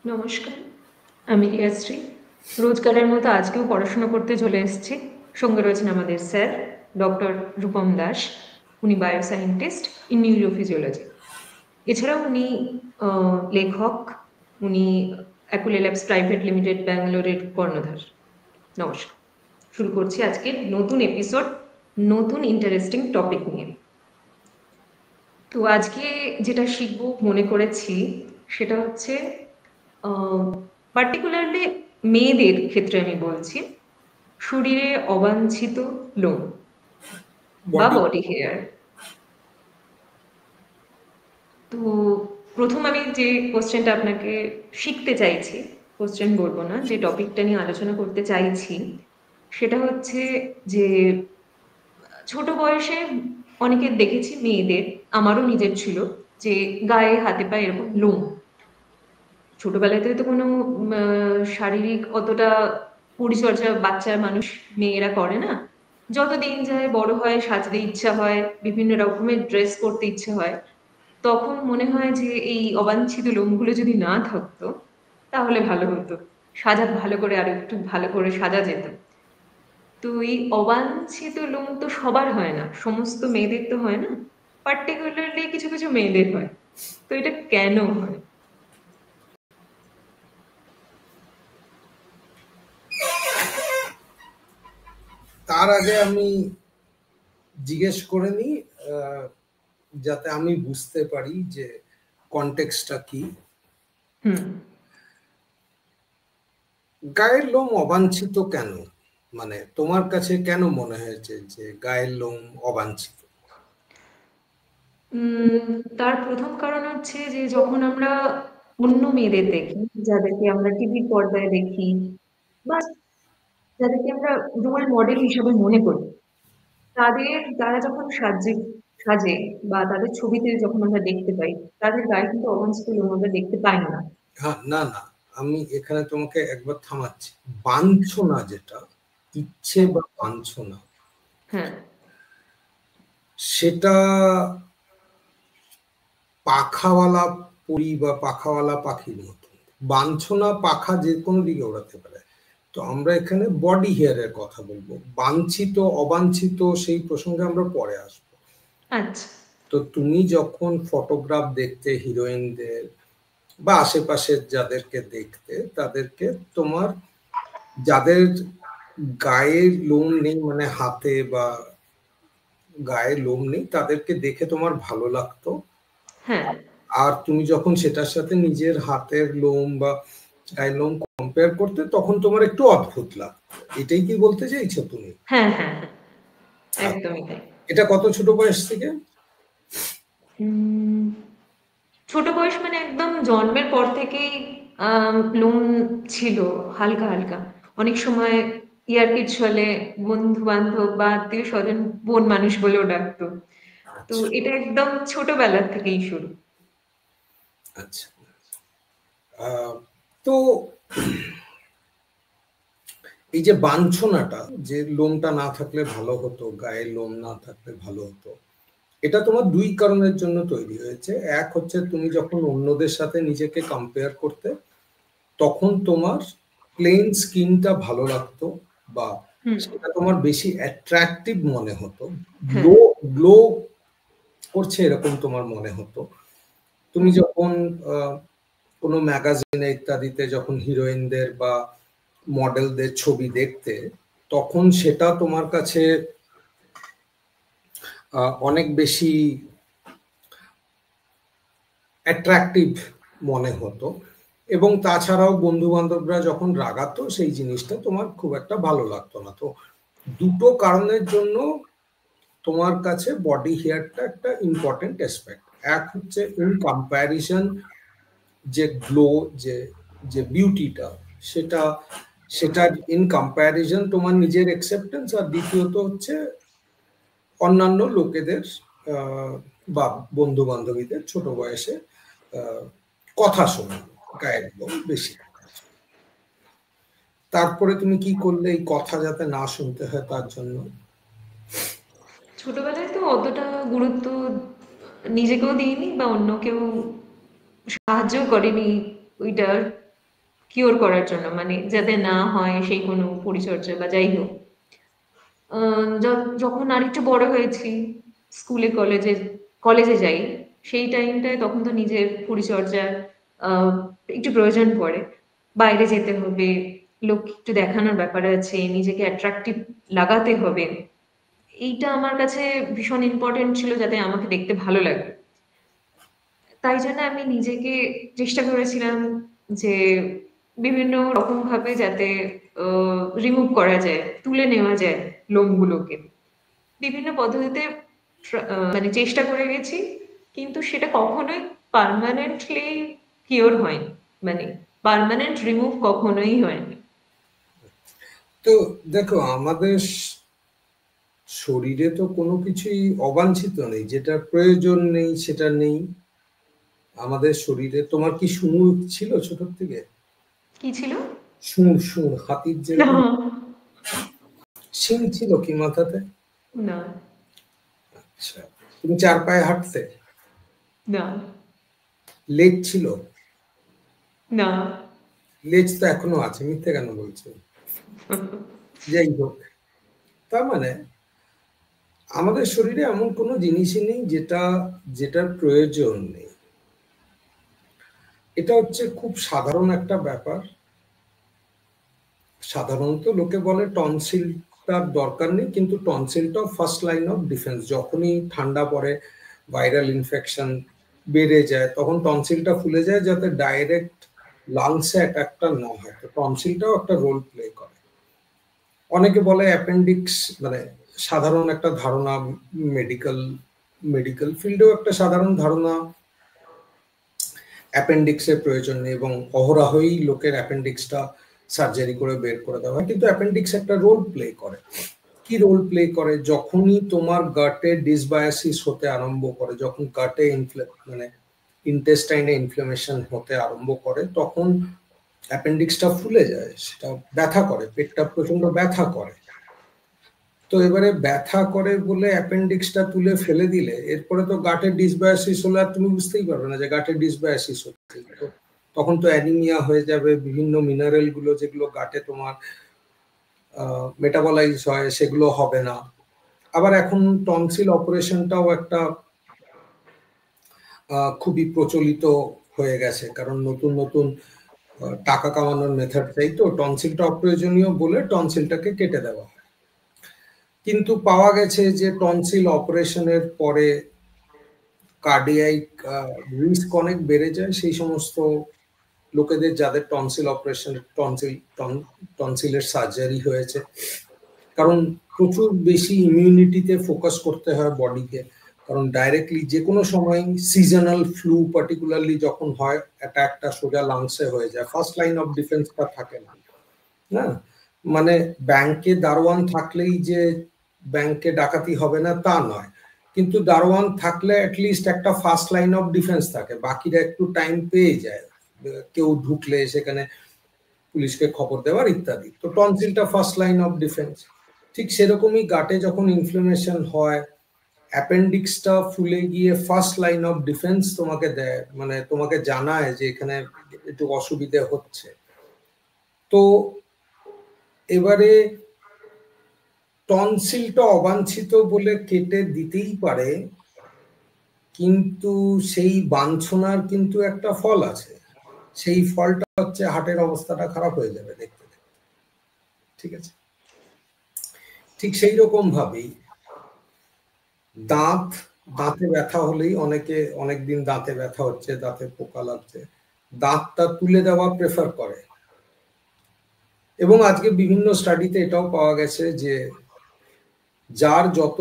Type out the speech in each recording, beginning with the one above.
নমস্কার, আমি রিয়াশ্রী। রোজকারের মতো আজকেও পড়াশোনা করতে চলে এসেছি। সঙ্গে রয়েছেন আমাদের স্যার ডক্টর রূপম দাস। উনি বায়োসায়েন্টিস্ট ইন নিউরোফিজিওলজি। এছাড়াও উনি লেখক। উনি অ্যাকুলে ল্যাবস প্রাইভেট লিমিটেড ব্যাঙ্গালোরের কর্ণধার। নমস্কার। শুরু করছি আজকে নতুন এপিসোড, নতুন ইন্টারেস্টিং টপিক নিয়ে। তো আজকে যেটা শিখবো মনে করেছি সেটা হচ্ছে পার্টিকুলারলি মেয়েদের ক্ষেত্রে আমি বলছি, শরীরে অবাঞ্ছিত লোম বা বডি বডি হেয়ার। তো প্রথম আমি যে কোশ্চেনটা আপনাকে শিখতে চাইছি, কোশ্চেন বলবো না, যে টপিকটা নিয়ে আলোচনা করতে চাইছি সেটা হচ্ছে যে ছোট বয়সে অনেকে দেখেছি মেয়েদের, আমারও নিজের ছিল, যে গায়ে হাতে পায়ে এরকম লোম। ছোটবেলাতে তো কোনো শারীরিক অতটা পরিচর্যা বাচ্চা মানুষ মেয়েরা করে না। যত দিন যায় বড় হয়, সাজতে ইচ্ছা হয়, বিভিন্ন রকমের ড্রেস করতে ইচ্ছে হয়, তখন মনে হয় যে এই অবাঞ্ছিত লোমগুলো যদি না থাকতো তাহলে ভালো হতো, সাজা ভালো করে আর একটু ভালো করে সাজা যেত। তো এই অবাঞ্ছিত লোম তো সবার হয় না, সমস্ত মেয়েদের তো হয় না, পার্টিকুলারলি কিছু কিছু মেয়েদের হয়। তো এটা কেন হয়? তার আগে আমি জিজ্ঞেস করে নিই, যাতে আমি বুঝতে পারি যে কনটেক্সটটা কি। হুম। গায়ের লোম অবাঞ্ছিত কেন? মানে তোমার কাছে কেন মনে হয়েছে যে গায়ের লোম অবাঞ্ছিত? তার প্রথম কারণ হচ্ছে যে যখন আমরা অন্য মেয়েদের দেখি, যাদেরকে আমরা টিভির পর্দায় দেখি বা যাদেরকে আমরা রোল মডেল হিসেবে মনে করি, তারা যখন সাজে বা তাদের ছবিতে যখন আমরা দেখতে পাই, তাদের গায়ে কিন্তু অবাঞ্ছিত লোম আমরা দেখতে পাই না। হ্যাঁ, না না, আমি এখানে তোমাকে একবার থামাচ্ছি। বাঞ্ছনা, যেটা ইচ্ছে হুম। বা বাঞ্ছনা, হ্যাঁ। সেটা পাখাওয়ালা পরি বা পাখাওয়ালা পাখির মতো। বাঞ্ছনা পাখা যে কোনো দিকে ওড়াতে পারে। তো আমরা এখানে বডি হেয়ারের কথা বলবো, বাঞ্ছিত অবাঞ্ছিত সেই প্রসঙ্গে আমরা পরে আসবো। আচ্ছা। তো তুমি যখন ফটোগ্রাফ দেখতে হিরোইনদের বা আশেপাশের যাদেরকে দেখতে, তাদেরকে তোমার যাদের গায়ে লোম নেই, মানে হাতে বা গায়ে লোম নেই, তাদেরকে দেখে তোমার ভালো লাগতো। হ্যাঁ, আর তুমি যখন সেটার সাথে নিজের হাতের লোম বা গায়ের লোম কম্পেয়ার করতে, তখন তোমার একটু অদ্ভুত লাগতো। এটাই কি বলতে চাইছো তুমি? হ্যাঁ, হ্যাঁ, হ্যাঁ, আচ্ছা, একদমই তাই। এটা কত ছোট বয়স থেকে? উম, ছোট বয়স মানে একদম জন্মের পর থেকেই লোম ছিল হালকা হালকা। অনেক সময় ইয়ার্কির ছলে বন্ধু বান্ধব বা আত্মীয় স্বজন বোন মানুষ বলেও ডাকতো। তো আচ্ছা এটা একদম ছোটবেলার থেকেই শুরু। আচ্ছা। আহ, তো এই যে বাঞ্ছনাটা, যে লোমটা না থাকলে ভালো হতো, গায়ের লোম না থাকলে ভালো হতো, এটা তোমার দুই কারণের জন্য তৈরি হয়েছে। এক হচ্ছে, তুমি যখন অন্যদের সাথে নিজেকে কম্পেয়ার করতে, তখন তোমার প্লেন স্কিনটা ভালো লাগতো, বা হুম। সেটা তোমার বেশি অ্যাট্রাকটিভ মনে হতো, হ্যাঁ। গ্লো গ্লো করছে এরকম তোমার মনে হতো। তুমি হুম। যখন কোনো ম্যাগাজিনে ইত্যাদিতে যখন হিরোইনদের বা মডেলদের ছবি দেখতে, তখন সেটা তোমার কাছে অনেক বেশি অ্যাট্রাকটিভ মনে হতো। এবং তাছাড়াও বন্ধু বান্ধবরা যখন রাগাতো, সেই জিনিসটা তোমার খুব একটা ভালো লাগতো না। তো দুটো কারণের জন্য তোমার কাছে বডি হেয়ারটা একটা ইম্পর্টেন্ট অ্যাসপেক্ট। এক হচ্ছে ইন কম্প্যারিজন, যে গ্লো, যে যে বিউটিটা, সেটা সেটার ইন কম্প্যারিজন তোমার নিজের অ্যাকসেপ্টেন্স। আর দ্বিতীয়ত হচ্ছে অন্যান্য লোকেদের, বা বন্ধু বান্ধবীদের ছোট বয়সে আহ, কথা শোনা, গায়ের লোম বেশি থাকার জন্য। তারপরে তুমি কি করলে এই কথা যাতে না শুনতে হয় তার জন্য? ছোটবেলায় তো অতটা গুরুত্ব নিজেকেও দিইনি বা অন্য কেউ সাহায্য করেনি ওইটার কিওর করার জন্য, মানে যাতে না হয় সেই কোনো পরিচর্যা বা যাই হোক। যখন আরেকটু বড় হয়েছি, স্কুলে কলেজে কলেজে যাই, সেই টাইমটায় তখন তো নিজের পরিচর্যার আহ, একটু প্রয়োজন পড়ে। বাইরে যেতে হবে, লোককে একটু দেখানোর ব্যাপার আছে, নিজেকে অ্যাট্রাকটিভ লাগাতে হবে। এইটা আমার কাছে ভীষণ ইম্পর্টেন্ট ছিল, যাতে আমাকে দেখতে ভালো লাগে। তাই জন্য আমি নিজেকে চেষ্টা করেছিলাম যে বিভিন্ন রকম ভাবে যাতে রিমুভ করা যায়, তুলে নেওয়া যায় লোমগুলোকে। বিভিন্ন পদ্ধতিতে মানে চেষ্টা করে গেছি, কিন্তু সেটা কখনোই পার্মানেন্টলি কিওর হয়নি, মানে পার্মানেন্ট রিমুভ কখনোই হয়নি। তো দেখো, আমাদের শরীরে তো কোনো কিছুই অবাঞ্ছিত নেই, যেটা প্রয়োজন নেই সেটা নেই আমাদের শরীরে। তোমার কি শুঁড় ছিল ছোট থেকে? কি ছিল? শুঁড়, শুঁড় হাতির না। যেরকম শিং ছিল কি মাথাতে? না। আচ্ছা, তুমি চার পায়ে হাঁটতে? না। লেজ ছিল? না। লেজ তো এখনো আছে, মিথ্যে কেন বলছো? যাই হোক, তার মানে আমাদের শরীরে এমন কোনো জিনিসই নেই যেটার প্রয়োজন নেই। এটা হচ্ছে খুব সাধারণ একটা ব্যাপার। সাধারণত লোকে বলে টনসিলটার দরকার নেই, কিন্তু টনসিলটাও ফার্স্ট লাইন অফ ডিফেন্স। যখনই ঠান্ডা পড়ে, ভাইরাল ইনফেকশন বেড়ে যায়, তখন টনসিলটা ফুলে যায় যাতে ডাইরেক্ট লাংসে অ্যাটাকটা না হয়। তো টনসিলটাও একটা রোল প্লে করে। অনেকে বলে অ্যাপেন্ডিক্স, মানে সাধারণ একটা ধারণা, মেডিকেল মেডিকেল ফিল্ডেও একটা সাধারণ ধারণা অ্যাপেন্ডিক্সের প্রয়োজন নেই, এবং অহরহই লোকের অ্যাপেন্ডিক্সটা সার্জারি করে বের করে দেওয়া হয়। কিন্তু অ্যাপেন্ডিক্স একটা রোল প্লে করে। কি রোল প্লে করে? যখনই তোমার গাটে ডিসবায়োসিস হতে আরম্ভ করে, যখন গাটে মানে ইন্টেস্টাইনে ইনফ্লামেশন হতে আরম্ভ করে, তখন অ্যাপেন্ডিক্সটা ফুলে যায়, সেটা ব্যথা করে, পেটটা প্রচন্ড ব্যথা করে। তো এবারে ব্যথা করে বলে অ্যাপেন্ডিক্সটা তুলে ফেলে দিলে, এরপরে তো গাটে ডিসবায়োসিস হলে আর তুমি বুঝতেই পারবে না যে গাটে ডিসবায়োসিস হচ্ছে। তো তখন তো অ্যানিমিয়া হয়ে যাবে, বিভিন্ন মিনারেল গুলো যেগুলো গাটে তোমার মেটাবলাইজ হয় সেগুলো হবে না। আবার এখন টনসিল অপারেশনটাও একটা খুবই প্রচলিত হয়ে গেছে, কারণ নতুন নতুন টাকা কামানোর মেথড চাই, তো টনসিলটা অপ্রয়োজনীয় বলে টনসিলটাকে কেটে দেওয়া হয়। কিন্তু পাওয়া গেছে যে টনসিল অপারেশনের পরে কার্ডিয়াক রিস্ক অনেক বেড়ে যায় সেই সমস্ত লোকেদের যাদের টনসিল অপারেশন, টনসিলের সার্জারি হয়েছে। কারণ প্রচুর বেশি ইমিউনিটিতে ফোকাস করতে হয় বডিকে, কারণ ডাইরেক্টলি যে কোনো সময় সিজনাল ফ্লু পার্টিকুলারলি যখন হয়, অ্যাটাকটা সোজা লাংসে হয়ে যায়, ফার্স্ট লাইন অফ ডিফেন্সটা থাকে না। না, মানে ব্যাংকে দারোয়ান থাকলেই যে ব্যাংকে ডাকাতি হবে না তা নয়, কিন্তু দারোয়ান থাকলে অ্যাটলিস্ট একটা ফার্স্ট লাইন অফ ডিফেন্স থাকে, বাকিরা একটু টাইম পেয়ে যায় কেউ ঢুকলে সেখানে পুলিশকে খবর দেওয়ার ইত্যাদি। তো টনসিলটা ফার্স্ট লাইন অফ ডিফেন্স। ঠিক সেরকমই গাটে যখন ইনফ্লামেশন হয়, অ্যাপেন্ডিক্সটা ফুলে গিয়ে ফার্স্ট লাইন অফ ডিফেন্স তোমাকে দেয়, মানে তোমাকে জানায় যে এখানে একটু অসুবিধে হচ্ছে। তো এবারে টনসিলটা অবাঞ্ছিত বলে কেটে দিতেই পারে, কিন্তু সেই বাঞ্ছনার কিন্তু একটা ফল আছে। সেই ফলটা হচ্ছে হার্টের অবস্থাটা খারাপ হয়ে যাবে দেখতে দেখতে। ঠিক আছে? ঠিক সেই রকম ভাবেই দাঁতে ব্যথা হলেই অনেকে অনেকদিন দাঁতে ব্যথা হচ্ছে, দাঁতে পোকা লাগছে, দাঁতটা তুলে দেওয়া প্রেফার করে। এবং আজকে বিভিন্ন স্টাডিতে এটাও পাওয়া গেছে যে যার যত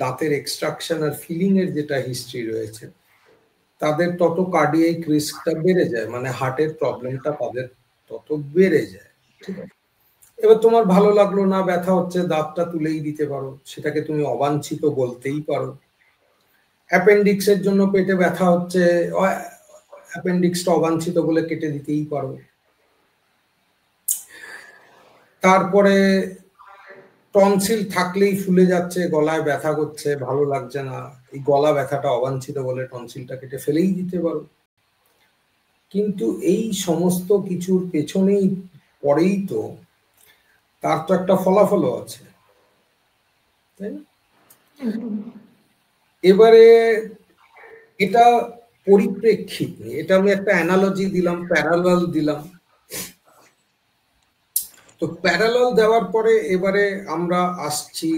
দাঁতের এক্সট্রাকশন আর ফিলিং এর যেটা হিস্ট্রি রয়েছে, তাদের তত কার্ডিয়াক রিস্কটা বেড়ে যায়, মানে হার্টের প্রবলেমটা তাদের তত বেড়ে যায়। ঠিক আছে? এবার তোমার ভালো লাগলো না, ব্যথা হচ্ছে, দাঁতটা তুলেই দিতে পারো, সেটাকে তুমি অবাঞ্ছিত বলতেই পারো। অ্যাপেন্ডিক্সের জন্য পেটে ব্যথা হচ্ছে, অ্যাপেন্ডিক্সটা অবাঞ্ছিত বলে কেটে দিতেই পারো। তারপরে টনসিল থাকলেই ফুলে যাচ্ছে, গলায় ব্যথা করছে, ভালো লাগছে না, এই গলা ব্যথাটা অবাঞ্ছিত বলে টনসিলটা কেটে ফেলেই দিতে পারো। কিন্তু এই সমস্ত কিছুর পেছনেই পরেই তো তার তো একটা ফলাফলও আছে, তাই না? এবারে এটা পরিপ্রেক্ষিত নিয়ে, এটা আমি একটা অ্যানালজি দিলাম, প্যারালাল দিলাম। তো প্যারালাল দেওয়ার পরে এবারে আমরা আসছি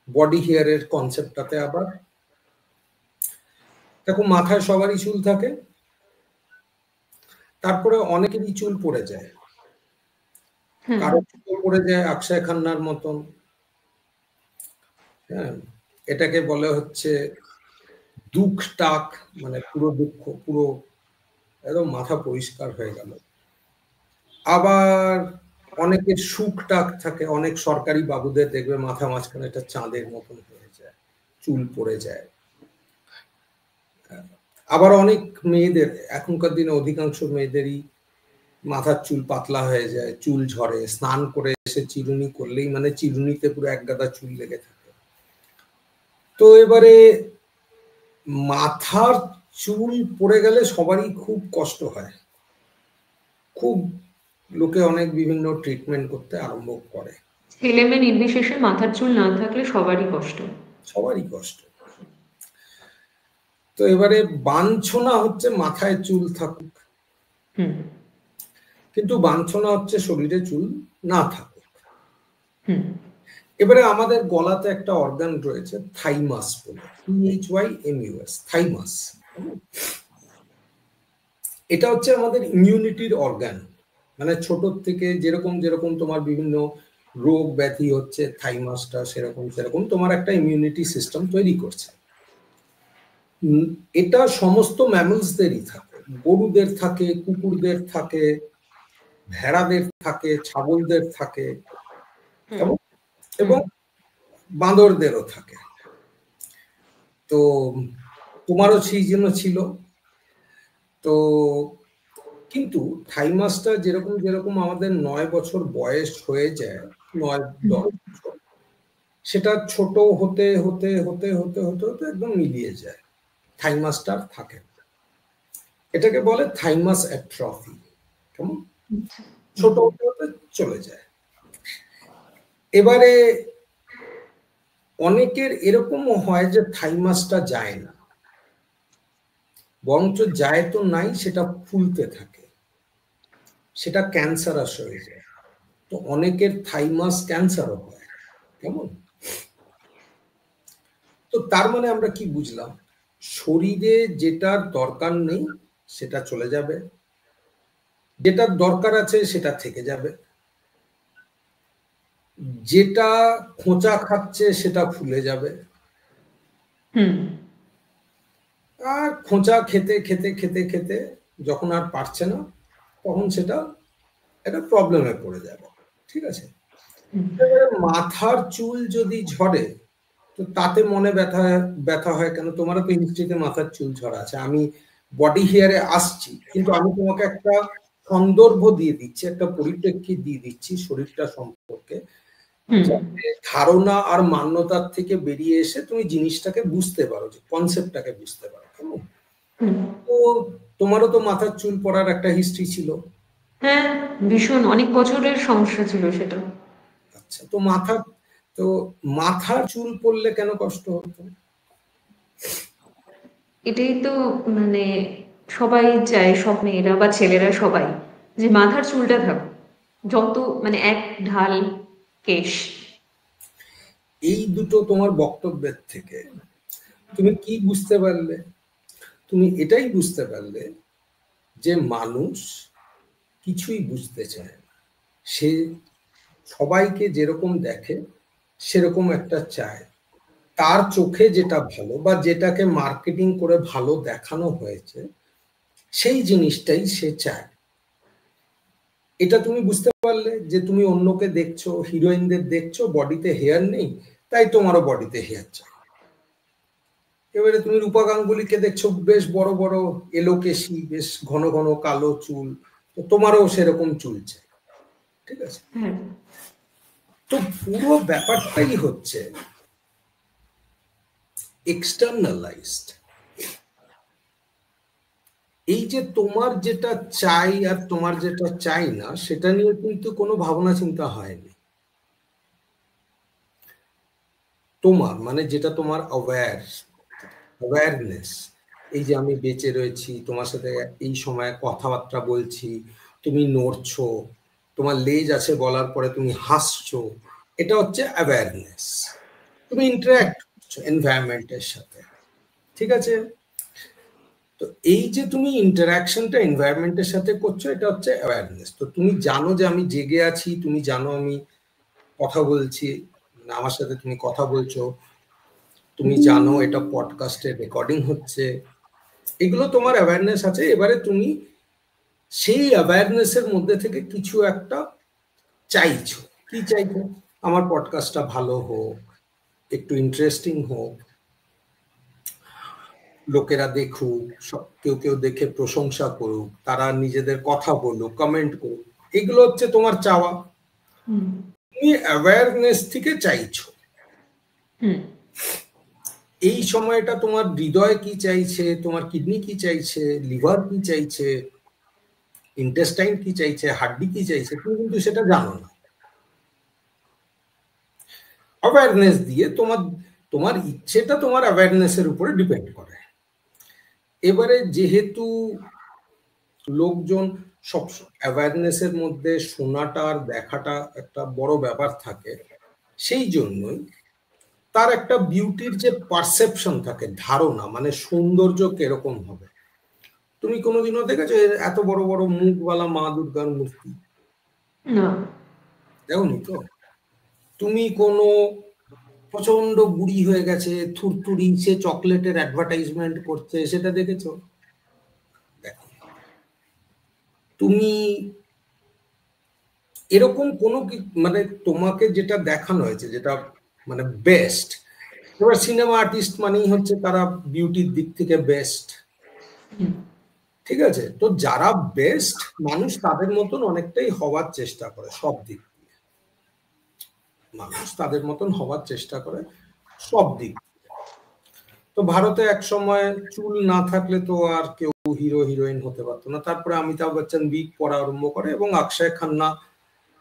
বডি হেয়ারের কনসেপ্টটাতে। আবার দেখো, মাথায় সবারই চুল থাকে, তারপরে অনেকেরই চুল পড়ে যায়, কারো চুল পড়ে যায় অক্ষয় খান্নার মতন। হ্যাঁ, এটাকে বলে হচ্ছে দুঃখ টাক, মানে পুরো দুঃখ, পুরো একদম মাথা পরিষ্কার হয়ে গেল। আবার অনেকের সুখ টাক থাকে, অনেক সরকারি বাবুদের দেখবে মাথা মাঝখানে একটা চাঁদের মতন হয়ে যায়, চুল পড়ে যায়। আবার অনেক মেয়েদের, এখনকার দিনে অধিকাংশ মেয়েদেরই মাথার চুল পাতলা হয়ে যায়, চুল ঝরে, স্নান করে এসে চিরুনি করলেই মানে চিরুনিতে পুরো এক গাদা চুল লেগে থাকে। তো এবারে মাথার চুল পড়ে গেলে সবারই খুব কষ্ট হয়, খুব লোকে অনেক বিভিন্ন ট্রিটমেন্ট করতে আরম্ভ করে। ছেলে মেয়ে নির্বিশেষে মাথার চুল না থাকলে সবারই কষ্ট, সবারই কষ্ট। তো এবারে বাঞ্ছনা হচ্ছে মাথায় চুল থাকুক, কিন্তু বাঞ্ছনা হচ্ছে শরীরে চুল না থাকুক। এবারে আমাদের গলাতে একটা অর্গান রয়েছে থাইমাস বলে, THYMUS, থাইমাস। এটা হচ্ছে আমাদের ইমিউনিটির অর্গান। মানে ছোট থেকে যেরকম যেরকম তোমার বিভিন্ন রোগ ব্যাধি হচ্ছে, থাইমাসটা সেরকম সেরকম তোমার একটা ইমিউনিটি সিস্টেম তৈরি করছে। এটা সমস্ত ম্যামলসদেরই থাকে, গরুদের থাকে, কুকুরদের থাকে, ভেড়াদের থাকে, ছাগলদের থাকে, এবং বাঁদরদেরও থাকে। তো তোমারও সেই জন্য ছিল। তো কিন্তু থাইমাসটা যেরকম যেরকম আমাদের 9 বছর বয়স হয়ে যায়, 9-10 বছর, সেটা ছোট হতে হতে হতে হতে হতে হতে একদম মিলিয়ে যায়, থাইমাসটা থাকে। এটাকে বলে থাইমাস অ্যাট্রফি। কেমন? ছোট হতে হতে চলে যায়। এবারে অনেকের এরকমও হয় যে থাইমাসটা যায় না, বরঞ্চ যায় তো নাই, সেটা ফুলতে থাকে, সেটা ক্যান্সারাস হয়ে যায়। তো অনেকের থাইমাস ক্যান্সারও হয়। কেমন? তো তার মানে আমরা কি বুঝলাম? শরীরে যেটার দরকার নেই সেটা চলে যাবে, যেটার দরকার আছে সেটা থেকে যাবে, যেটা খোঁচা খাচ্ছে সেটা ফুলে যাবে, আর খোঁচা খেতে খেতে খেতে খেতে যখন আর পারছে না, তখন সেটা একটা প্রবলেমে পড়ে যাবে। ঠিক আছে? মাথার চুল যদি ঝরে, তো তাতে মনে ব্যথা ব্যথা হয় কেন? তোমারও তো হিস্ট্রিতে মাথার চুল ঝরা আছে, আমি বডি হেয়ারে আসছি, কিন্তু আমি তোমাকে একটা সন্দর্ভ দিয়ে দিচ্ছি, একটা পরিপ্রেক্ষিত দিয়ে দিচ্ছি শরীরটা সম্পর্কে, যাতে ধারণা আর মান্যতার থেকে বেরিয়ে এসে তুমি জিনিসটাকে বুঝতে পারো, যে কনসেপ্টটাকে বুঝতে পারো। কেমন? তো তোমারও তো মাথার চুল পড়ার একটা হিস্ট্রি ছিল। হ্যাঁ, ভীষণ অনেক বছরের সমস্যা ছিল সেটা। আচ্ছা, তো মাথার চুল পড়লে কেন কষ্ট হতো? এটাই তো মানে সবাই চায়, সব মেয়েরা বা ছেলেরা সবাই, যে মাথার চুলটা থাকুক, যত মানে এক ঢাল কেশ। এই দুটো তোমার বক্তব্যের থেকে তুমি কি বুঝতে পারলে? তুমি এটাই বুঝতে পারলে যে মানুষ কিছুই বুঝতে চায় না, সে সবাইকে যেরকম দেখে সেরকম একটা চায়, তার চোখে যেটা ভালো বা যেটাকে মার্কেটিং করে ভালো দেখানো হয়েছে সেই জিনিসটাই সে চায়। এটা তুমি বুঝতে পারলে যে তুমি অন্যকে দেখছো, হিরোইনদের দেখছো বডিতে হেয়ার নেই, তাই তোমারও বডিতে হেয়ার চাই। এবারে তুমি রূপা গাঙ্গুলিকে দেখছো বেশ বড় বড় এলোকেশি, বেশ ঘন ঘন কালো চুল, তো তোমারও সেরকম চুল চাই। ঠিক আছে? তো পুরো ব্যাপারটাই হচ্ছে এক্সটার্নালাইজড। এই যে তোমার যেটা চাই আর তোমার যেটা চাই না সেটা নিয়ে কিন্তু কোনো ভাবনা চিন্তা হয়নি। তোমার মানে যেটা তোমার অ্যাওয়ারনেস, এই যে আমি বেঁচে রয়েছি, তোমার সাথে এই সময় কথাবার্তা বলছি, তুমি নড়ছো, তোমার লেজ আছে বলার পরে তুমি হাসছো, এটা হচ্ছে অ্যাওয়ারনেস। তুমি ইন্টারঅ্যাক্ট করছো এনভায়রনমেন্টের সাথে, ঠিক আছে? তো এই যে তুমি ইন্টারাকশনটা এনভায়রনমেন্টের সাথে করছো, এটা হচ্ছে অ্যাওয়ারনেস। তো তুমি জানো যে আমি জেগে আছি, তুমি জানো আমি কথা বলছি, আমার সাথে তুমি কথা বলছো, তুমি জানো এটা পডকাস্টে রেকর্ডিং হচ্ছে, এগুলো তোমার অ্যাওয়ারনেস আছে। এবারে তুমি সেই অ্যাওয়ারনেসের মধ্যে থেকে কিছু একটা চাইছো। কি চাইছো? আমার পডকাস্টটা ভালো হোক, একটু ইন্টারেস্টিং হোক, লোকেরা দেখুক, কেউ কেউ দেখে প্রশংসা করুক, তারা নিজেদের কথা বলুক, কমেন্ট করুক, এগুলো হচ্ছে তোমার চাওয়া। তুমি অ্যাওয়ারনেস থেকে চাইছো। এই সময়টা তোমার হৃদয় কি চাইছে, তোমার কিডনি কি চাইছে, লিভার কি চাইছে, ইন্টেস্টাইন কি চাইছে, হাড্ডি কি চাইছে, তুমি কিন্তু সেটা জানো না। অ্যাওয়ারনেস দিয়ে তোমার তোমার ইচ্ছেটা তোমার অ্যাওয়ারনেসের উপরে ডিপেন্ড করে। এবারে যেহেতু লোকজন সব অ্যাওয়ারনেসের মধ্যে শোনাটা আর দেখাটা একটা বড় ব্যাপার থাকে, সেই জন্যই তার একটা বিউটির যে পারসেপশন থাকে, ধারণা, মানে সৌন্দর্য কিরকম হবে। তুমি কোনোদিনও দেখেছো এত বড় বড় মুখওয়ালা মা দুর্গার মূর্তি? না। দেখোনি তো। তুমি কোনো প্রচন্ড বুড়ি হয়ে গেছে, থুরথুরি, সে চকলেটের অ্যাডভার্টাইজমেন্ট করছে, সেটা দেখেছো? দেখো, তুমি এরকম কোনো মানে তোমাকে যেটা দেখানো হয়েছে যেটা মানে বেস্ট। এবার সিনেমা আর্টিস্ট মানেই হচ্ছে তারা বিউটির দিক থেকে বেস্ট, ঠিক আছে? তো যারা বেস্ট মানুষ তাদের মতন অনেকটাই হওয়ার চেষ্টা করে, সব দিক দিয়ে মানুষ তাদের মতন হওয়ার চেষ্টা করে, সব দিক। তো ভারতে এক সময় চুল না থাকলে তো আর কেউ হিরো হিরোইন হতে পারতো না। তারপরে অমিতাভ বচ্চন উইগ পরা আরম্ভ করে এবং অক্ষয় খান্না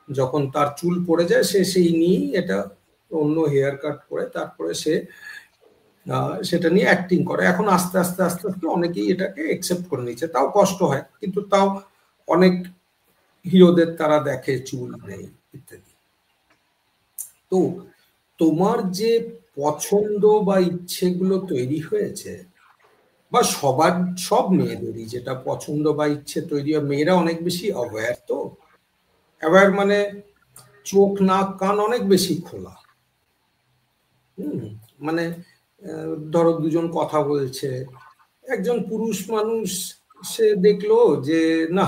যখন তার চুল পড়ে যায় সে সেই নিয়েই এটা অন্য হেয়ার কাট করে তারপরে সে সেটা নিয়ে অ্যাক্টিং করে। এখন আস্তে আস্তে আস্তে আস্তে অনেকেই এটাকে একসেপ্ট করে নিচ্ছে, তাও কষ্ট হয়, কিন্তু তাও অনেক হিরোদের তারা দেখে চুল নেই ইত্যাদি। তো তোমার যে পছন্দ বা ইচ্ছেগুলো তৈরি হয়েছে, বা সবার, সব মেয়েদেরই যেটা পছন্দ বা ইচ্ছে তৈরি হয়, মেয়েরা অনেক বেশি অ্যাওয়্যার। তো অ্যাওয়্যার মানে চোখ নাক কান অনেক বেশি খোলা। মানে ধরো দুজন কথা বলছে, একজন পুরুষ মানুষ সে দেখলো যে না,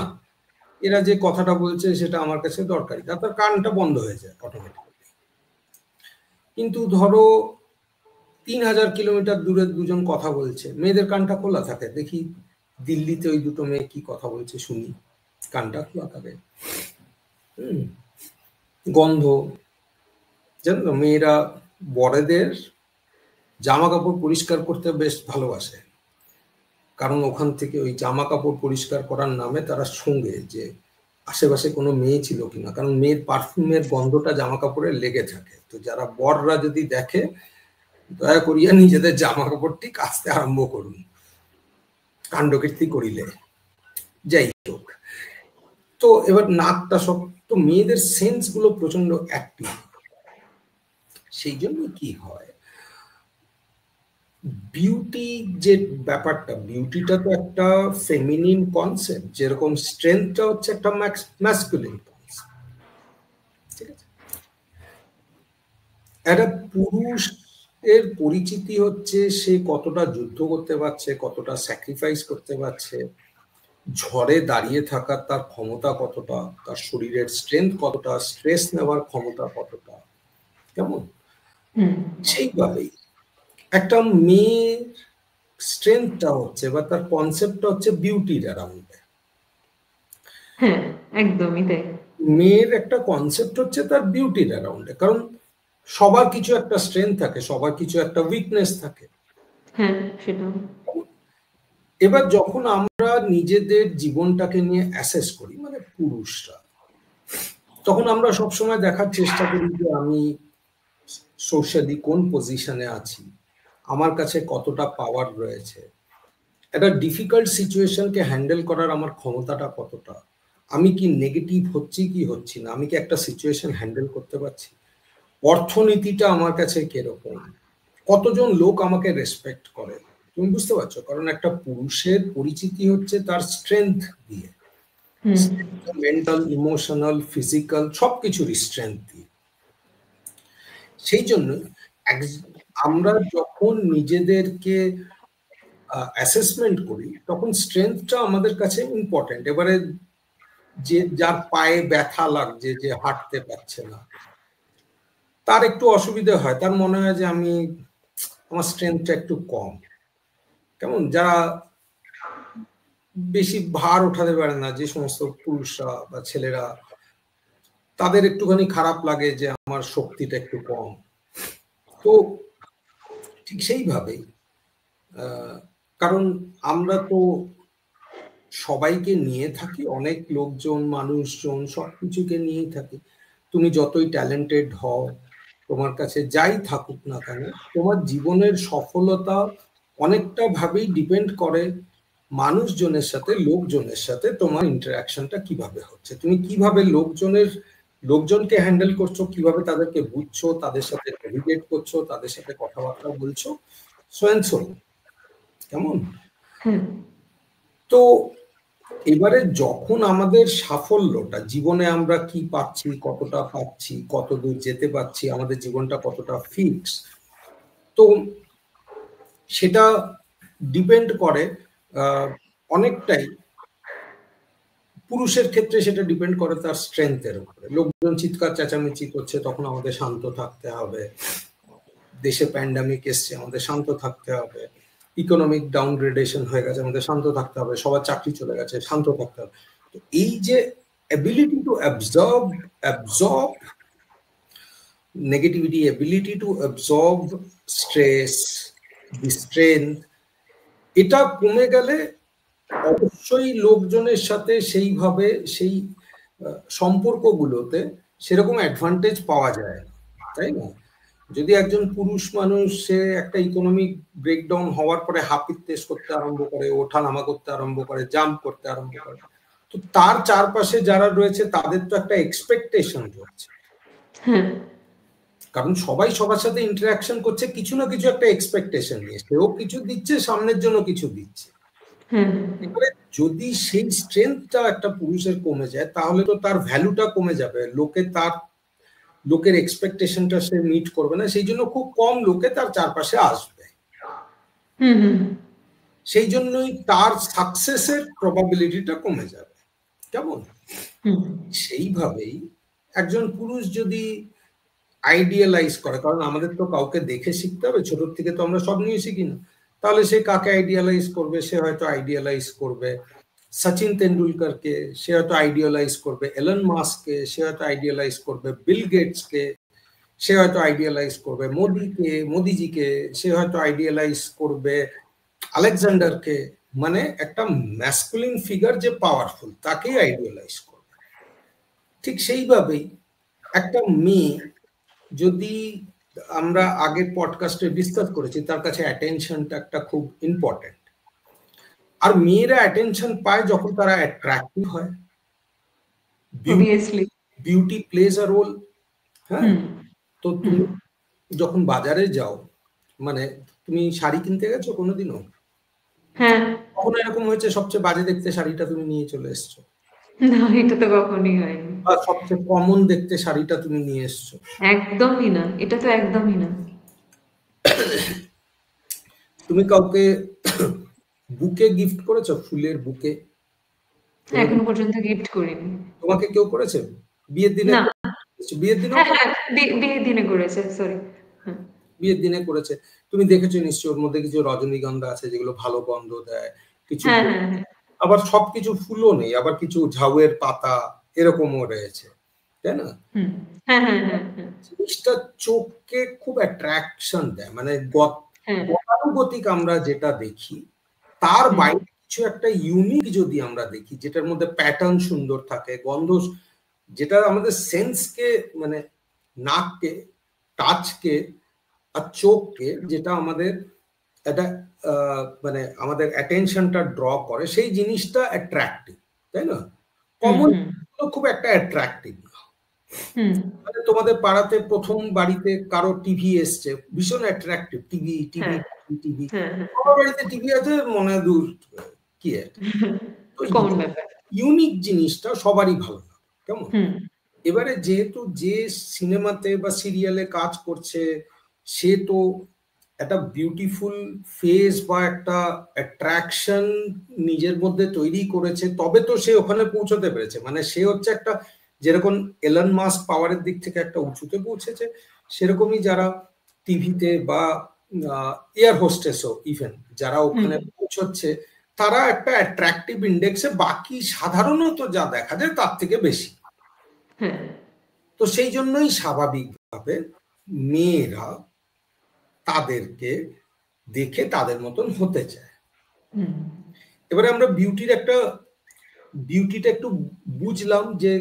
এরা যে কথাটা বলছে সেটা আমার কাছে দরকারি, তার কানটা বন্ধ হয়ে যায় অটোমেটিক্যালি। কিন্তু ধরো 3000 কিলোমিটার দূরে দুজন কথা বলছে, মেয়েদের কানটা খোলা থাকে। দেখি দিল্লিতে ওই দুটো মেয়ে কি কথা বলছে শুনি, কানটা খোলা থাকে। গন্ধ, জানো তো মেয়েরা বড়দের জামা কাপড় পরিষ্কার করতে বেশ ভালোবাসে, কারণ ওখান থেকে ওই জামা কাপড় পরিষ্কার করার নামে তারা সঙ্গে যে আশেপাশে কোনো মেয়ে ছিল কিনা, কারণ মেয়ের পারফিউমের গন্ধটা জামা কাপড়ে লেগে থাকে। তো যারা বররা যদি দেখে, দয়া করিয়া নিজেদের জামা কাপড়টি কাচতে আরম্ভ করুন, কাণ্ডকীর্তি করিলে। যাই হোক, তো এবার নাকটা সব, তো মেয়েদের সেন্স গুলো প্রচন্ড অ্যাক্টিভ। সেই জন্য কি হয়, বিউটি যে ব্যাপারটা, বিউটিটা তো একটা ফেমিনিন কনসেপ্ট, যেরকম স্ট্রেংথটা হচ্ছে একটা ম্যাসকুলিন কনসেপ্ট, ঠিক আছে? একটা পুরুষ এর পরিচিতি হচ্ছে সে কতটা যুদ্ধ করতে পারছে, কতটা স্যাক্রিফাইস করতে পারছে, ঝড়ে দাঁড়িয়ে থাকার তার ক্ষমতা কতটা, তার শরীরের স্ট্রেংথ কতটা, স্ট্রেস নেওয়ার ক্ষমতা কতটা, কেমন? সেইভাবেই একটা মেয়ের স্ট্রেংথটা হচ্ছে বা তার কনসেপ্টটা হচ্ছে বিউটির অ্যারাউন্ডে। হ্যাঁ, একদমই তাই। মেয়ের একটা কনসেপ্ট হচ্ছে তার বিউটির অ্যারাউন্ডে, কারণ সবার কিছু একটা স্ট্রেংথ থাকে, সবার কিছু একটা উইকনেস থাকে। হ্যাঁ, সেটাও। এবার যখন আমরা নিজেদের জীবনটাকে নিয়ে অ্যাসেস করি, মানে পুরুষরা, তখন আমরা সবসময় দেখার চেষ্টা করি যে আমি সোশ্যালি কোন পজিশনে আছি, আমার কাছে কতটা পাওয়ার রয়েছে, একটা ডিফিকাল্ট সিচুয়েশনকে হ্যান্ডেল করার আমার ক্ষমতাটা কতটা, আমি কি নেগেটিভ হচ্ছি কি হচ্ছি না, আমি কি একটা সিচুয়েশন হ্যান্ডেল করতে পারছি, অর্থনীতিটা আমার কাছে কিরকম, কতজন লোক আমাকে রেসপেক্ট করে। তুমি বুঝতে পারছো, কারণ একটা পুরুষের পরিচিতি হচ্ছে তার স্ট্রেংথ দিয়ে, মেন্টাল, ইমোশনাল, ফিজিক্যাল সবকিছুরই স্ট্রেংথ দিয়ে। সেই জন্য আমরা যখন নিজেদেরকে অ্যাসেসমেন্ট করি তখন স্ট্রেংথটা আমাদের কাছে ইম্পর্টেন্ট। এবারে যে যার পায়ে ব্যথা লাগছে, যে হাঁটতে পারছে না, তার একটু অসুবিধা হয়, তার মনে হয় যে আমার স্ট্রেংথটা একটু কম। কেমন, যারা বেশি ভার উঠাতে পারে না, যে সমস্ত পুরুষরা বা ছেলেরা, তাদের একটুখানি খারাপ লাগে যে আমার শক্তিটা একটু কম। তো ঠিক সেইভাবেই, কারণ আমরা তো সবাইকে নিয়ে থাকি, অনেক লোকজন, মানুষজন, সবকিছুকে নিয়েই থাকি। তুমি যতই ট্যালেন্টেড হও, তোমার কাছে যাই থাকুক না কেন, তোমার জীবনের সফলতা অনেকটা ভাবেই ডিপেন্ড করে মানুষজনের সাথে, লোকজনের সাথে তোমার ইন্টারাকশনটা কিভাবে হচ্ছে, তুমি কিভাবে লোকজনকে হ্যান্ডেল করছো, কিভাবে তাদেরকে বুঝছো, তাদের সাথে নেভিগেট করছো, তাদের সাথে কথাবার্তা বলছো, সো এন্ড সো। কেমন? তো এবারে যখন আমাদের সাফল্যটা, জীবনে আমরা কি পাচ্ছি, কতটা পাচ্ছি, কত দূর যেতে পারছি, আমাদের জীবনটা কতটা ফিক্স, তো সেটা ডিপেন্ড করে অনেকটাই, পুরুষের ক্ষেত্রে সেটা ডিপেন্ড করে তার স্ট্রেংথের উপরে। লোকজন চিৎকার চেঁচামেচি করছে, তখন আমাদের শান্ত থাকতে হবে। দেশে প্যান্ডামিক এসছে, আমাদের শান্ত থাকতে হবে। ইকোনমিক ডাউনগ্রেডেশন হয়ে গেছে, আমাদের শান্ত থাকতে হবে। সবার চাকরি চলে গেছে, শান্ত থাকতে হবে। তো এই যে ability to absorb negativity, ability to absorb stress, strength, এটা কমে গেলে অবশ্যই লোকজনের সাথে সেইভাবে সেই সম্পর্কগুলোতে সেরকম অ্যাডভান্টেজ পাওয়া যায় না, তাই না? যদি একজন পুরুষ মানুষ, সে একটা ইকোনমিক ব্রেকডাউন হওয়ার পরে হাপিত্তেশ করতে আরম্ভ করে, ওঠানামা করতে আরম্ভ করে, জাম্প করতে আরম্ভ করে, তো তার চারপাশে যারা রয়েছে তাদের তো একটা এক্সপেকটেশন রয়েছে, কারণ সবাই সবার সাথে ইন্টারাকশন করছে কিছু না কিছু একটা এক্সপেকটেশন নিয়ে, সেও কিছু দিচ্ছে, সামনের জন্য কিছু দিচ্ছে। এবারে যদি সেই স্ট্রেংথটা একটা পুরুষের কমে যায়, তাহলে তো তার ভ্যালুটা কমে যাবে, লোকের এক্সপেকটেশনটা সে মিট করবে না, সেই জন্য খুব কম লোকে তার চারপাশে আসবে। সেই জন্যই তার সাকসেসের প্রবাবিলিটিটা কমে যাবে। কেমন? সেইভাবেই একজন পুরুষ যদি আইডিয়ালাইজ করে, কারণ আমাদের তো কাউকে দেখে শিখতে হবে, ছোট থেকে তো আমরা সব নিয়ে শিখি না, তাহলে সে কাকে আইডিয়ালাইজ করবে? সে হয়তো আইডিয়ালাইজ করবে সচিন তেন্ডুলকরকে, সে হয়তো আইডিয়ালাইজ করবে এলন মাস্ককে, সে হয়তো আইডিয়ালাইজ করবে বিল গেটসকে, সে হয়তো আইডিয়ালাইজ করবে মোদিজিকে, সে হয়তো আইডিয়ালাইজ করবে আলেকজান্ডারকে। মানে একটা ম্যাসকুলিন ফিগার যে পাওয়ারফুল, তাকেই আইডিয়ালাইজ করবে। ঠিক সেইভাবেই একটা মেয়ে, যদি আমরা আগের পডকাস্টে ডিসকাস করেছি, তার কাছে অ্যাটেনশনটা একটা খুব ইম্পর্টেন্ট। আর মেয়েরা অ্যাটেনশন পায় যখন তারা অ্যাট্রাক্টিভ হয়, বিউটি প্লেজ আ রোল। হ্যাঁ, তো তুমি যখন বাজারে যাও, মানে তুমি শাড়ি কিনতে গেছো কোনোদিনও? হ্যাঁ। কখনো এরকম হয়েছে সবচেয়ে বাজে দেখতে শাড়িটা তুমি নিয়ে চলে এসছো? না, এটা তো কখনোই হয়নি। বা সবচেয়ে কমন দেখতে শাড়িটা তুমি নিয়ে এসছো? একদমই না, এটা তো একদমই না। তুমি কাউকে বুকে গিফট করেছো? ফুলের বুকে? এখনো পর্যন্ত গিফট করিনি। তোমাকে কেউ করেছে বিয়ের দিনে? না। বিয়ের দিনে? হ্যাঁ, বিয়ের দিনে করেছে, সরি। বিয়ের দিনে করেছে। তুমি দেখেছো নিশ্চয়ই, ওর মধ্যে কিছু রজনীগন্ধা আছে যেগুলো ভালো গন্ধ দেয়, কিছু আবার সবকিছু ফুলও নেই, আবার কিছু ঝাউয়ের পাতা এরকমও রয়েছে, তাই না? জিনিসটা চোখকে খুব অ্যাট্রাকশন দেয়, মানে গতানুগতিক আমরা যেটা দেখি তার বাইরে কিছু একটা ইউনিক যদি আমরা দেখি, যেটার মধ্যে প্যাটার্ন সুন্দর থাকে, গন্ধ, যেটা আমাদের সেন্সকে মানে নাককে, টাচকে আর চোখকে, যেটা আমাদের একটা মানে আমাদের অ্যাটেনশনটা ড্র করে, সেই জিনিসটা অ্যাট্রাক্টিভ, তাই না? কমন খুব একটা অ্যাট্রাক্টিভ না। মানে তোমাদের পাড়াতে প্রথম বাড়িতে কারো টিভি এসছে, ভীষণ অ্যাট্রাক্টিভ, টিভি টিভি টিভি, আমার বাড়িতে টিভি আছে, মনে দূর কি ইউনিক জিনিসটা সবারই ভালো লাগে, কেমন? এবারে যেহেতু যে সিনেমাতে বা সিরিয়ালে কাজ করছে, সে তো একটা বিউটিফুল ফেস বা একটা অ্যাট্রাকশন নিজের মধ্যে তৈরি করেছে, তবে তো সে ওখানে পৌঁছতে পেরেছে। মানে সে হচ্ছে একটা, যেরকম এলন মাস্ক পাওয়ারের দিক থেকে একটা উঁচুতে পৌঁছেছে, সেরকমই যারা টিভিতে বা এয়ার হোস্টেসও ইভেন যারা ওখানে পৌঁছচ্ছে, তারা একটা অ্যাট্রাকটিভ ইন্ডেক্সে বাকি সাধারণত যা দেখা যায় তার থেকে বেশি। তো সেই জন্যই স্বাভাবিকভাবে মেয়েরা তাদেরকে দেখে তাদের মতন হতে চায়। এবারে আমরা বিউটিটা একটু বুঝলাম, যে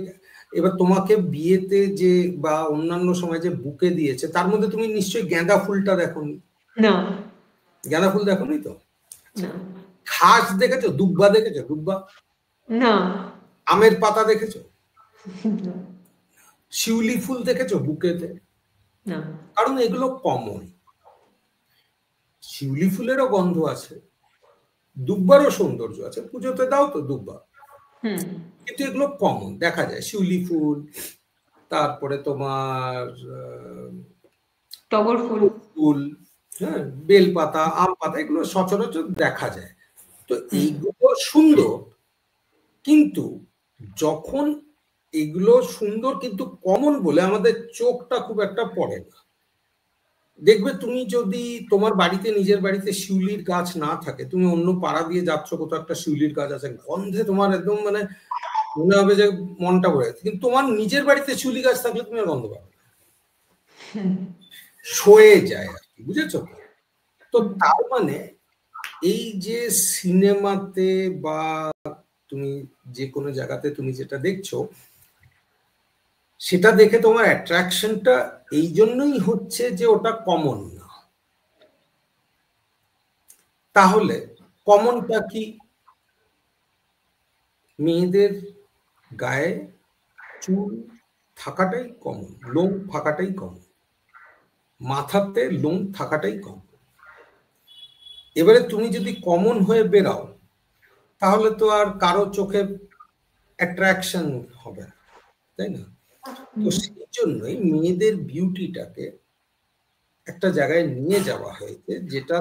এবার তোমাকে বিয়েতে যে বা অন্যান্য সময় যে বুকে দিয়েছে, তার মধ্যে তুমি নিশ্চয়ই গাঁদা ফুলটা দেখোনি? না, গাঁদা ফুল দেখোনি তো? ঘাস দেখেছো? দুব্বা দেখেছো? দুব্বা না। আমের পাতা দেখেছো? শিউলি ফুল দেখেছো বুকেতে? না। কারণ এগুলো কমন। শিউলি ফুলেরও গন্ধ আছে, দুব্বারও সৌন্দর্য আছে, পুজোতে দাও তো দুব্বা, কিন্তু এগুলো কমন দেখা যায়। শিউলি ফুল, তারপরে তোমার টগর ফুল, হ্যাঁ, বেলপাতা, আম পাতা, এগুলো সচরাচর দেখা যায়। তো এইগুলো সুন্দর, কিন্তু যখন এগুলো সুন্দর কিন্তু কমন বলে আমাদের চোখটা খুব একটা পড়ে না। দেখবে তুমি যদি তোমার বাড়িতে, নিজের বাড়িতে শিউলির গাছ না থাকে, তুমি অন্য পাড়া দিয়ে যাচ্ছ, কোথাও একটা শিউলির গাছ আছে, গন্ধে তোমার একদম মানে মনে হবে যে মনটা ভরে যাচ্ছে, কিন্তু তোমার নিজের বাড়িতে শিউলি গাছ থাকলে তুমি গন্ধ পাবে না, সয়ে যায় আর কি, বুঝেছো? তো তার মানে এই যে সিনেমাতে বা তুমি যে কোনো জায়গাতে তুমি যেটা দেখছো, সেটা দেখে তোমার অ্যাট্রাকশনটা এই জন্যই হচ্ছে যে ওটা কমন না। তাহলে কমনটা কি? মেয়েদের গায়ে চুল থাকাটাই কমন, লোম থাকাটাই কমন, মাথাতে লোম থাকাটাই কমন। এবারে তুমি যদি কমন হয়ে বেরাও, তাহলে তো আর কারো চোখে অ্যাট্রাকশন হবে না, তাই না? তো সেই জন্যই মেয়েদের বিউটিটাকে একটা জায়গায় নিয়ে যাওয়া হয়েছে, যেটা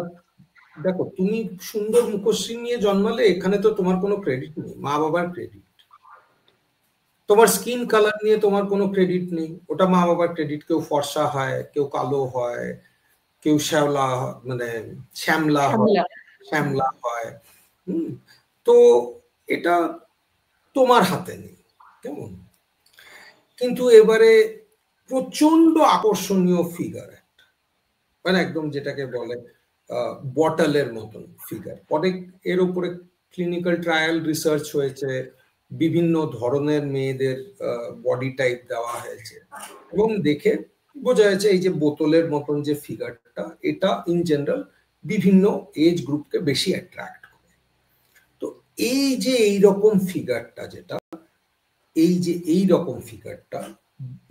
দেখো, তুমি সুন্দর মুখশ্রী নিয়ে জন্মালে, এখানে তো তোমার কোনো ক্রেডিট নেই, মা বাবার ক্রেডিট। তোমার স্কিন কালার নিয়ে তোমার কোনো ক্রেডিট নেই, ওটা মা বাবার ক্রেডিট। কেউ ফর্সা হয়, কেউ কালো হয়, কেউ শ্যাওলা মানে শ্যামলা হয়। তো এটা তোমার হাতে নেই, কেমন? কিন্তু এবারে প্রচন্ড আকর্ষণীয় ফিগার একটা, মানে একদম যেটাকে বলে বটলের মতন ফিগার। অনেক এর উপরে ক্লিনিক্যাল ট্রায়াল রিসার্চ হয়েছে, বিভিন্ন ধরনের মেয়েদের বডি টাইপ দেওয়া হয়েছে, এবং দেখে বোঝা যাচ্ছে এই যে বোতলের মতন যে ফিগারটা, এটা ইন জেনারেল বিভিন্ন এজ গ্রুপকে বেশি অ্যাট্রাক্ট করে। তো এই যে এইরকম ফিগারটা, যেটা এই যে এইরকম ফিগারটা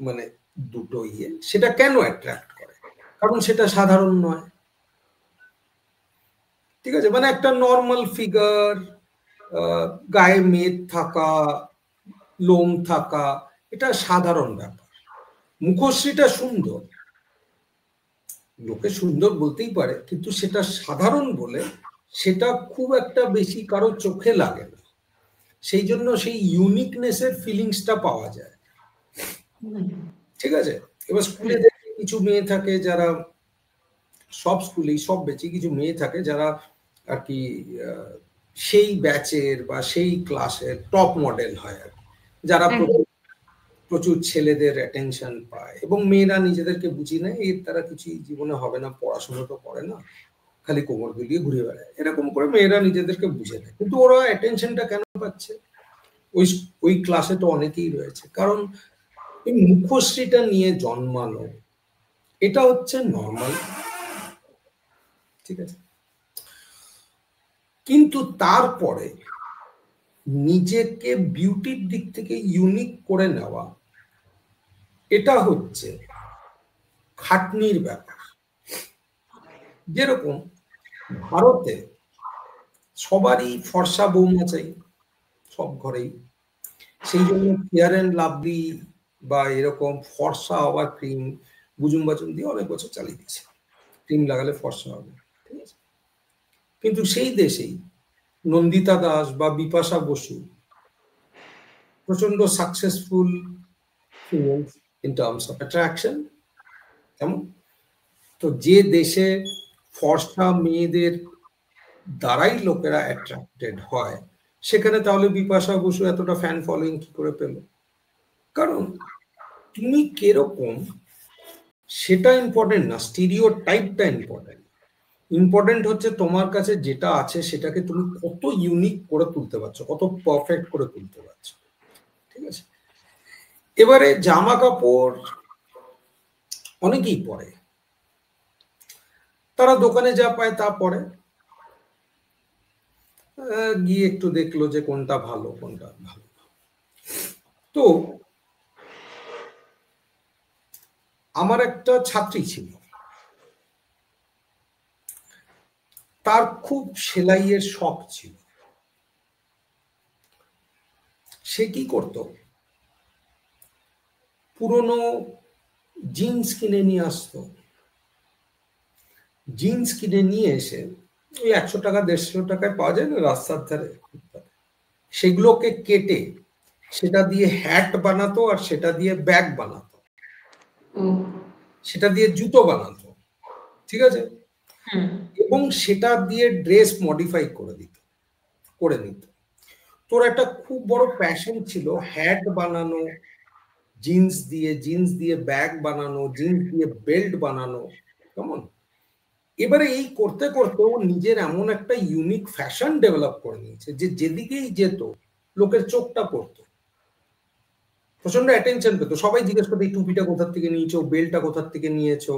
মানে দুটো সেটা কেন অ্যাট্রাক্ট করে? কারণ সেটা সাধারণ নয়, ঠিক আছে? মানে একটা নর্মাল ফিগার, গায়ে মেদ থাকা, লোম থাকা, এটা সাধারণ ব্যাপার। মুখশ্রীটা সুন্দর, লোকে সুন্দর বলতেই পারে, কিন্তু সেটা সাধারণ বলে সেটা খুব একটা বেশি কারো চোখে লাগে না। সেই জন্য সেই ইউনিকনেসের ফিলিংসটা পাওয়া যায়, ঠিক আছে? এবার স্কুলে দেখে কিছু মেয়ে থাকে যারা, সব স্কুলেই সব ব্যাচে কিছু মেয়ে থাকে যারা আর কি সেই ব্যাচের বা সেই ক্লাসের টপ মডেল হয় আর কি, যারা প্রচুর ছেলেদের অ্যাটেনশন পায়, এবং মেয়েরা নিজেদেরকে বুঝি নেয় এর তারা কিছুই জীবনে হবে না, পড়াশোনা তো করে না, খালি কোমর দুলিয়ে ঘুরে বেড়ায়, এরকম করে মেয়েরা নিজেদেরকে বুঝে নেয়। কিন্তু ওরা অ্যাটেনশনটা কেন পাচ্ছে? ওই ক্লাসে তো অনেকেই রয়েছে, কারণ এই মুখশ্রীটা নিয়ে জন্মানো, এটা হচ্ছে নর্মাল, ঠিক আছে। কিন্তু তারপরে নিজেকে বিউটির দিক থেকে ইউনিক করে নেওয়া, এটা হচ্ছে খাটনির ব্যাপার। যেরকম ভারতে সবারই ফর্সা বৌমা চাই, সব ঘরেই, সেই জন্য ফেয়ার অ্যান্ড লাভলি বা এরকম ফর্সা হওয়ার ক্রিম বুজুম বাজুম দিয়ে অনেক বছর চালিয়ে দিচ্ছে, ক্রিম লাগালে ফর্সা হবে, ঠিক আছে। কিন্তু সেই দেশেই নন্দিতা দাস বা বিপাশা বসু প্রচন্ড successful females in terms of attraction. কেমন? তো যে দেশে ফর্সা মেয়েদের দ্বারাই লোকেরা অ্যাট্রাক্টেড হয়, সেখানে তাহলে বিপাশা বসু এতটা ফ্যান ফলোইং কি করে পেল? কারণ তুমি কিরকম সেটা ইম্পর্টেন্ট না, স্টিরিওটাইপটা ইম্পর্টেন্ট। ইম্পর্টেন্ট হচ্ছে তোমার কাছে যেটা আছে সেটাকে তুমি কত ইউনিক করে তুলতে পারছো, কত পারফেক্ট করে তুলতে পারছো, ঠিক আছে। এবারে জামা কাপড় অনেকেই পরে, তারা দোকানে যা পায় তা পরে, গিয়ে একটু দেখলো যে কোনটা ভালো কোনটা ভালো। তো আমার একটা ছাত্রী ছিল, তার খুব সেলাইয়ের শখ ছিল। সে কি করতো, পুরনো জিন্স কিনে নিয়ে আসতো, জিন্স কিনে নিয়ে এসে ওই 100 টাকা 150 টাকায় পাওয়া যায় না রাস্তার ধারে, সেগুলোকে কেটে সেটা দিয়ে হ্যাট বানাতো, আর সেটা দিয়ে ব্যাগ বানাতো, সেটা দিয়ে জুতো বানাতো, ঠিক আছে। এবং সেটা দিয়ে ড্রেস মডিফাই করে নিত। তোর একটা খুব বড় প্যাশন ছিল হ্যাট বানানো, জিন্স দিয়ে ব্যাগ বানানো, জিন্স দিয়ে বেল্ট বানানো, কেমন। এবারে এই করতে করতে ও নিজের এমন একটা ইউনিক ফ্যাশন ডেভেলপ করে নিয়েছে যে যেদিকেই যেত লোকের চোখটা পড়তো, প্রচন্ড অ্যাটেনশন পেতো। সবাই জিজ্ঞেস করতো এই টুপিটা কোথার থেকে নিয়েছো, বেল্টটা কোথার থেকে নিয়েছো।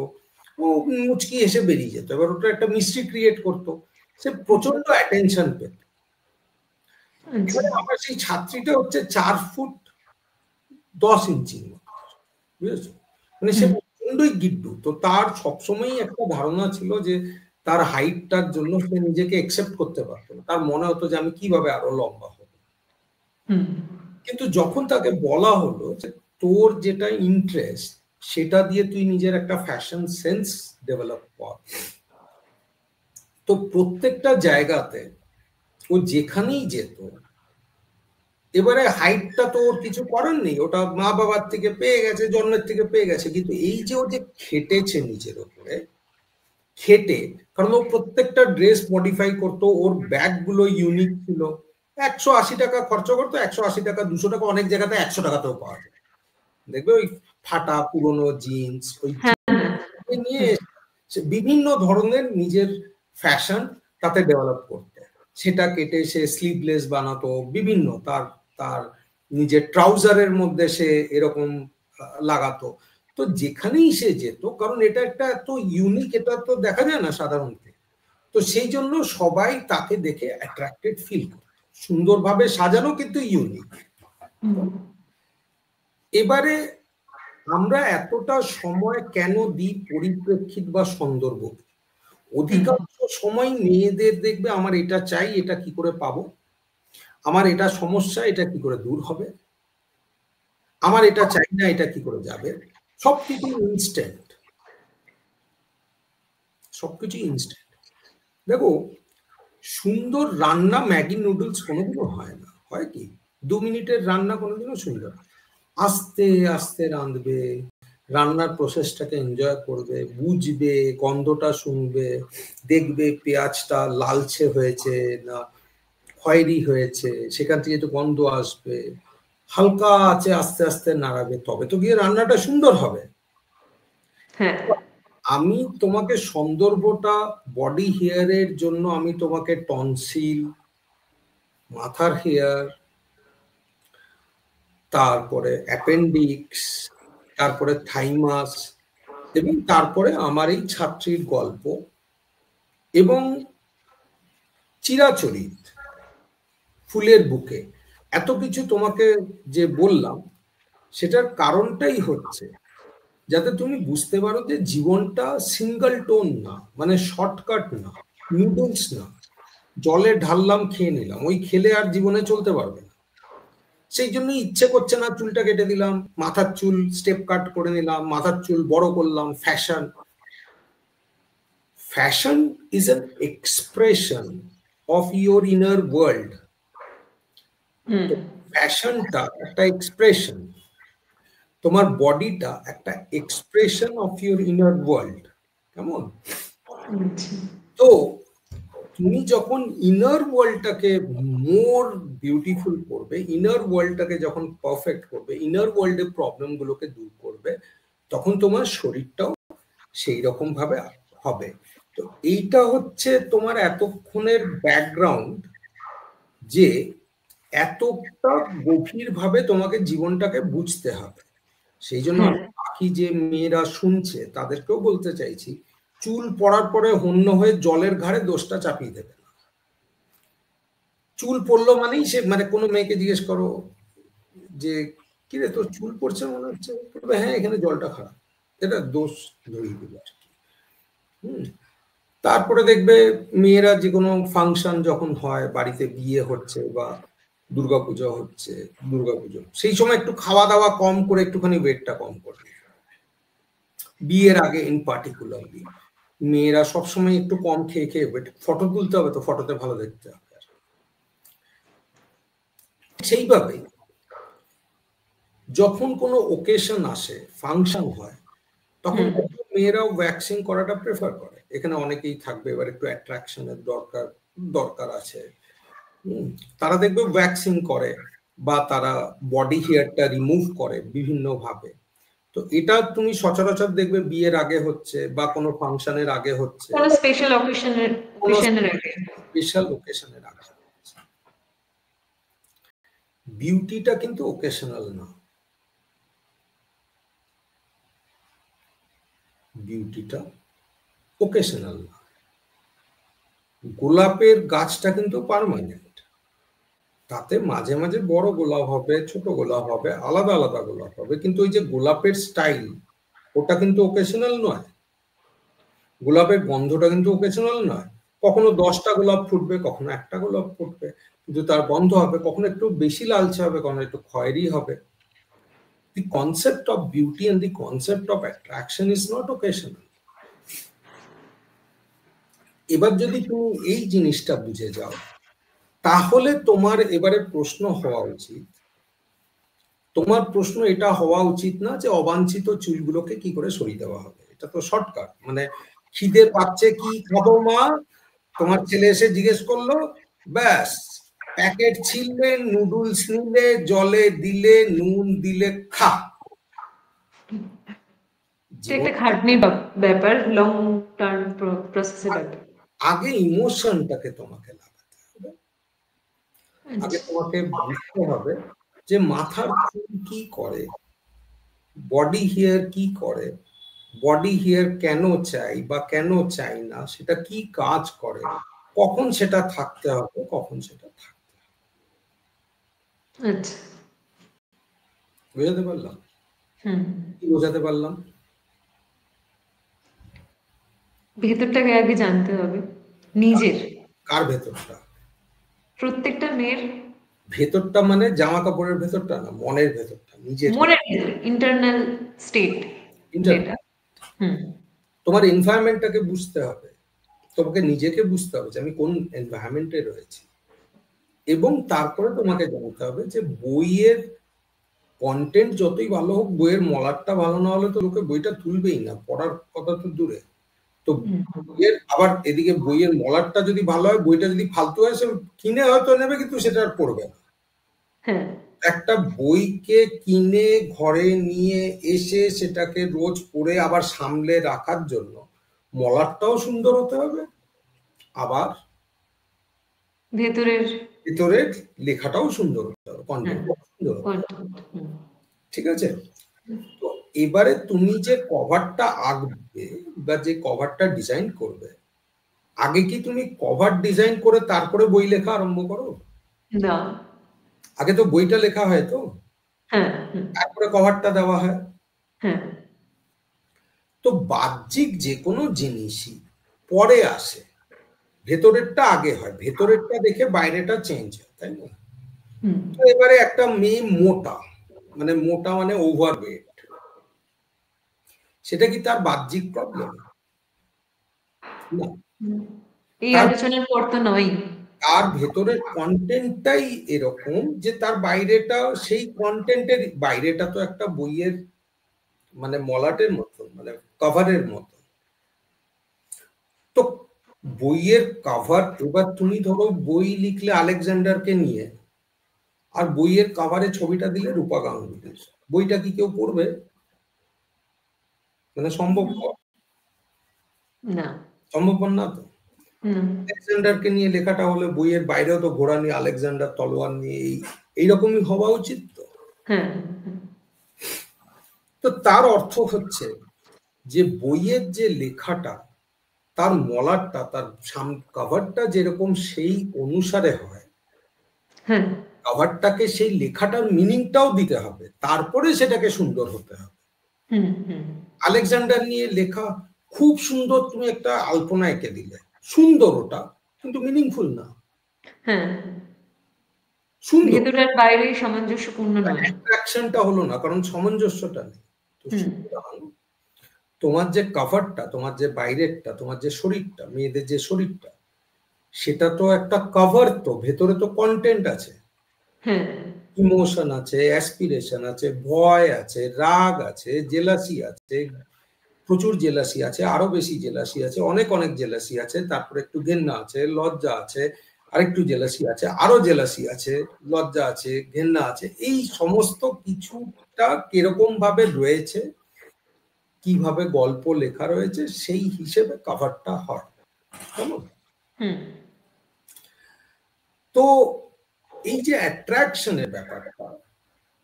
ও মুচকি এসে বেরিয়ে যেত, এবার ওটা একটা মিস্ট্রি ক্রিয়েট করতো, সে প্রচন্ড অ্যাটেনশন পেত। আমার সেই ছাত্রীটা হচ্ছে 4 ফুট 10 ইঞ্চি, বুঝেছো, মানে সে প্রচন্ডই গিড্ডু। তো তার সবসময়ই একটা ধারণা ছিল যে তার হাইটটার জন্য সে নিজেকে একসেপ্ট করতে পারতো না, তার মনে হতো যে আমি কিভাবে আরো লম্বা হব। কিন্তু যখন তাকে বলা হলো যে তোর যেটা ইন্টারেস্ট সেটা দিয়ে তুই নিজের একটা ফ্যাশন সেন্স ডেভেলপ কর, তো প্রত্যেকটা জায়গাতে ও যেখানেই যেত, এবারে হাইটটা তো ওর কিছু করার নেই, ওটা মা বাবার থেকে পেয়ে গেছে, জন্মের থেকে পেয়ে গেছে। কিন্তু এই যে ও যে খেটেছে নিজের উপরে, খেটে, কারণ ও প্রত্যেকটা ড্রেস মডিফাই করতো, ওর ব্যাগগুলো ইউনিক ছিল। 180 টাকা খরচা করতো, 180 টাকা 200 টাকা, অনেক জায়গাতে 100 টাকাতেও পাওয়া যায়। দেখবে ওই ফাটা পুরোনো জিন্স, ওই নিয়ে বিভিন্ন ধরনের নিজের ফ্যাশন তাতে ডেভেলপ করতো। সেটা কেটে সে স্লিভলেস বানাতো, বিভিন্ন তার তার নিজের ট্রাউজারের মধ্যে সে এরকম লাগাতো। তো যেখানেই সে যেত, কারণ এটা একটা এত ইউনিক, এটা তো দেখা যায় না সাধারণত, তো সেই জন্য সবাই তাকে দেখে অ্যাট্রাক্টেড ফিল করত। সুন্দরভাবে সাজানো কিন্তু ইউনিক। এবারে আমরা এতটা সময় কেন দিই পরিপ্রেক্ষিত বা সন্দর্ভ? অধিকাংশ সময় মেয়েদের দেখবে আমার এটা চাই, এটা কি করে পাবো, আমার এটা সমস্যা, এটা কি করে দূর হবে, আমার এটা চাই না, এটা কি করে যাবে। সবকিছু ইনস্ট্যান্ট, সবকিছু ইনস্ট্যান্ট। দেখো, সুন্দর রান্না ম্যাগি নুডলস কোনোদিনও হয় না, হয় কি 2 মিনিটের রান্না কোনোদিনও সুন্দর। আস্তে আস্তে রাঁধবে, রান্নার প্রসেসটাকে এনজয় করবে, বুঝবে, গন্ধটা শুনবে, দেখবে পেঁয়াজটা লালচে হয়েছে না খয়েরি হয়েছে, সেখান থেকে একটু গন্ধ আসবে, হালকা আছে আস্তে আস্তে নাড়াবে, তবে তো গিয়ে রান্নাটা সুন্দর হবে। আমি তোমাকে সন্দর্ভটা বডি হেয়ারের জন্য আমি তোমাকে টনসিল, মাথার হেয়ার, তারপরে অ্যাপেন্ডিক্স, তারপরে থাইমাস, এবং তারপরে আমার এই ছাত্রীর গল্প এবং চিরাচরিত, ফুলের বুকে, এত কিছু তোমাকে যে বললাম, সেটার কারণটাই হচ্ছে যাতে তুমি বুঝতে পারো যে জীবনটা সিঙ্গল টোন না, মানে শর্টকাট না, নুডলস না, জলে ঢাললাম খেয়ে নিলাম, ওই খেলে আর জীবনে চলতে পারবে না। সেই জন্য ইচ্ছে করছে না, চুলটা কেটে দিলাম, মাথার চুল স্টেপ কাট করে নিলাম, মাথার চুল বড় করলাম, fashion. Fashion is an expression of your inner world. ফ্যাশনটা একটা এক্সপ্রেশন, তোমার বডিটা একটা expression of your inner world. কেমন? তো তুমি যখন ইনার ওয়ার্ল্ডটাকে মোর বিউটিফুল করবে, ইনার ওয়ার্ল্ডটাকে যখন পারফেক্ট করবে, ইনার ওয়ার্ল্ডের প্রবলেমগুলোকে দূর করবে, তখন তোমার শরীরটাও সেই রকম ভাবে হবে। তো এইটা হচ্ছে তোমার এতক্ষণের ব্যাকগ্রাউন্ড, যে এতটা গভীরভাবে তোমাকে জীবনটাকে বুঝতে হবে। সেই জন্য বাকি যে মেয়েরা শুনছে তাদেরকেও বলতে চাইছি, চুল পড়ার পরে হন্য হয়ে জলের ঘাড়ে দোষটা চাপিয়ে দেবে না। চুল পড়লো মানেই সে, মানে কোনো মেয়েকে জিজ্ঞেস করো যে কি রে তোর চুল পড়ছে মনে হচ্ছে, হ্যাঁ এখানে জলটা খারাপ, এটা দোষ ধরিয়ে দিবে আর কি। তারপরে দেখবে মেয়েরা যে কোনো ফাংশন যখন হয়, বাড়িতে বিয়ে হচ্ছে বা দুর্গাপুজো হচ্ছে, দুর্গাপুজো সেই সময় একটু খাওয়া দাওয়া কম করে একটুখানি ওয়েটটা কম করবে। বিয়ের আগে ইন পার্টিকুলারলি মেয়েরা সবসময় একটু কম খেয়ে খেয়ে ফটো তুলতে হবে, তো ফটোতে ভালো দেখতে হবে। সেইভাবে যখন কোনো ওকেশন আসে, ফাংশন হয়, তখন মেয়েরাও ভ্যাকসিন করাটা প্রেফার করে। এখানে অনেকেই থাকবে, এবার একটু অ্যাট্রাকশনের দরকার আছে, তারা দেখবে ভ্যাকসিন করে বা তারা বডি হেয়ারটা রিমুভ করে বিভিন্ন ভাবে। তো এটা তুমি সচরাচর দেখবে বিয়ের আগে হচ্ছে বা কোনো ফাংশনের আগে হচ্ছে, কোনো স্পেশাল অকেশনের আগে, স্পেশাল ওকেশনের আগে। বিউটিটা কিন্তু ওকেশনাল না, বিউটিটা ওকেশনাল না। গোলাপের গাছটা কিন্তু পার্মানেন্ট, তাতে মাঝে মাঝে বড় গোলাপ হবে, ছোট গোলাপ হবে, আলাদা আলাদা গোলাপ হবে, কিন্তু ওই যে গোলাপের স্টাইল, ওটা কিন্তু ওকেশনাল নয়। গোলাপের গন্ধটা কিন্তু ওকেশনাল নয়। কখনো 10টা গোলাপ ফুটবে, কখনো একটা গোলাপ ফুটবে, কিন্তু তার গন্ধ হবে, কখনো একটু বেশি লালচে হবে, কখনো একটু খয়েরি হবে। The concept of beauty and the concept of attraction is not occasional. এবার যদি তুমি এই জিনিসটা বুঝে যাও, তাহলে তোমার এবারে প্রশ্ন হওয়া উচিত, তোমার প্রশ্ন এটা হওয়া উচিত না যে অবাঞ্ছিত চুলগুলোকে কি করে সরিয়ে দেওয়া হবে। এটা তো শর্টকাট, মানে খিদে পাচ্ছে কি খাবো মা, তোমার ছেলে এসে জিজ্ঞেস করলো, ব্যাস প্যাকেট ছিললে, নুডলস নিলে, জলে দিলে, নুন দিলে, খা। একটা খাটনির ব্যাপার, লং টার্ম প্রসেসের ব্যাপার। আগে ইমোশনটাকে তোমাকে লাগাতে হবে, আগে তোমাকে বুঝতে হবে যে মাথার চুল কি করে, বডি হেয়ার কি করে, বডি হেয়ার কেন চাই বা কেন চাই না, সেটা কি কাজ করে, কখন সেটা থাকতে হবে, কখন সেটা থাকতে হবে। আচ্ছা, বুঝাতে পারলাম? কি বোঝাতে পারলাম? ভেতরটাকে আগে জানতে হবে নিজের। কার ভেতরটা? প্রত্যেকটা মেয়ের ভেতরটা মানে জামা কাপড়ের ভেতরটা না, মনের ভেতরটা, নিজের মনের ভেতর, ইন্টারনাল স্টেট যেটা। তোমার এনভায়রনমেন্টটাকে বুঝতে হবে, তোমাকে নিজেকে বুঝতে হবে যে আমি কোন এনভায়রনমেন্টে রয়েছি, এবং তারপরে তোমাকে জানতে হবে যে বইয়ের কন্টেন্ট যতই ভালো হোক, বইয়ের মলাটটা ভালো না হলে তো লোকে বইটা তুলবেই না, পড়ার কথা তো দূরে। তো বইয়ের আবার এদিকে বইয়ের মলাটটা যদি ভালো হয়, বইটা যদি ফালতু হয়, সে কিনে হয়তো নেবে কিন্তু সেটা আর পড়বে না। একটা বইকে কিনে ঘরে নিয়ে এসে সেটাকে রোজ পড়ে আবার সামলে রাখার জন্য মলাটটাও সুন্দর হতে হবে, আবার ভেতরের লেখাটাও সুন্দর হতে হবে, কন্টেন্টটাও সুন্দর হতে হবে। ঠিক আছে? তো এবারে তুমি যে কভারটা আঁকবে বা যে কভারটা ডিজাইন করবে, আগে কি তুমি কভার ডিজাইন করে তারপরে বই লেখা আরম্ভ করো? না, আগে তো বইটা লেখা হয়, তো তারপরে কভারটা দেওয়া হয়। তো বাহ্যিক যে কোনো জিনিসই পরে আসে, ভেতরেরটা আগে হয়, ভেতরেরটা দেখে বাইরেটা চেঞ্জ হয়, তাই না? তো এবারে একটা মেয়ে মোটা মানে ওভারওয়েট, সেটা কি তার বাহ্যিক প্রবলেম? না, এই আলোচনার পর তো নয়। তার ভেতরের কন্টেন্টটাই এরকম যে তার বাইরেটা, সেই কন্টেন্টের বাইরেটা তো একটা বইয়ের মানে মলাটের মতো, মানে কভারের মতো। তো বইয়ের কভার, এবার তুমি ধরো বই লিখলে আলেকজান্ডারকে নিয়ে, আর বইয়ের কভারে ছবিটা দিলে রূপা গাঙ্গুলির, বইটা কি কেউ পড়বে? মানে সম্ভবপর না, সম্ভবপর না তো। আলেকজান্ডারকে নিয়ে লেখাটা হলে বইয়ের বাইরেও তো ঘোড়া নিয়ে, আলেকজান্ডার তলোয়ার নিয়ে এইরকমই হওয়া উচিত। তো তার অর্থ হচ্ছে যে বইয়ের যে লেখাটা, তার মলাটটা, তার কভারটা যেরকম সেই অনুসারে হয়, কভারটাকে সেই লেখাটার মিনিংটাও দিতে হবে, তারপরে সেটাকে সুন্দর হতে হবে। আলেকজান্ডার নিয়ে লেখা খুব সুন্দর, তুমি একটা আলপনা এঁকে দিলে, সুন্দর ওটা, কিন্তু মিনিংফুল না, সুন্দর, ভেতরের বাইরে সামঞ্জস্যপূর্ণ নয়, অ্যাট্রাকশনটা হলো না, কারণ সামঞ্জস্যটা নেই। তো সুতরাং তোমার যে কভারটা, তোমার যে বাইরেরটা, তোমার যে শরীরটা, মেয়েদের যে শরীরটা, সেটা তো একটা কভার, তো ভেতরে তো কন্টেন্ট আছে, ইমোশন আছে, অ্যাসপিরেশন আছে, ভয় আছে, রাগ আছে, জেলাসি আছে, প্রচুর জেলাসি আছে, আরো বেশি জেলাসি আছে, অনেক অনেক জেলাসি আছে, তারপরে একটু ঘেন্না আছে, লজ্জা আছে, আরেকটু জেলাসি আছে, আরো জেলাসি আছে, লজ্জা আছে, ঘেন্না আছে, এই সমস্ত কিছুটা কিরকম ভাবে রয়েছে, কিভাবে গল্প লেখা রয়েছে, সেই হিসেবে কভারটা হয়, কেমন? তো এই যে অ্যাট্রাকশনের ব্যাপারটা,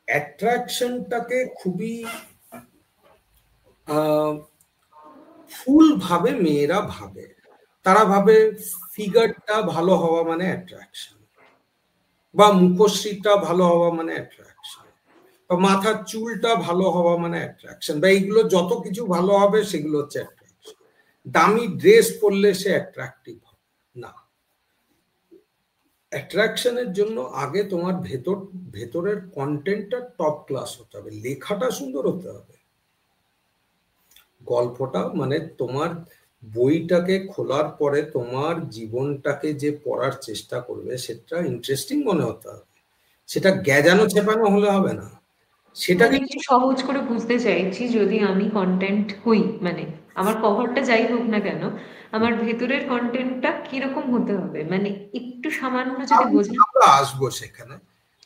অ্যাট্রাকশনটাকে খুবই ফুল ভাবে মেয়েরা ভাবে। তারা ভাবে ফিগারটা ভালো হওয়া মানে অ্যাট্রাকশন, বা মুখশ্রীটা ভালো হওয়া মানে অ্যাট্রাকশন, বা মাথার চুলটা ভালো হওয়া মানে অ্যাট্রাকশন, বা এইগুলো যত কিছু ভালো হবে সেগুলো হচ্ছে অ্যাট্রাকশন। দামি ড্রেস পরলে সে অ্যাট্রাকটিভ হবে না। অ্যাট্রাকশনের জন্য আগে তোমার ভেতরের কন্টেন্টটা টপ ক্লাস হতে হবে, লেখাটা সুন্দর হতে হবে, গল্পটা মানে তোমার বইটাকে খোলার পরে তোমার জীবনটাকে যে পড়ার চেষ্টা করবে সেটা ইন্টারেস্টিং মনে হতে হবে, সেটা গ্যাজানো ছেপানো হলে হবে না। সেটাকে একটু সহজ করে বুঝতে চাইছি, যদি আমি কন্টেন্ট হই, মানে আমার কভারটা যাই হোক না কেন, আমার ভেতরের কন্টেন্টটা কিরকম হতে হবে, মানে একটু সামান্য যদি বোঝান। আমরা আসবো সেখানে,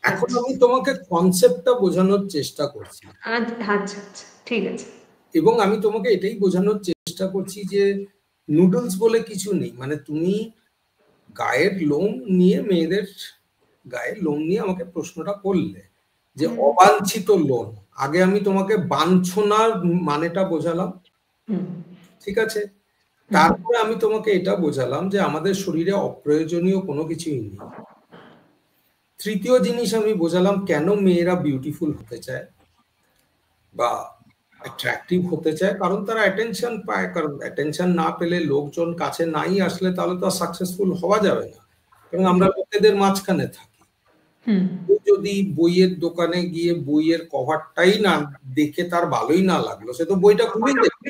এখন আমি তোমাকে কনসেপ্টটা বোঝানোর চেষ্টা করছি। আচ্ছা আচ্ছা, ঠিক আছে। এবং আমি তোমাকে এটাই বোঝানোর চেষ্টা করছি যে নুডলস বলে কিছু নেই, মানে তুমি গায়ের লোম নিয়ে, মেয়েদের গায়ের লোম নিয়ে আমাকে প্রশ্নটা করলে যে অবাঞ্ছিত লোম, আগে আমি তোমাকে বাঞ্ছনার মানেটা বোঝালাম, ঠিক আছে? তারপরে আমি তোমাকে এটা বোঝালাম যে আমাদের শরীরে অপ্রয়োজনীয় কোনো কিছুই নেই। তৃতীয় জিনিস আমি বোঝালাম কেন মেয়েরা বিউটিফুল হতে চায় বা অ্যাট্রাকটিভ হতে চায়, কারণ তারা অ্যাটেনশন পায়, কারণ অ্যাটেনশন না পেলে, লোকজন কাছে নাই আসলে, তাহলে তো সাকসেসফুল হওয়া যাবে না, কারণ আমরা লোকেদের মাঝখানে থাকি। যদি বইয়ের দোকানে গিয়ে বইয়ের কভারটাই না দেখে তার ভালোই না লাগলো, সে তো বইটা খুলেই দেখবে।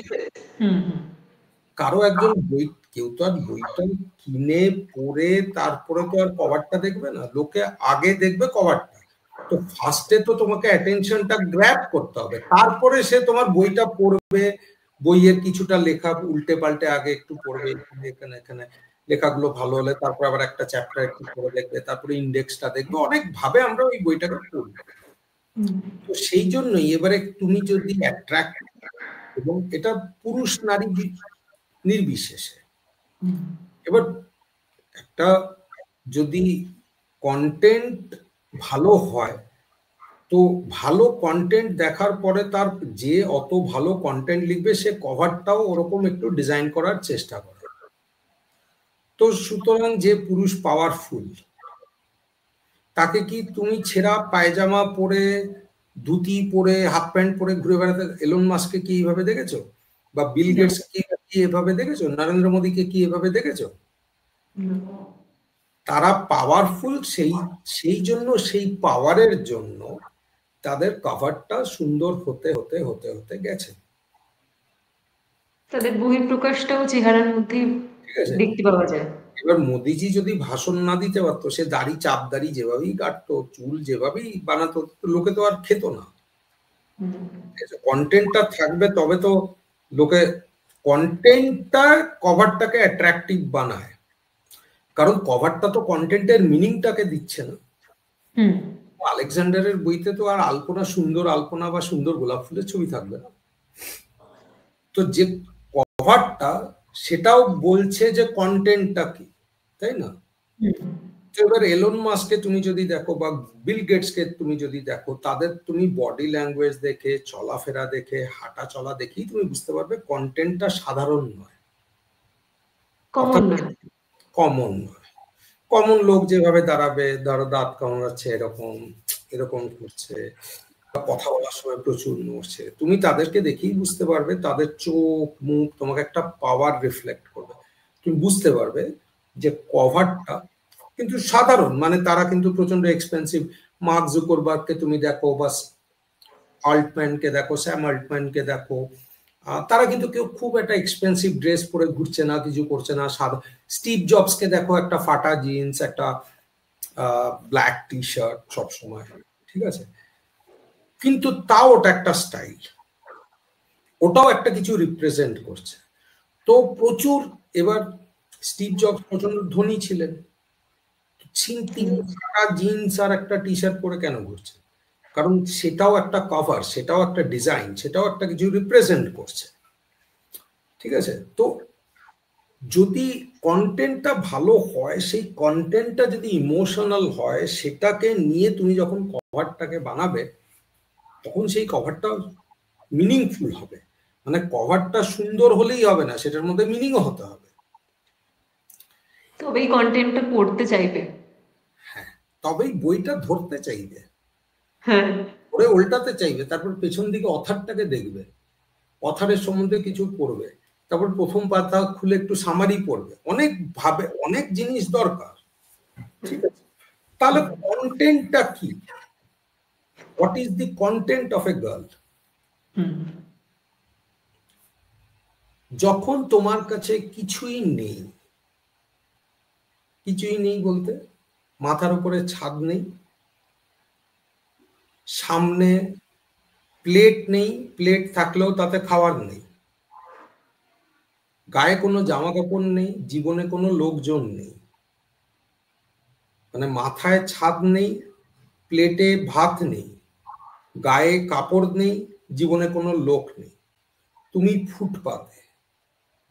কারো একজন বই, কেউ তো আর বইটা কিনে পড়ে তারপরে তো আর কভারটা দেখবে না, লোকে আগে দেখবে কভারটা। তো ফার্স্টে তো তোমাকে অ্যাটেনশনটা গ্র্যাব করতে হবে, তারপরে সে তোমার বইটা পড়বে, বইয়ের কিছুটা লেখা উল্টে পাল্টে আগে একটু পড়বে, এখানে এখানে লেখাগুলো ভালো হলে তারপর আবার একটা চ্যাপ্টার একটু পড়ে দেখবে, তারপরে ইন্ডেক্সটা দেখবে, অনেক ভাবে আমরা ওই বইটাকে পড়ব। তো সেই জন্যই এবারে তুমি যদি অ্যাট্রাক্ট, এবং এটা পুরুষ নারী নির্বিশেষে, এবার একটা যদি কন্টেন্ট ভালো হয়, তো ভালো কন্টেন্ট দেখার পরে তার যে অত ভালো কন্টেন্ট লিখবে সে কভারটাও ওরকম একটু ডিজাইন করার চেষ্টা করে। তো সুতরাং যে পুরুষ পাওয়ারফুল, তাকে কি তুমি ছেঁড়া পায়জামা পরে, ধুতি পরে, হাফ প্যান্ট পরে ঘুরে বেড়াতে এলন মাস্ককে কি এইভাবে দেখেছো? বা বিল গেটস কি এভাবে দেখেছো? নরেন্দ্র মোদীকে কি এভাবে দেখেছো? তারা পাওয়ারফুল, সেই জন্য, সেই পাওয়ারের জন্য তাদের কভারটা সুন্দর হতে হতে হতে হতে গেছে। তাদের বহিঃপ্রকাশটাও চেহারার মধ্যে দেখতে পাওয়া যায়। এবার মোদিজি যদি ভাষণ না দিতে পারতো, সে দাড়ি চাপ দাড়ি যেভাবেই কাটতো, চুল যেভাবেই বানাতো, লোকে তো আর খেত না। কন্টেন্টটা থাকবে তবে তো লোকে, কন্টেন্টটা কভারটাকে অ্যাট্রাকটিভ বানায়, কারণ কভারটা তো কন্টেন্টের মিনিংটাকে দিচ্ছে না। আলেকজান্ডারের বইতে তো আর আলপনা, সুন্দর আলপনা বা সুন্দর গোলাপ ফুলের ছবি থাকবে না। তো যে কভারটা, সেটাও বলছে যে কন্টেন্টটা কি, তাই না? এবার এলন মাস্ককে তুমি যদি দেখো বা বিল গেটসকে তুমি যদি দেখো, তাদের তুমি বডি ল্যাঙ্গুয়েজ দেখে, চলাফেরা দেখে, হাঁটা চলা দেখেই তুমি বুঝতে পারবে কন্টেন্টটা সাধারণ নয়, কমন নয়। কমন নয়। কমন লোক যেভাবে দাঁড়াবে, ধরো দাঁত কামড়াচ্ছে, এরকম এরকম করছে, কথা বলার সময় প্রচুর নড়ছে, তুমি তাদেরকে দেখেই বুঝতে পারবে, তাদের চোখ মুখ তোমাকে একটা পাওয়ার রিফ্লেক্ট করবে, তুমি বুঝতে পারবে যে কভারটা কিন্তু সাধারণ, মানে তারা কিন্তু প্রচন্ড এক্সপেন্সিভ। মার্ক জুকারবার্গকে তুমি দেখো, বা অল্টম্যানকে দেখো, স্যাম অল্টম্যানকে দেখো, তারা কিন্তু কেউ খুব একটা এক্সপেন্সিভ ড্রেস পরে ঘুরছে না, কিছু করছে না, সাদা। স্টিভ জবসকে দেখো, একটা ফাটা জিন্স, একটা ব্ল্যাক টি শার্ট সবসময়, ঠিক আছে, কিন্তু তাও ওটা একটা স্টাইল, ওটাও একটা কিছু রিপ্রেজেন্ট করছে। তো প্রচুর, এবার স্টিভ জবস প্রচন্ড ধনী ছিলেন, তিনি ফাটা জিন্স আর একটা টি শার্ট পরে কেন ঘুরছে? কারণ সেটাও একটা কভার, সেটাও একটা ডিজাইন, সেটাও একটা কিছু রিপ্রেজেন্ট করছে, ঠিক আছে? তো যদি কন্টেন্টটা ভালো হয়, সেই কন্টেন্টটা যদি ইমোশনাল হয়, সেটাকে নিয়ে তুমি যখন কভারটাকে বানাবে, তখন সেই কভারটা মিনিংফুল হবে। মানে কভারটা সুন্দর হলেই হবে না, সেটার মধ্যে মিনিংও হতে হবে। তবেই কন্টেন্টটা পড়তে চাইবে। হ্যাঁ, তবেই বইটা ধরতে চাইবে, হ্যাঁ, পড়ে উল্টাতে চাইবে, তারপর পেছন দিকে অথারটাকে দেখবে, অথারের সম্বন্ধে কিছু পড়বে, তারপর প্রথম পাতা খুলে একটু সামারি পড়বে, অনেক ভাবে, অনেক জিনিস দরকার, ঠিক আছে? তাহলে কন্টেন্টটা কি? What is the content of a girl? যখন তোমার কাছে কিছুই নেই, কিছুই নেই বলতে মাথার উপরে ছাদ নেই, সামনে প্লেট নেই, প্লেট থাকলেও তাতে খাবার নেই, গায়ে কোনো জামা কাপড় নেই, জীবনে কোনো লোকজন নেই, মানে মাথায় ছাদ নেই, প্লেটে ভাত নেই, গায়ে কাপড় নেই, জীবনে কোনো লোক নেই, তুমি ফুটপাতে,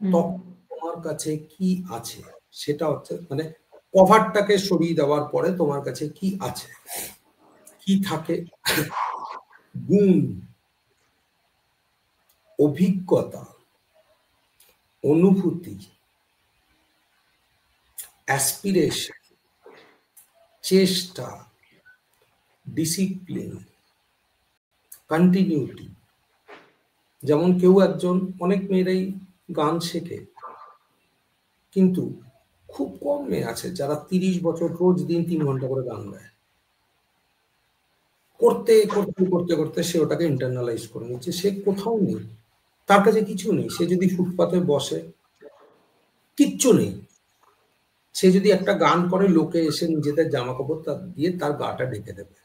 তখন তোমার কাছে কি আছে? সেটা হচ্ছে, মানে কভারটাকে সরিয়ে দেওয়ার পরে তোমার কাছে কি আছে, কি থাকে? গুণ, অভিজ্ঞতা, অনুভূতি, অ্যাসপিরেশন, চেষ্টা, ডিসিপ্লিন, কন্টিনিউটি। যেমন কেউ একজন, অনেক মেয়েরাই গান শেখে, কিন্তু খুব কম মেয়ে আছে যারা 30 বছর রোজ দিন 3 ঘন্টা করে গান গায়। করতে করতে করতে করতে সে ওটাকে ইন্টারনালাইজ করে নিচ্ছে, সে কোথাও নেই, তার কাছে কিছু নেই। সে যদি ফুটপাতে বসে, কিচ্ছু নেই, সে যদি একটা গান করে, লোকে এসে নিজেদের জামা কাপড় দিয়ে তার গাটা ঢেকে দেবে,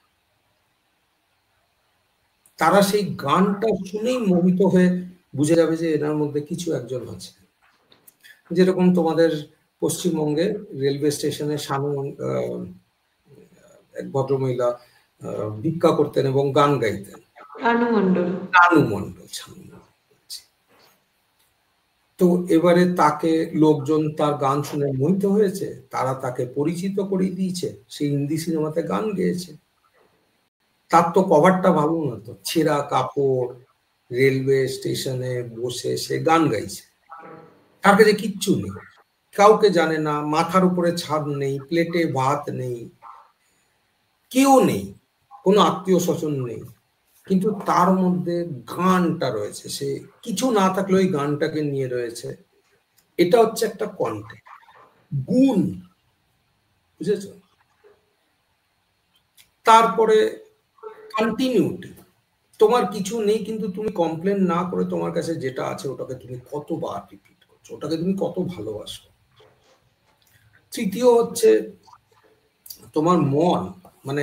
তারা সেই গানটা শুনেই মোহিত হয়ে বুঝে যাবে যে এনার মধ্যে কিছু একজন আছে। যেরকম তোমাদের পশ্চিমবঙ্গে রেলওয়ে স্টেশনে এক ভদ্রমহিলা ভিক্ষা করতেন এবং গান গাইতেন। আনু মণ্ডল। আনু মণ্ডল। তো এবারে তাকে লোকজন তার গান শুনে মোহিত হয়েছে, তারা তাকে পরিচিত করে দিয়েছে, সেই হিন্দি সিনেমাতে গান গেয়েছে। তার তো কভারটা ভালো না, তো ছেঁড়া কাপড়, রেলওয়ে স্টেশনে বসে সে গান গাইছে, তার কাছে কিচ্ছু নেই, কাউকে জানে না, মাথার উপরে ছাদ নেই, প্লেটে ভাত নেই, কেউ নেই, কোনো আত্মীয় স্বজন নেই, কিন্তু তার মধ্যে গানটা রয়েছে, সে কিছু না থাকলে ওই গানটাকে নিয়ে রয়েছে। এটা হচ্ছে একটা কন্টেন্ট, গুণ, বুঝেছ? তারপরে কন্টিনিউটি, তোমার কিছু নেই কিন্তু তুমি কমপ্লেন না করে তোমার কাছে যেটা আছে ওটাকে তুমি কতবার রিপিট করছো, ওটাকে তুমি কত ভালোবাসো। তৃতীয় হচ্ছে তোমার মন, মানে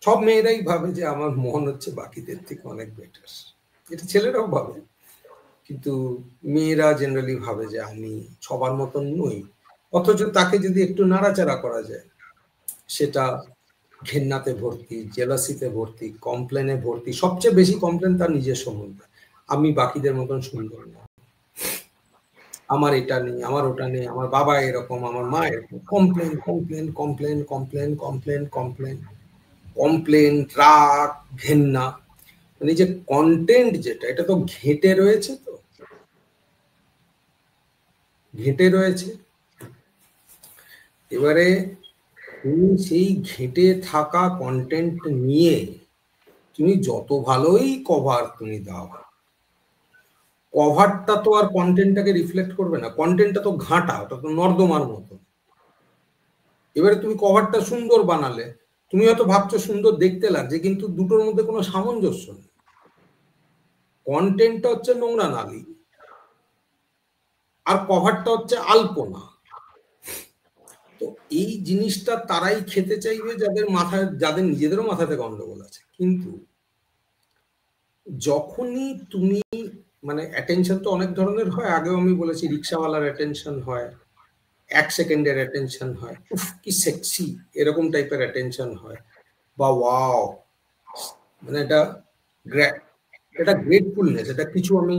সব মেয়েরাই ভাবে যে আমার মন হচ্ছে বাকিদের থেকে অনেক বেটার, এটা ছেলেরাও ভাবে, কিন্তু মেয়েরা জেনারেলি ভাবে যে আমি সবার মতন নই, অথচ তাকে যদি একটু নাড়াচাড়া করা যায় সেটা ঘেন্নাতে ভর্তি, জেলাসিতে ভর্তি, কমপ্লেনে ভর্তি। সবচেয়ে বেশি কমপ্লেন তার নিজের সম্বন্ধে, আমি বাকিদের মতন সুন্দর না, আমার এটা নেই, আমার ওটা নেই, আমার বাবা এরকম, আমার মা এরকম, complain complain complain complain complain complain complain, রাগ, ঘেন্না। মানে যে কন্টেন্ট যেটা, এটা তো ঘেঁটে রয়েছে, তো ঘেঁটে রয়েছে। এবারে তুমি সেই ঘেঁটে থাকা কন্টেন্ট নিয়ে তুমি যত ভালোই কভার তুমি দাও, কভারটা তো আর কন্টেন্টটাকে রিফ্লেক্ট করবে না, কন্টেন্টটা তো ঘাঁটা, ওটা তো নর্দমার মতো। এবারে তুমি কভারটা সুন্দর বানালে, তুমি হয়তো ভাবছো সুন্দর দেখতে লাগছে, কিন্তু দুটোর মধ্যে কোনো সামঞ্জস্য নেই। কন্টেন্টটা হচ্ছে নোংরা নালী, আর কভারটা হচ্ছে আলপনা। তো এই জিনিসটা তারাই খেতে চাইবে যাদের মাথায়, যাদের নিজেদেরও মাথাতে গন্ডগোল আছে। কিন্তু যখনই তুমি, মানে অ্যাটেনশন তো অনেক ধরনের হয়, আগেও আমি বলেছি, রিক্সাওয়ালার অ্যাটেনশন হয়, 1 সেকেন্ডের অ্যাটেনশন হয়, উফ কি সেক্সি, এরকম টাইপের অ্যাটেনশন হয়, বা ওয়াও, মানে এটা গ্রেটফুলনেস, এটা কিছু আমি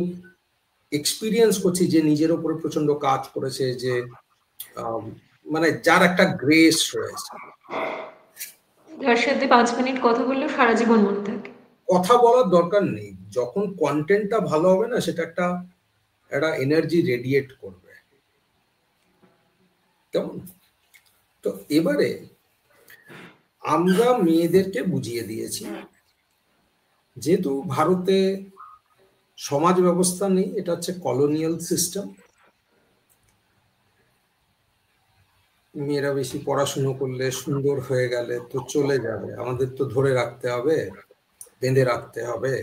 এক্সপিরিয়েন্স করছি যে নিজের উপরে প্রচন্ড কাজ করেছে, যে মানে যার একটা গ্রেস রয়েছে, যার সাথে 5 মিনিট কথা বললেও সারা জীবন মনে থাকে। কথা বলার দরকার নেই, যখন কন্টেন্টটা ভালো হবে না, সেটা একটা এনার্জি রেডিয়েট করবে, কেমন? তো এবারে আমরা মেয়েদেরকে বুঝিয়ে দিয়েছি, যেহেতু ভারতে সমাজ ব্যবস্থা নেই, এটা হচ্ছে কলোনিয়াল সিস্টেম, মেয়েরা বেশি পড়াশুনো করলে, সুন্দর হয়ে গেলে তো চলে যাবে, আমাদের তো ধরে রাখতে হবে, বেঁধে রাখতে হবে,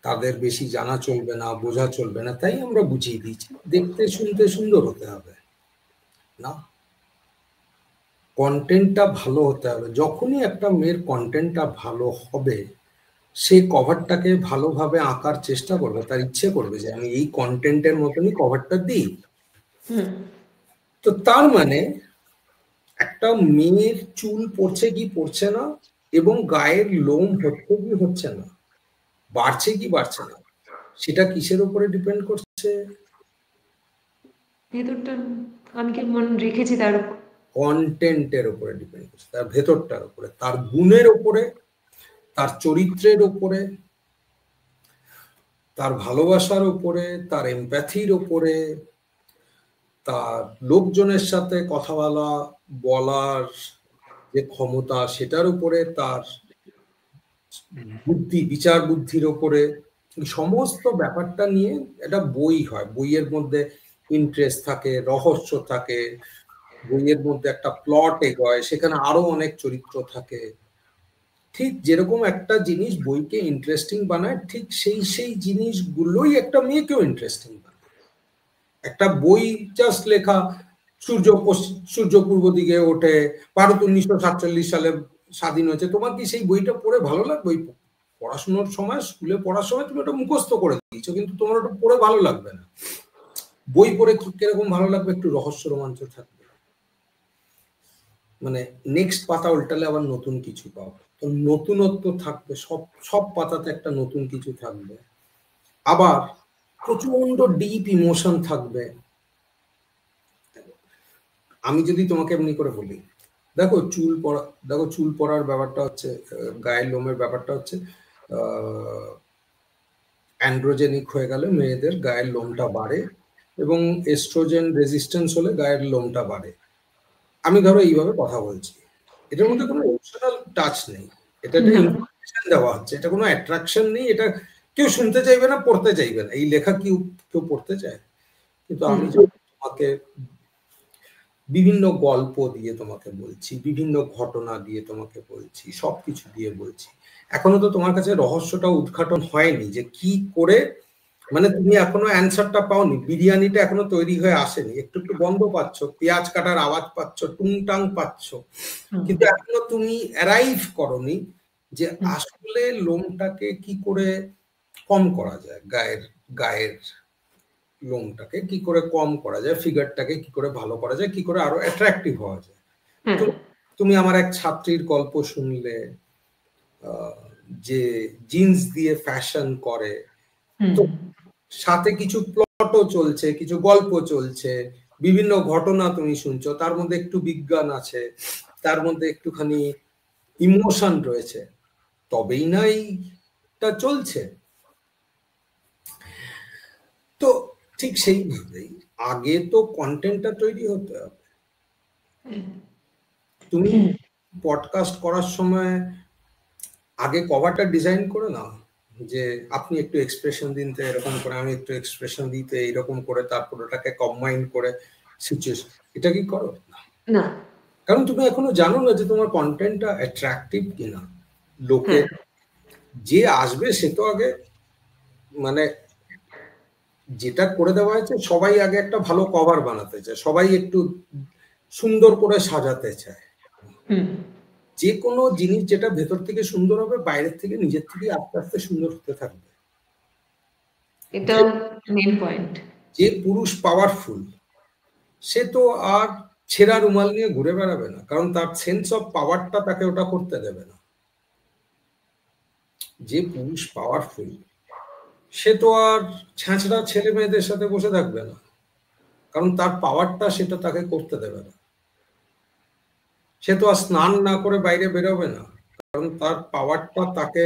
তাদের বেশি জানা চলবে না, বোঝা চলবে না, তাই আমরা বুঝিয়ে দিয়েছি দেখতে শুনতে সুন্দর হতে হবে না, কন্টেন্টটা ভালো হতে হবে। যখনই একটা মেয়ের কন্টেন্টটা ভালো হবে, সে কভারটাকে ভালোভাবে আঁকার চেষ্টা করবে, তার ইচ্ছে করবে যে আমি এই কন্টেন্টের মতনই কভারটা দিই। তো তার মানে একটা মেয়ের চুল পড়ছে কি পড়ছে না, এবং গায়ের লোম হচ্ছে কি হচ্ছে না, বাড়ছে কি বাড়ছে না, সেটা কিসের উপরে ডিপেন্ড করছে? ভেতরটা আমি কি মন রেখেছি তার উপর, কন্টেন্টের উপরে ডিপেন্ড করছে, তার ভেতরটার উপরে, তার গুণের উপরে, তার চরিত্রের উপরে, তার ভালোবাসার উপরে, তার এমপ্যাথির উপরে, তার লোকজনের সাথে কথা বলার যে ক্ষমতা সেটার উপরে, তার বুদ্ধি, বিচার বুদ্ধির উপরে, সমস্ত ব্যাপারটা নিয়ে একটা বই হয়, বইয়ের মধ্যে ইন্টারেস্ট থাকে, রহস্য থাকে, বইয়ের মধ্যে একটা প্লট এগোয়, সেখানে আরো অনেক চরিত্র থাকে। ঠিক যেরকম একটা জিনিস বইকে ইন্টারেস্টিং বানায়, ঠিক সেই জিনিসগুলোই একটা মেয়েকেও ইন্টারেস্টিং বানায়। একটা বই জাস্ট লেখা, সূর্য পূর্ব দিকে ওঠে, ভারত 1947 সালে স্বাধীন হয়েছে, তোমার কি সেই বইটা পড়ে ভালো লাগবে? বই পড়াশোনার সময়, স্কুলে পড়ার সময় তুমি ওটা মুখস্থ করে দিয়েছো, কিন্তু তোমার ওটা পড়ে ভালো লাগবে না। বই পড়ে কিরকম ভালো লাগবে, একটু রহস্য রোমাঞ্চ থাকবে, মানে নেক্সট পাতা উল্টালে আবার নতুন কিছু পাবো, তো নতুনত্ব থাকবে, সব সব পাতাতে একটা নতুন কিছু থাকবে, আবার প্রচন্ড ডিপ ইমোশন থাকবে। আমি যদি তোমাকে এমনি করে বলি, দেখো চুল পড়ার ব্যাপারটা হচ্ছে, গায়ের লোমের ব্যাপারটা হচ্ছে, অ্যান্ড্রোজেনিক হয়ে গেলে মেয়েদের গায়ের লোমটা বাড়ে, এবং এস্ট্রোজেন রেজিস্ট্যান্স হলে গায়ের লোমটা বাড়ে। আমি ধরো এইভাবে কথা বলছি, এটার মধ্যে কোনো ইমোশনাল টাচ নেই, এটা একটা ইনফরমেশন দেওয়া হচ্ছে, এটা কোনো অ্যাট্রাকশন নেই, এটা কেউ শুনতে চাইবে না, পড়তে চাইবে না, এই লেখা কেউ পড়তে চায়। কিন্তু আমি যখন তোমাকে বিভিন্ন গল্প দিয়ে তোমাকে বলছি, বিভিন্ন ঘটনা দিয়ে তোমাকে বলছি, সবকিছু দিয়ে বলছি, এখনো তো তোমার কাছে রহস্যটা উদ্ঘাটন হয়নি যে কি করে, মানে তুমি এখনো অ্যান্সারটা পাওনি, বিরিয়ানিটা এখনো তৈরি হয়ে আসেনি, একটু একটু গন্ধ পাচ্ছ, পেঁয়াজ কাটার আওয়াজ পাচ্ছ, টুংটাং পাচ্ছ, কিন্তু এখনো তুমি অ্যারাইভ করনি যে আসলে লোমটাকে কি করে কম করা যায়, গায়ের লোমটাকে কি করে কম করা যায়, ফিগারটাকে কি করে ভালো করা যায়, কি করে আরো অ্যাট্রাকটিভ হওয়া যায়। তুমি আমার এক ছাত্রীর গল্প শুনলে, যে জিন্স দিয়ে ফ্যাশন করে, তো সাথে কিছু প্লটও চলছে, কিছু গল্প চলছে, বিভিন্ন ঘটনা তুমি শুনছো, তার মধ্যে একটু বিজ্ঞান আছে, তার মধ্যে একটুখানি ইমোশন রয়েছে, তবেই না এইটা চলছে। তো ঠিক সেইভাবেই আগে তো কন্টেন্টটা তৈরি হতে হবে। তুমি পডকাস্ট করার সময় আগে কভারটা ডিজাইন করে নাও, যে আপনি একটু এক্সপ্রেশন দিন তো এরকম করে, আমি একটু এক্সপ্রেশন দিতে এইরকম করে, তারপর ওটাকে কম্বাইন করে সিচুয়েশন, এটা কি করো না? কারণ তুমি এখনো জানো না যে তোমার কন্টেন্টটা অ্যাট্রাকটিভ কিনা। লোকে যে আসবে সে তো আগে, মানে যেটা করে দেওয়া হয়েছে, সবাই আগে একটা ভালো কভার বানাতে চায়, সবাই একটু সুন্দর করে সাজাতে চায়। যে কোনো জিনিস যেটা ভেতর থেকে সুন্দর হবে, বাইরের থেকে নিজের থেকে আস্তে আস্তে সুন্দর হতে থাকবে। এটা মেইন পয়েন্ট। যে পুরুষ পাওয়ারফুল, সে তো আর ছেঁড়া রুমাল নিয়ে ঘুরে বেড়াবে না, কারণ তার সেন্স অফ পাওয়ারটা তাকে ওটা করতে দেবে না। যে পুরুষ পাওয়ারফুল, সে তো আর ছ্যাঁচড়া ছেলে মেয়েদের সাথে বসে থাকবে না, কারণ তার পাওয়ারটা সেটা তাকে করতে দেবে না। সে তো আর স্নান না করে বাইরে বেরোবে না, কারণ তার পাওয়ারটা তাকে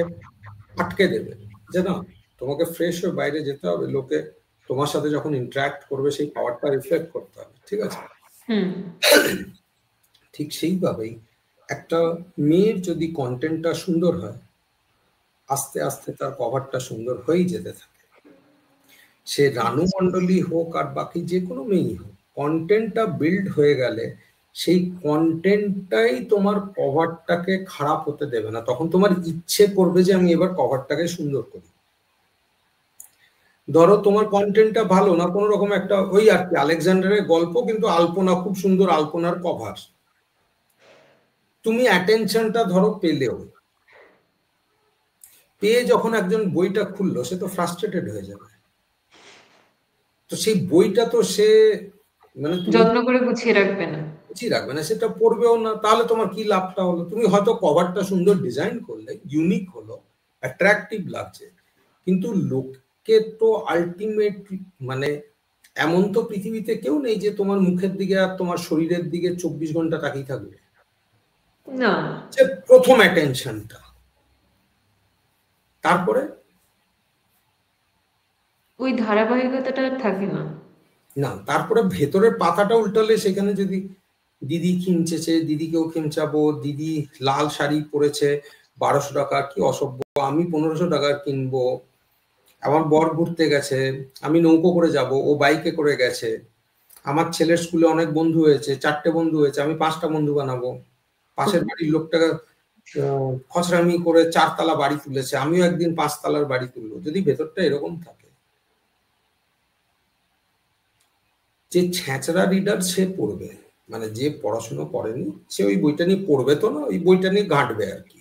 আটকে দেবে, যে না তোমাকে ফ্রেশ হয়ে বাইরে যেতে হবে, লোকে তোমার সাথে যখন ইন্টারঅ্যাক্ট করবে সেই পাওয়ারটা রিফ্লেক্ট করতে হবে, ঠিক আছে? ঠিক সেইভাবেই একটা মেয়ের যদি কন্টেন্টটা সুন্দর হয়, আস্তে আস্তে তার কভারটা সুন্দর হয়েই যেতে থাকে। সে রানু মণ্ডলী হোক আর বাকি যে কোনো মেয়েই হোক, কন্টেন্টটা বিল্ড হয়ে গেলে সেই কন্টেন্টটাই তোমার কভারটাকে খারাপ হতে দেবে না। তখন তোমার ইচ্ছে করবে যে আমি এবার কভারটাকে সুন্দর করি। ধরো তোমার কন্টেন্টটা ভালো না, কোনো রকম একটা ওই আর কি আলেকজান্ডারের গল্প, কিন্তু আলপনা খুব সুন্দর, আলপনার কভার, তুমি অ্যাটেনশনটা ধরো পেয়ে যখন একজন বইটা খুললো, সে তো ফ্রাস্ট্রেটেড হয়ে যাবে। তো সেই বইটা তো সে মানে যত্ন করে গুছিয়ে রাখবে না, সেটা পড়বেও না, তাহলে তোমার কি লাভটা হলো? তুমি হয়তো কভারটা সুন্দর ডিজাইন করলে, ইউনিক হলো, অ্যাট্রাকটিভ লাগছে, কিন্তু লোককে তো আলটিমেটলি, মানে এমন তো পৃথিবীতে কেউ নেই যে তোমার মুখের দিকে আর তোমার শরীরের দিকে 24 ঘন্টা তাকিয়ে থাকবে না। যে প্রথম অ্যাটেনশনটা, তারপরে ওই ধারাবাহিকতাটা থাকে না। তারপরে ভেতরের পাতাটা উল্টালে সেখানে যদি দিদি খিমচেছে, দিদিকেও খিমচাবো, দিদি লাল শাড়ি পরেছে 1200 টাকা, কি অসভ্য, আমি 1500 টাকার কিনবো, আমার বর ঘুরতে গেছে, আমি নৌকো করে যাব, ও বাইকে করে গেছে, আমার ছেলের স্কুলে অনেক বন্ধু হয়েছে, 4টে বন্ধু হয়েছে, আমি 5টা বন্ধু বানাবো, পাশের বাড়ির লোকটা খচরামি করে 4 তলা বাড়ি তুলেছে, আমিও একদিন 5 তলার বাড়ি তুলবো। যদি ভেতরটা এরকম থাকে, যে ছ্যাঁচড়া রিডার সে পড়বে, মানে যে পড়াশুনো করেনি সে ওই বইটা নিয়ে পড়বে তো না, ওই বইটা নিয়ে ঘাঁটবে আর কি,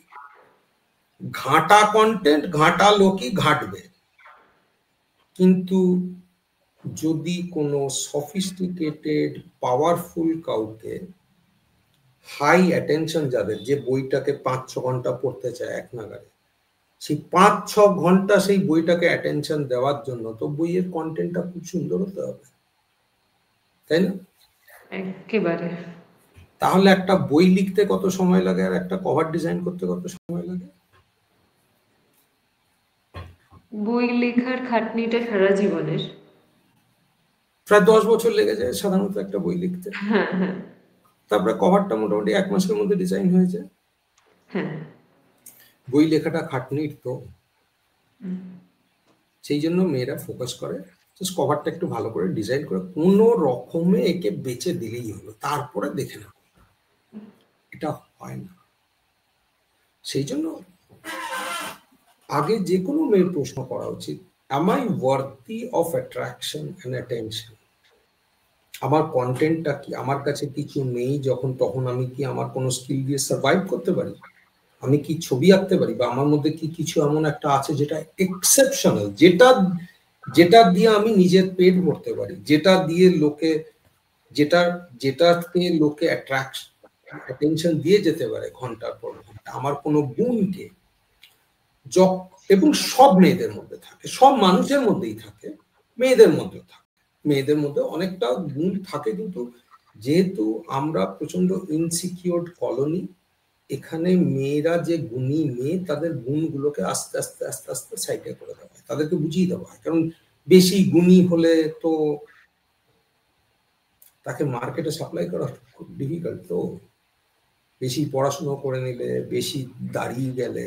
ঘাঁটা কন্টেন্ট, ঘাঁটা লোকই ঘাঁটবে। কিন্তু যদি কোনো সফিস্টিকেটেড পাওয়ারফুল কাউকে হাই অ্যাটেনশন, যাদের যে বইটাকে 5-6 ঘন্টা পড়তে চায় এক নাগাড়ে, সেই 5-6 ঘন্টা সেই বইটাকে অ্যাটেনশন দেওয়ার জন্য তো বইয়ের কন্টেন্টটা খুব সুন্দর হতে হবে, তাই না? একেবারে। তাহলে একটা বই লিখতে কত সময় লাগে আর একটা কভার ডিজাইন করতে কত সময় লাগে? বই লেখার খাটনিটা সারা জীবনের। প্রায় 10 বছর লেগে যায় সাধারণত একটা বই লিখতে। হ্যাঁ, হ্যাঁ, তারপরে কভারটা মোটামুটি 1 মাসের মধ্যে ডিজাইন হয়ে যায়। হ্যাঁ। বই লেখাটা খাটনির তো, সেই জন্য মেয়েরা ফোকাস করে জাস্ট কভারটা একটু ভালো করে ডিজাইন করে কোনো রকমে একে বেচে দিলেই হলো, তারপরে দেখে না। এটা হয় না। সেই জন্য আগে যে কোনো মেয়ের প্রশ্ন করা উচিত, am I worthy of attraction and attention? আমার কন্টেন্টটা কি? আমার কাছে কিছু নেই যখন, তখন আমি কি আমার কোনো স্কিল দিয়ে সার্ভাইভ করতে পারি? আমি কি ছবি আঁকতে পারি? বা আমার মধ্যে কি কিছু এমন একটা আছে যেটা এক্সেপশনাল, যেটা যেটা দিয়ে আমি নিজের পেট ভরতে পারি, যেটা দিয়ে লোকে, যেটাতে লোকে অ্যাটেনশন দিয়ে যেতে পারে ঘন্টার পর ঘন্টা। আমার কোনো গুণকে, এবং সব মেয়েদের মধ্যে থাকে, সব মানুষের মধ্যেই থাকে, মেয়েদের মধ্যেও থাকে। মেয়েদের মধ্যে অনেকটা গুণ থাকে, কিন্তু যেহেতু আমরা প্রচন্ড ইনসিকিউরড কলোনি, এখানে মেয়েরা যে গুণী মেয়ে, তাদের গুণগুলোকে আস্তে আস্তে আস্তে আস্তে সাইডে করে দেওয়া হয়, তাদেরকে বুঝিয়ে দেওয়া হয়। কারণ বেশি গুণী হলে তো তাকে মার্কেটে সাপ্লাই করা খুব ডিফিকাল্ট। তো বেশি পড়াশুনো করে নিলে, বেশি দাঁড়িয়ে গেলে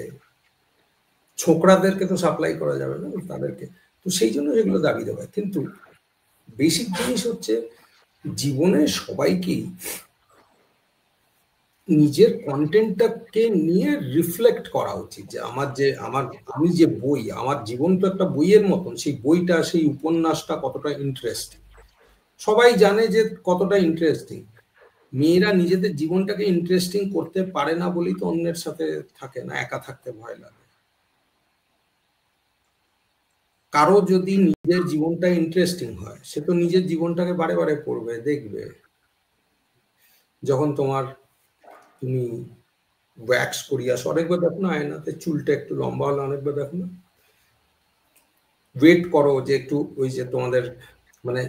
ছোকরাদেরকে তো সাপ্লাই করা যাবে না তাদেরকে, তো সেই জন্য সেগুলো দাবি দেওয়া হয়। কিন্তু বেসিক জিনিস হচ্ছে জীবনে সবাইকেই নিজের কন্টেন্টটাকে নিয়ে রিফ্লেক্ট করা উচিত, যে আমি যে বই, আমার জীবন তো একটা বইয়ের মতন, সেই বইটা, সেই উপন্যাসটা কতটা ইন্টারেস্টিং। সবাই জানে যে কতটা ইন্টারেস্টিং। মেয়েরা নিজেদের জীবনটাকে ইন্টারেস্টিং করতে পারে না বলেই তো অন্যের সাথে থাকে না, একা থাকতে ভয় লাগে। কারো যদি নিজের জীবনটা ইন্টারেস্টিং হয়, সে তো নিজের জীবনটাকে বারে বারে পড়বে, দেখবে। যখন তুমি ওয়্যাক্স করিয়ে আসো, অনেকবার দেখো না আয়নাতে, চুলটা একটু লম্বা হলে অনেকবার দেখো না, ওয়েট করো যে একটু, ওই যে তোমাদের মানে,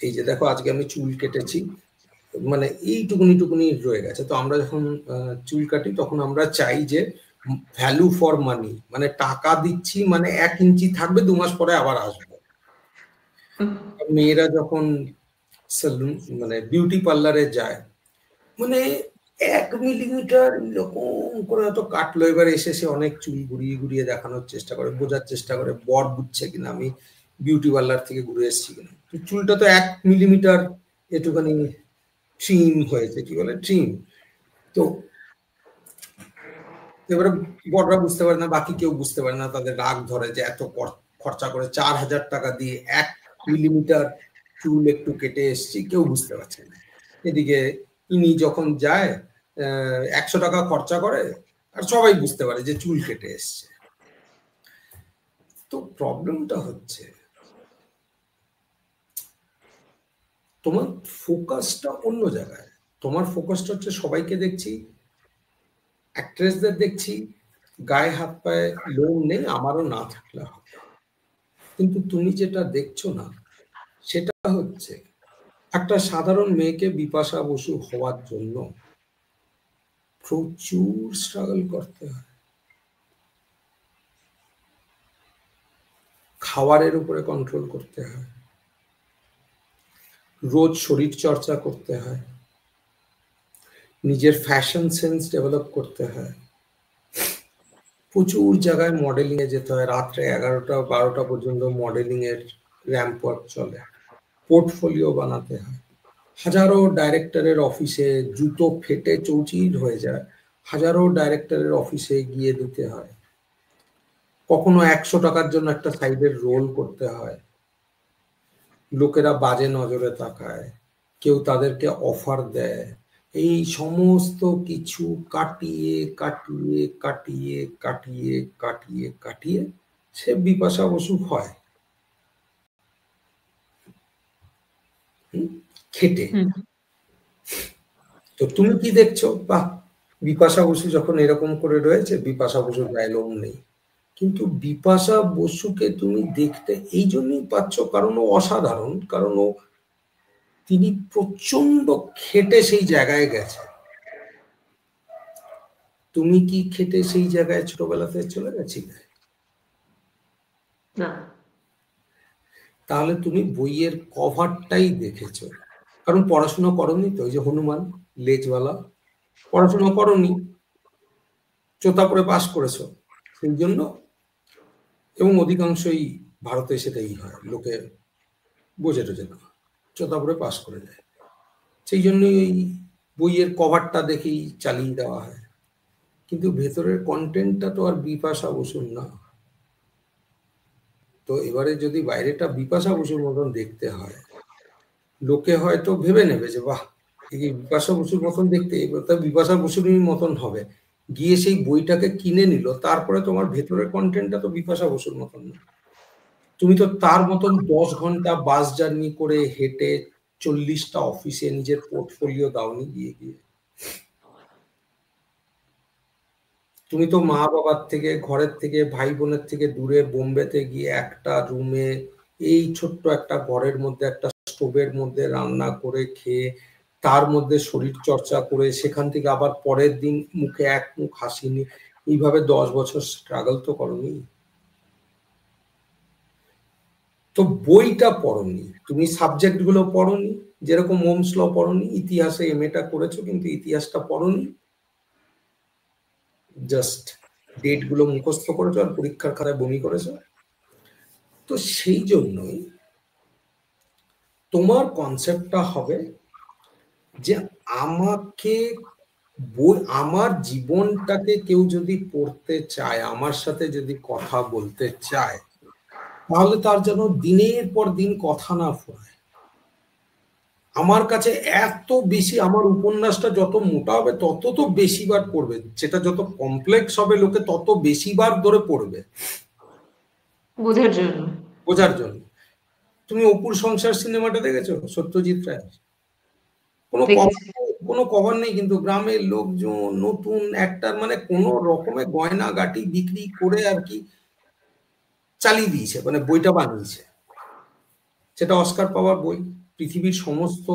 এই যে দেখো আজকে আমি চুল কেটেছি, মানে এইটুকুনি টুকুনি রয়ে গেছে, তো আমরা যখন চুল কাটি তখন আমরা চাই যে ভ্যালু ফর মানি, মানে টাকা দিচ্ছি, মানে 1 ইঞ্চি থাকবে, 2 মাস পরে আবার আসবে। মেয়েরা যখন সেলুন, মানে বিউটি পার্লারে যায়, মানে 1 মিলিমিটার এরকম করে হয়তো কাটলো, এবার এসে সে অনেক চুল ঘুরিয়ে ঘুরিয়ে দেখানোর চেষ্টা করে, বোঝার চেষ্টা করে বর বুঝছে কিনা, আমি বিউটি পার্লার থেকে ঘুরে এসেছি কিনা। তো চুলটা তো 1 মিলিমিটার একটুখানি ট্রিম হয়েছে, কি বলে ট্রিম। তো এবারে বড়রা বুঝতে পারে না, বাকি কেউ বুঝতে পারে না, তাদের রাগ ধরে যে এত খরচা করে 4,000 টাকা দিয়ে 1 মিলিমিটার চুল একটু কেটে এসছি, কেউ বুঝতে পারছে না। এদিকে ইনি যখন যায় 100 টাকা খরচা করে, আর সবাই বুঝতে পারে যে চুল কেটে এসছে। তো প্রবলেমটা হচ্ছে তোমার ফোকাসটা অন্য জায়গায়। তোমার ফোকাসটা হচ্ছে সবাইকে দেখছি, অ্যাক্ট্রেসদের দেখছি, গায়ে হাত পায়ে লোম নেই, আমারও না থাকলে হবে। কিন্তু তুমি যেটা দেখছো না, সেটা হচ্ছে একটা সাধারণ মেয়েকে বিপাশা বসু হওয়ার জন্য প্রচুর স্ট্রাগল করতে হয়। খাবারের উপরে কন্ট্রোল করতে হয়, রোজ শরীর চর্চা করতে হয়, নিজের ফ্যাশন সেন্স ডেভেলপ করতে হয়, প্রচুর জায়গায় মডেলিং এ যেতে হয়, রাত্রে 11টা 12টা পর্যন্ত মডেলিং এর র্যাম্প ওয়াক চলে, পোর্টফোলিও বানাতে হয়, হাজারো ডাইরেক্টরের অফিসে জুতো ফেটে চৌচির হয়ে যায়, হাজারো ডাইরেক্টরের অফিসে গিয়ে দিতে হয়, কখনো 100 টাকার জন্য একটা সাইডের রোল করতে হয়, লোকেরা বাজে নজরে তাকায়, কেউ তাদেরকে অফার দেয়, এই সমস্ত কিছু কাটিয়ে কাটিয়ে কাটিয়ে কাটিয়ে কাটিয়ে কাটিয়ে সে বিপাশা বসু হয়। খেটে। তো তুমি কি দেখছো? বাহ, বিপাশা বসু যখন এরকম করে রয়েছে, বিপাশা বসুর গায়ে লোম নেই, কিন্তু বিপাশা বসুকে তুমি দেখতে এই জন্যই পাচ্ছ কারণ ও অসাধারণ, কারণ ও তিনি প্রচন্ড খেটে সেই জায়গায় গেছে। তুমি কি খেটে সেই জায়গায় ছোটবেলাতে চলে গেছিলে? না। তাহলে তুমি বইয়ের কভারটাই দেখেছো, কারণ পড়াশোনা করনি তো। ওই যে হনুমান লেজওয়ালা, পড়াশোনা করনি, চোতা পড়ে পাস করেছো সেই জন্য। এবং অধিকাংশই ভারতে সেটাই হয়, লোকে বোঝে টোঝে না, চোতা পড়ে পাস করে যায়। সেই জন্যই ওই বইয়ের কভারটা দেখেই চালিয়ে দেওয়া হয়, কিন্তু ভেতরের কন্টেন্টটা তো আর বিপাশা বসুর না। তো এবারে যদি বাইরেটা বিপাশা বসুর মতন দেখতে হয়, লোকে হয়তো ভেবে নেবে যে বাহ, এই বিপাশা বসুর মতন দেখতে, এবার তা বিপাশা বসুরই মতন হবে, গিয়ে সেই বইটাকে কিনে নিল, তারপরে তোমার ভেতরের কন্টেন্টটা তো বিপাশা বসুর মতন না। তুমি তো তার মতন 10 ঘন্টা বাস জার্নি করে হেঁটে 40টা অফিসে নিজের পোর্টফোলিও দাওনি গিয়ে গিয়ে। তুমি তো মা বাবার থেকে, ঘরের থেকে, ভাই বোনের থেকে দূরে বোম্বেতে গিয়ে একটা রুমে, এই ছোট্ট একটা ঘরের মধ্যে একটা স্টোভের মধ্যে রান্না করে খেয়ে, তার মধ্যে শরীর চর্চা করে, সেখান থেকে আবার পরের দিন মুখে এক মুখ হাসি নিয়ে এইভাবে 10 বছর স্ট্রাগল তো করনি। তো বইটা পড়নি, তুমি সাবজেক্ট গুলো পড়নি, যেরকম ওমস ল পড়নি, ইতিহাসে এমএটা করেছো কিন্তু ইতিহাসটা পড়নি, জাস্ট ডেট গুলো মুখস্থ করেছো আর পরীক্ষার খাতায় বমি করেছো। তো সেই জন্যই তোমার কনসেপ্টটা হবে যে আমাকে বই, আমার জীবনটাকে কেউ যদি পড়তে চায়, আমার সাথে যদি কথা বলতে চায়, তাহলে তার যেন দিনের পর দিন কথা না ফোরায়। আমার কাছে এত বেশি, আমার উপন্যাসটা যত মোটা হবে তত তো বেশিবার পড়বে, সেটা যত কমপ্লেক্স হবে লোকে তত বেশিবার ধরে পড়বে বোঝার জন্য। বোঝার জন্য। তুমি অপুর সংসার সিনেমাটা দেখেছো? সত্যজিৎ রায়, কোনো দেখেছি। কোনো কভার নেই, কিন্তু গ্রামের লোকজন নতুন একটার মানে কোন রকমের গয়না গাটি বিক্রি করে আর কি চালিয়ে দিয়েছে, মানে বইটা বানিয়েছে। সেটা অস্কার পাওয়ার বই। পৃথিবীর সমস্ত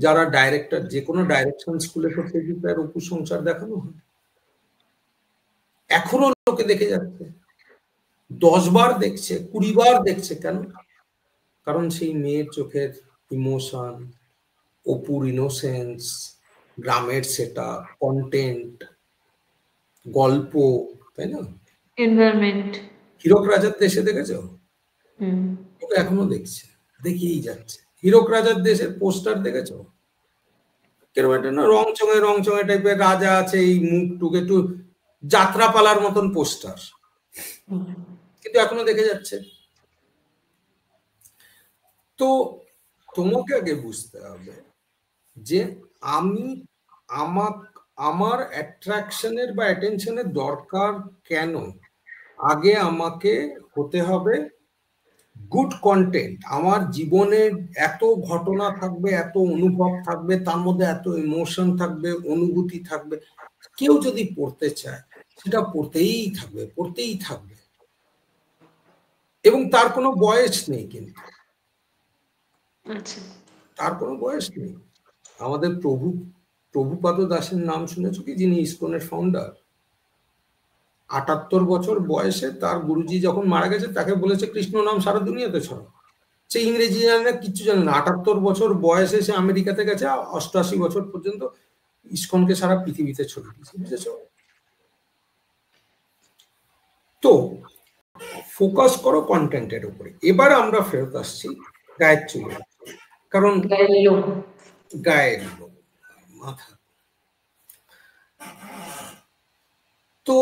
যারা ডাইরেক্টর, যে কোনো ডাইরেকশন স্কুলে সত্যজিৎ রায়ের অপুর সংসার দেখানো হয়, এখনো লোকে দেখে যাচ্ছে, 10 বার দেখছে, 20 বার দেখছে। কেন? কারণ সেই মেয়ের চোখের ইমোশন, অপুর ইনোসেন্স, গ্রামের সেটা কন্টেন্ট, গল্প, তাই না? এনভায়রনমেন্ট। হীরক রাজার দেশে দেখেছো? এখনো দেখছে, দেখেই যাচ্ছে। হীরক রাজার দেশের পোস্টার দেখেছো? কেরম একটা না রং চঙে টাইপের রাজা আছে, এই মুখ টুক একটু যাত্রাপালার মতন পোস্টার, কিন্তু এখনো দেখে যাচ্ছে। তো তোমাকে আগে বুঝতে হবে যে আমি আমার অ্যাট্রাকশনের বা অ্যাটেনশনের দরকার কেন। আগে আমাকে হতে হবে গুড কন্টেন্ট। আমার জীবনের এত ঘটনা থাকবে, এত অনুভব থাকবে, তার মধ্যে এত ইমোশন থাকবে, অনুভূতি থাকবে, কেউ যদি পড়তে চায় সেটা পড়তেই থাকবে, পড়তেই থাকবে, এবং তার কোনো বয়স নেই। কিন্তু তার কোনো বয়স নেই। আমাদের প্রভুপাদ দাসের নাম শুনেছো কি? যিনি ইসকনের ফাউন্ডার। 78 বছর বয়সে তার গুরুজি যখন মারা গেছে, তাকে বলেছে কৃষ্ণ নাম সারা দুনিয়াতে ছড়াও। সে ইংরেজি জানে না, কিচ্ছু জানে না, 78 বছর বয়সে সে আমেরিকাতে গেছে, 88 বছর পর্যন্ত ইসকনকে সারা পৃথিবীতে ছড়িয়ে দিয়েছে, বুঝেছো? তো ফোকাস করো কন্টেন্টের উপরে। এবার আমরা ফেরত আসছি গায়ের চুলে, কারণ গায়ের মাথা। তো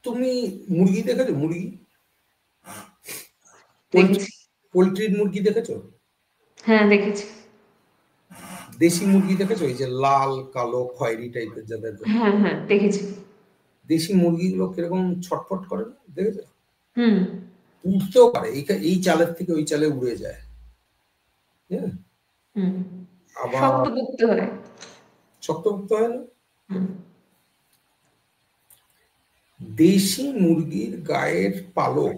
তুমি মুরগি দেখেছো? মুরগি, পোল্ট্রির মুরগি দেখেছো? হ্যাঁ দেখেছি। দেশি মুরগি দেখেছো? এই যে লাল কালো খয়েরি টাইপের যাদের? হ্যাঁ হ্যাঁ দেখেছি। দেশি মুরগিগুলো কিরকম ছটফট করে না, দেখেছো? হুম। উঠতেও পারে, এই চালের থেকে ওই চালে উড়ে যায়। হ্যাঁ, আবার শক্তপোক্ত হয়। শক্তপোক্ত হয় না। দেশি মুরগির গায়ের পালক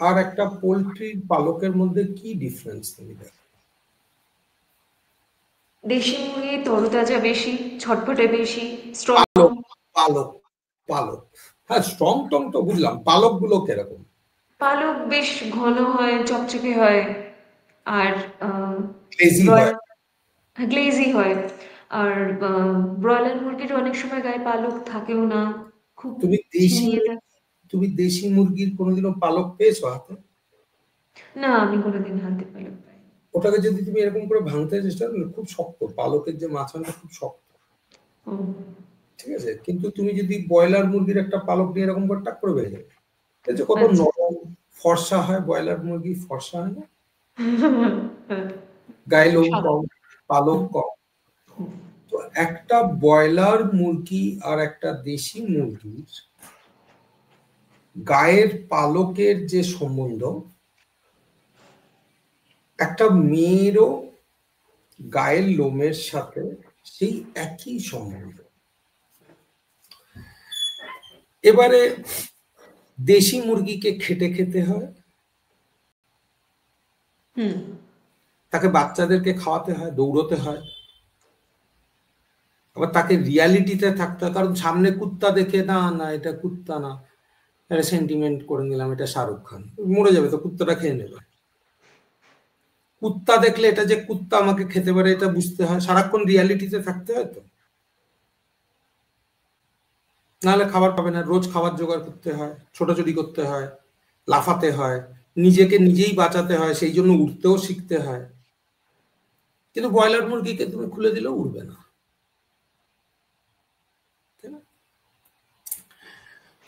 আর একটা পোলট্রির পালকের মধ্যে কি ডিফারেন্স তুমি দেখো? দেশি মুরগি তরতাজা বেশি, ছটফটে বেশি, স্ট্রং। পালক, পালক, পালক, হ্যাঁ স্ট্রং টং তো বুঝলাম, পালক গুলো কিরকম? পালক বেশ ঘন হয়, চকচকে হয়। আর গ্লেজি হয়। গ্লেজি হয়। আর ব্রয়লার মুরগির অনেক সময় গায়ে পালক থাকেও না, খুব তুমি দেশি ছিনিয়ে থাকে। তুমি দেশি মুরগির কোনোদিনও পালক পেয়েছো হাতে? না, আমি কোনোদিন হাতে পালক পাইনি। ওটাকে যদি তুমি এরকম করে ভাঙতে চেষ্টা করো, খুব শক্ত, পালকের যে মাথাটা খুব শক্ত, ও। ঠিক আছে? কিন্তু তুমি যদি ব্রয়লার মুরগির একটা পালক দিয়ে এরকম করে টাক করে বেরিয়ে যাবে, এই যে কত আচ্ছা। নরম ফর্সা হয়, ব্রয়লার মুরগি ফর্সা হয় না, গায়ে লোম সাদা। কম, পালক কম। তো একটা ব্রয়লার মুরগি আর একটা দেশি মুরগির গায়ের পালকের যে সম্বন্ধ, একটা মেয়েরও গায়ের লোমের সাথে সেই একই সম্বন্ধ। এবারে দেশি মুরগিকে খেটে খেতে হয়, তাকে বাচ্চাদেরকে খাওয়াতে হয়, দৌড়তে হয়, আবার তাকে রিয়ালিটিতে থাকতে হয়, কারণ সামনে কুত্তা দেখে না না এটা কুত্তা না, এটা সেন্টিমেন্ট করে নিলাম, এটা শাহরুখ খান, মরে যাবে তো, কুত্তাটা খেয়ে নেবে। কুত্তা দেখলে এটা যে কুত্তা আমাকে খেতে পারে এটা বুঝতে হয়, সারাক্ষণ রিয়ালিটিতে থাকতে হয়, তো নাহলে খাবার পাবে না। রোজ খাবার জোগাড় করতে হয়, ছোটাছুটি করতে হয়, লাফাতে হয়, নিজেকে নিজেই বাঁচাতে হয়, সেই জন্য উঠতেও শিখতে হয়। কিন্তু ব্রয়লার মুরগিকে তুমি খুলে দিলেও উঠবে না।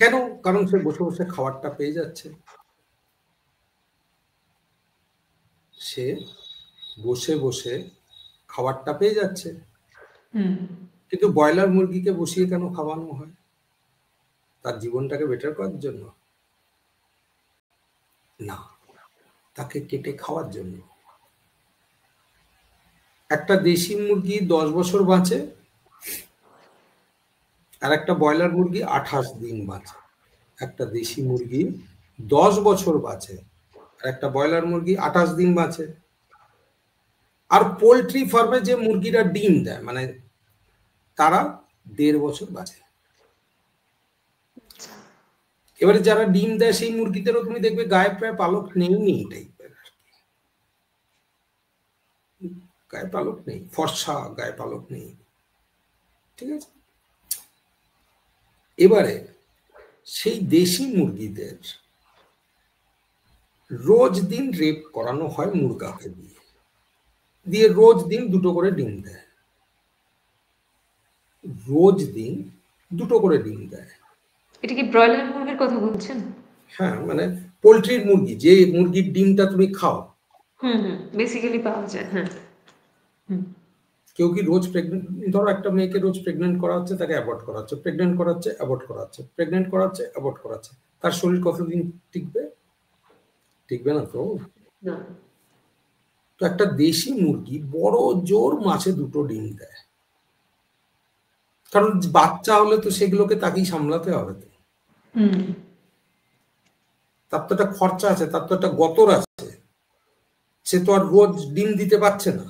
কেন? কারণ সে বসে বসে খাবারটা পেয়ে যাচ্ছে, সে বসে বসে খাবারটা পেয়ে যাচ্ছে। কিন্তু ব্রয়লার মুরগিকে বসিয়ে কেন খাওয়ানো হয়? তার জীবনটাকে বেটার করার জন্য না, তাকে কেটে খাওয়ার জন্য। একটা দেশি মুরগি 10 বছর বাঁচে, আর একটা ব্রয়লার মুরগি 28 দিন বাঁচে। একটা দেশি মুরগি 10 বছর বাঁচে, আর একটা ব্রয়লার মুরগি 28 দিন বাঁচে। আর পোলট্রি ফার্মে যে মুরগিরা ডিম দেয়, মানে তারা 1.5 বছর বাঁচে। এবারে যারা ডিম দেয় সেই মুরগিদেরও তুমি দেখবে গায়ে প্রায় পালক নেই নেই টাইপের, গায়ে পালক নেই, ফর্সা, গায়ে পালক নেই, ঠিক আছে? এবারে সেই দেশি মুরগিদের রোজ দিন রেপ করানো হয় মুরগাকে দিয়ে, দিয়ে রোজ দিন 2টো করে ডিম দেয়, রোজ দিন 2টো করে ডিম দেয়। এটা কি ব্রয়লার মুরগির কথা বলছেন? হ্যাঁ, মানে পোলট্রির মুরগি, যে মুরগির ডিমটা তুমি খাও। বেসিক্যালি পাওয়া যায়, হ্যাঁ। কেউ কি রোজ প্রেগনেন্ট, ধরো একটা মেয়েকে রোজ প্রেগনেন্ট করা হচ্ছে, তাকে অ্যাবর্ট করা হচ্ছে, প্রেগনেন্ট করা হচ্ছে, অ্যাবর্ট করা হচ্ছে, প্রেগনেন্ট করা হচ্ছে, অ্যাবর্ট করা হচ্ছে, তার শরীর কতদিন টিকবে? টিকবে না তো। না। তো একটা দেশি মুরগি বড় জোর মাসে 2টো ডিম দেয়, কারণ বাচ্চা হলে তো সেগুলোকে তাকেই সামলাতে হবে, তো তার তো একটা খরচা আছে, তার তো একটা গতর আছে, সে তো আর রোজ ডিম দিতে পারছে না।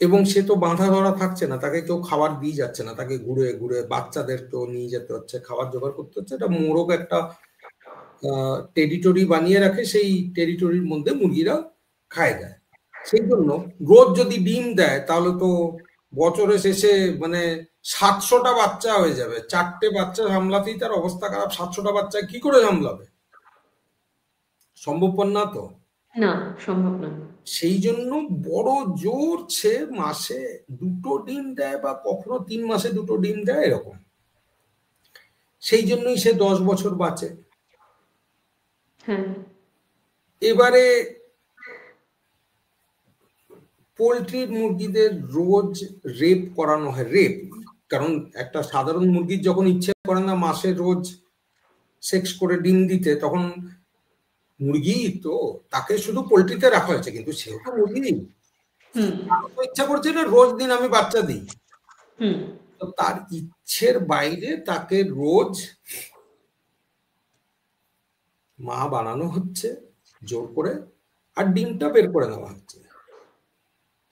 এবং সে তো বাঁধা ধরা থাকছে না, তাকে কেউ খাবার দিয়ে যাচ্ছে না, তাকে ঘুরে ঘুরে বাচ্চাদেরকেও নিয়ে যেতে হচ্ছে, খাবার জোগাড় করতে হচ্ছে। এটা মোরগ একটা টেরিটরি বানিয়ে রাখে, সেই টেরিটরির মধ্যে মুরগিরা খায় দেয়। সেই জন্য রোজ যদি ডিম দেয় তাহলে তো বছরের শেষে মানে 700টা বাচ্চা হয়ে যাবে, 4টে বাচ্চা সামলাতেই তার অবস্থা খারাপ, 700টা বাচ্চা কি করে সামলাবে? সম্ভবপর না তো। না, সম্ভব না। সেই জন্য বড় জোর সে মাসে 2টো ডিম দেয়, বা কখনো 3 মাসে 2টো ডিম দেয়, এরকম। সেই জন্যই সে 10 বছর বাঁচে। হ্যাঁ। এবারে পোলট্রির মুরগিদের রোজ রেপ করানো হয়, রেপ, কারণ একটা সাধারণ মুরগির যখন ইচ্ছে করে না মাসে রোজ সেক্স করে ডিম দিতে, তখন মুরগি তো তাকে শুধু পোল্ট্রিতে রাখা হয়েছে, কিন্তু সেও তো মুরগি, ইচ্ছা করছে না রোজ দিন আমি বাচ্চা দিই। তো তার ইচ্ছের বাইরে তাকে রোজ মা বানানো হচ্ছে জোর করে, আর ডিমটা বের করে নেওয়া হচ্ছে।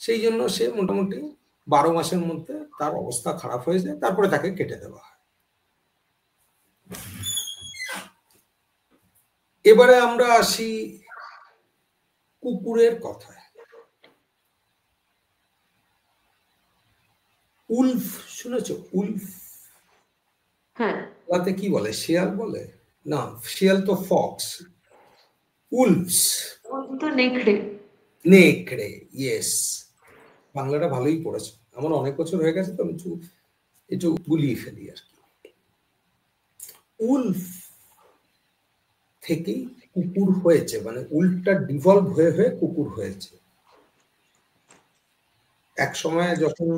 সেই জন্য সে মোটামুটি 12 মাসের মধ্যে তার অবস্থা খারাপ হয়ে যায়, তারপরে তাকে কেটে দেওয়া হয়। এবারে আমরা আসি কুকুরের কথায়। উলফ শুনেছ? উলফ হ্যাঁ, তাতে কি বলে? শিয়াল বলে না, শিয়াল তো ফক্স। উলফস তো নেকড়ে। নেকড়ে, ইয়েস। বাংলাটা ভালোই পড়েছো, আমার অনেক বছর হয়ে গেছে তো আমি একটু গুলিয়ে ফেলি আর কি। উলফ থেকেই কুকুর হয়েছে, মানে উলফটা ডিভলভ হয়ে হয়ে কুকুর হয়েছে। এক সময় যখন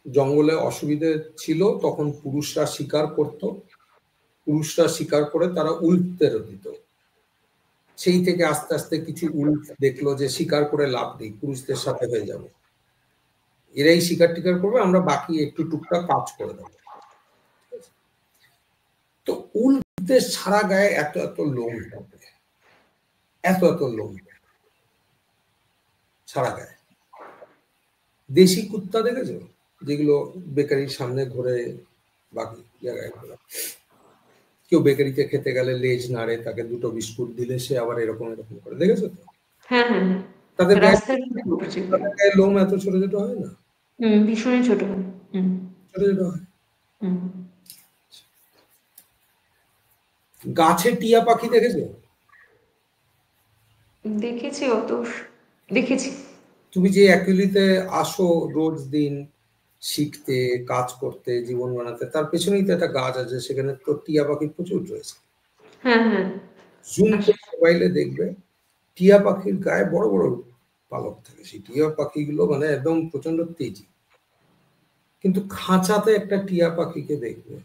জঙ্গলে অসুবিধে ছিল তখন পুরুষরা শিকার করত, পুরুষরা শিকার করে তারা উল্ফদের দিত। সেই থেকে আস্তে আস্তে কিছু উল্ফ দেখলো যে শিকার করে লাভ নেই, পুরুষদের সাথে হয়ে যাবে, এরাই শিকার টিকার করবে, আমরা বাকি একটু টুকটাক কাজ করে দেবো। তো উল্ফদের সারা গায়ে এত এত লোম থাকে, এত এত লোম সারা গায়ে। দেশি কুত্তা দেখেছো যেগুলো বেকারির সামনে ঘুরে, বাকি জায়গায় ঘোরে, কেউ বেকারিতে খেতে গেলে লেজ নাড়ে, তাকে দুটো বিস্কুট দিলে সে আবার এরকম এরকম করে, দেখেছো তো? হ্যাঁ, হ্যাঁ, তাদের গায়ে রাস্তার তাদের গায়ে লোম এত ছোট ছোট হয় না? ভীষণই ছোট হয়। ছোট ছোট হয়। গাছে টিয়া পাখি দেখেছো? দেখেছি, দেখেছি। তুমি যে অ্যাকুয়ারিতে আসো রোজ দিন শিখতে, কাজ করতে, জীবন বানাতে, তার পেছনেই তো একটা গাছ আছে, সেখানে তো টিয়া পাখি প্রচুর রয়েছে। হ্যাঁ, হ্যাঁ। জুম করে মোবাইলে দেখবে টিয়া পাখির গায়ে বড় বড় পালক থাকে, সেই টিয়া পাখিগুলো মানে একদম প্রচন্ড তেজি। কিন্তু খাঁচাতে একটা টিয়া পাখিকে দেখবে,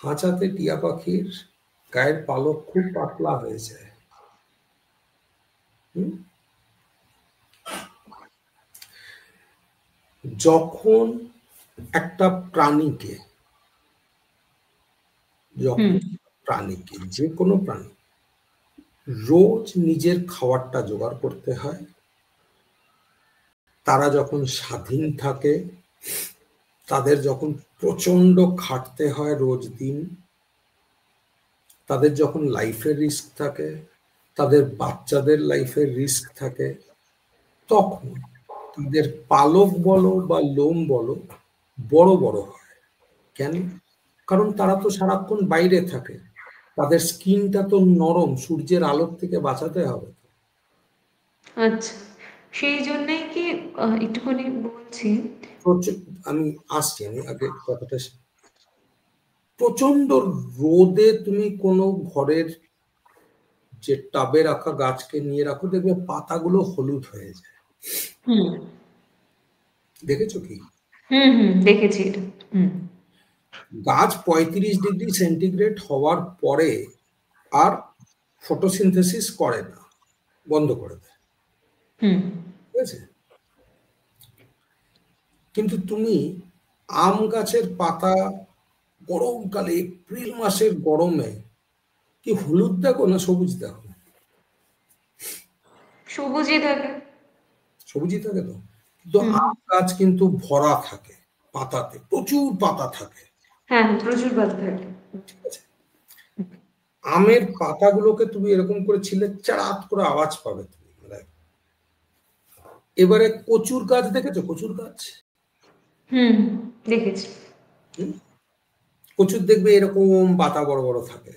খাঁচাতে টিয়া পাখির গায়ের পালক খুব পাতলা হয়ে যায়। যখন একটা প্রাণীকে, যে কোনো প্রাণী রোজ নিজের খাবারটা জোগাড় করতে হয়, তারা যখন স্বাধীন থাকে, তাদের যখন প্রচন্ড খাটতে হয় রোজ দিন, তাদের যখন লাইফের রিস্ক থাকে, তাদের বাচ্চাদের লাইফের রিস্ক থাকে, তখন তাদের পালক বলো বা লোম বলো বড় বড় হয়। কেন? কারণ তারা তো সারাক্ষণ বাইরে থাকে, তাদের স্কিনটা তো নরম, সূর্যের আলোর থেকে বাঁচাতে হবে। আচ্ছা, সেই জন্যই কি একটুখানি বলছি। আমি আসছি, আমি আগে কথাটা, প্রচন্ড রোদে তুমি কোনো ঘরের যে টাবে রাখা গাছকে নিয়ে রাখো, দেখবে পাতাগুলো হলুদ হয়ে যায়। দেখেছো কি? দেখেছি এটা। গাছ 35°C হওয়ার পরে আর ফটোসিনথেসিস করে না, বন্ধ করে দেয়। ঠিক আছে? কিন্তু তুমি আম গাছের পাতা গরমকালে, এপ্রিল মাসের গরমে কি হলুদ দেখো না সবুজ দেখো? সবুজই থাকে। সবুজই থাকে তো। কিন্তু আম গাছ কিন্তু ভরা থাকে পাতাতে, প্রচুর পাতা থাকে। হ্যাঁ, প্রচুর পাতা থাকে। ঠিক আছে? আমের পাতাগুলোকে তুমি এরকম করে ছিলে চারাত করে আওয়াজ পাবে তুমি। এবারে কচুর গাছ দেখেছো? কচুর গাছ দেখেছি। কচুর দেখবে এরকম পাতা বড় বড় থাকে।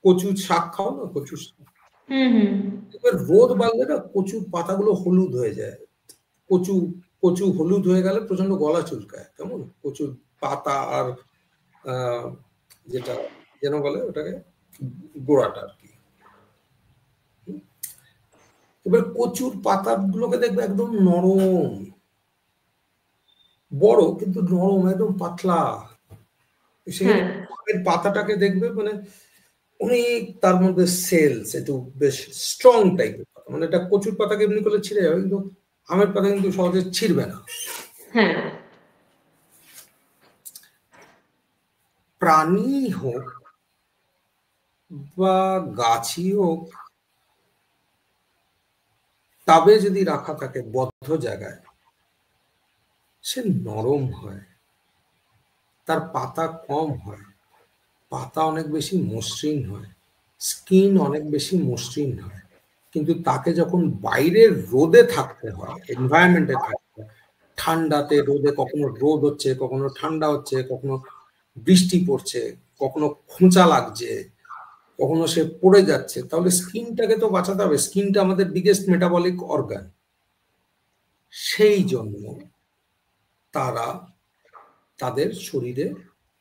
কচুর শাক খাও না? কচুর শাক এবার রোদ বাড়লে না কচুর পাতাগুলো হলুদ হয়ে যায়। কচু কচু হলুদ হয়ে গেলে প্রচন্ড গলা চুলকায়, কেমন? কচুর পাতা আর যেটা যেন বলে ওটাকে, গোড়াটা আর কি। এবার কচুর পাতাগুলোকে দেখবে একদম নরম, বড় কিন্তু নরম, একদম পাতলা। সেখানে পাতাটাকে দেখবে মানে অনেক তার মধ্যে সেলস, একটু বেশ স্ট্রং টাইপের পাতা, মানে এটা কচুর পাতাকে এমনি করলে ছিঁড়ে যাবে, কিন্তু আমের পাতা কিন্তু সহজে ছিঁড়বে না। হ্যাঁ, প্রাণী হোক বা গাছই হোক, টাবে যদি রাখা থাকে বদ্ধ জায়গায়, সে নরম হয়, তার পাতা কম হয়, পাতা অনেক বেশি মসৃণ হয়, স্কিন অনেক বেশি মসৃণ হয়। কিন্তু তাকে যখন বাইরের রোদে থাকতে হয়, এনভায়রনমেন্টে থাকতে হয়, ঠান্ডাতে রোদে, কখনো রোদ হচ্ছে, কখনো ঠান্ডা হচ্ছে, কখনো বৃষ্টি পড়ছে, কখনো খোঁচা লাগছে, কখনো সে পড়ে যাচ্ছে, তাহলে স্কিনটাকে তো বাঁচাতে হবে। স্কিনটা আমাদের বিগেস্ট মেটাবলিক অর্গান। সেই জন্য তারা তাদের শরীরে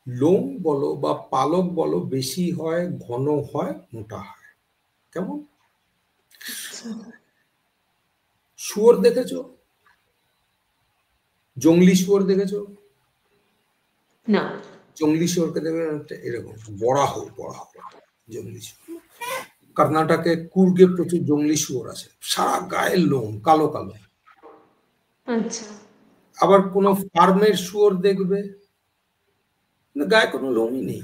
লোম বলো বা পালক বলো বেশি হয়, ঘন হয়, মোটা হয়। কেমন? শুয়োর দেখেছো? জংলি শুয়োর দেখেছো? না। জংলি শুয়োরকে দেখবে এরকম বরাহ বরাহ জংলি শুয়োর। কর্ণাটকে কুর্গে প্রচুর জংলি শুয়োর আছে, সারা গায়ের লোম কালো কালো। আচ্ছা। আবার কোন ফার্মের শুয়োর দেখবে গায়ে কোনো লোমই নেই,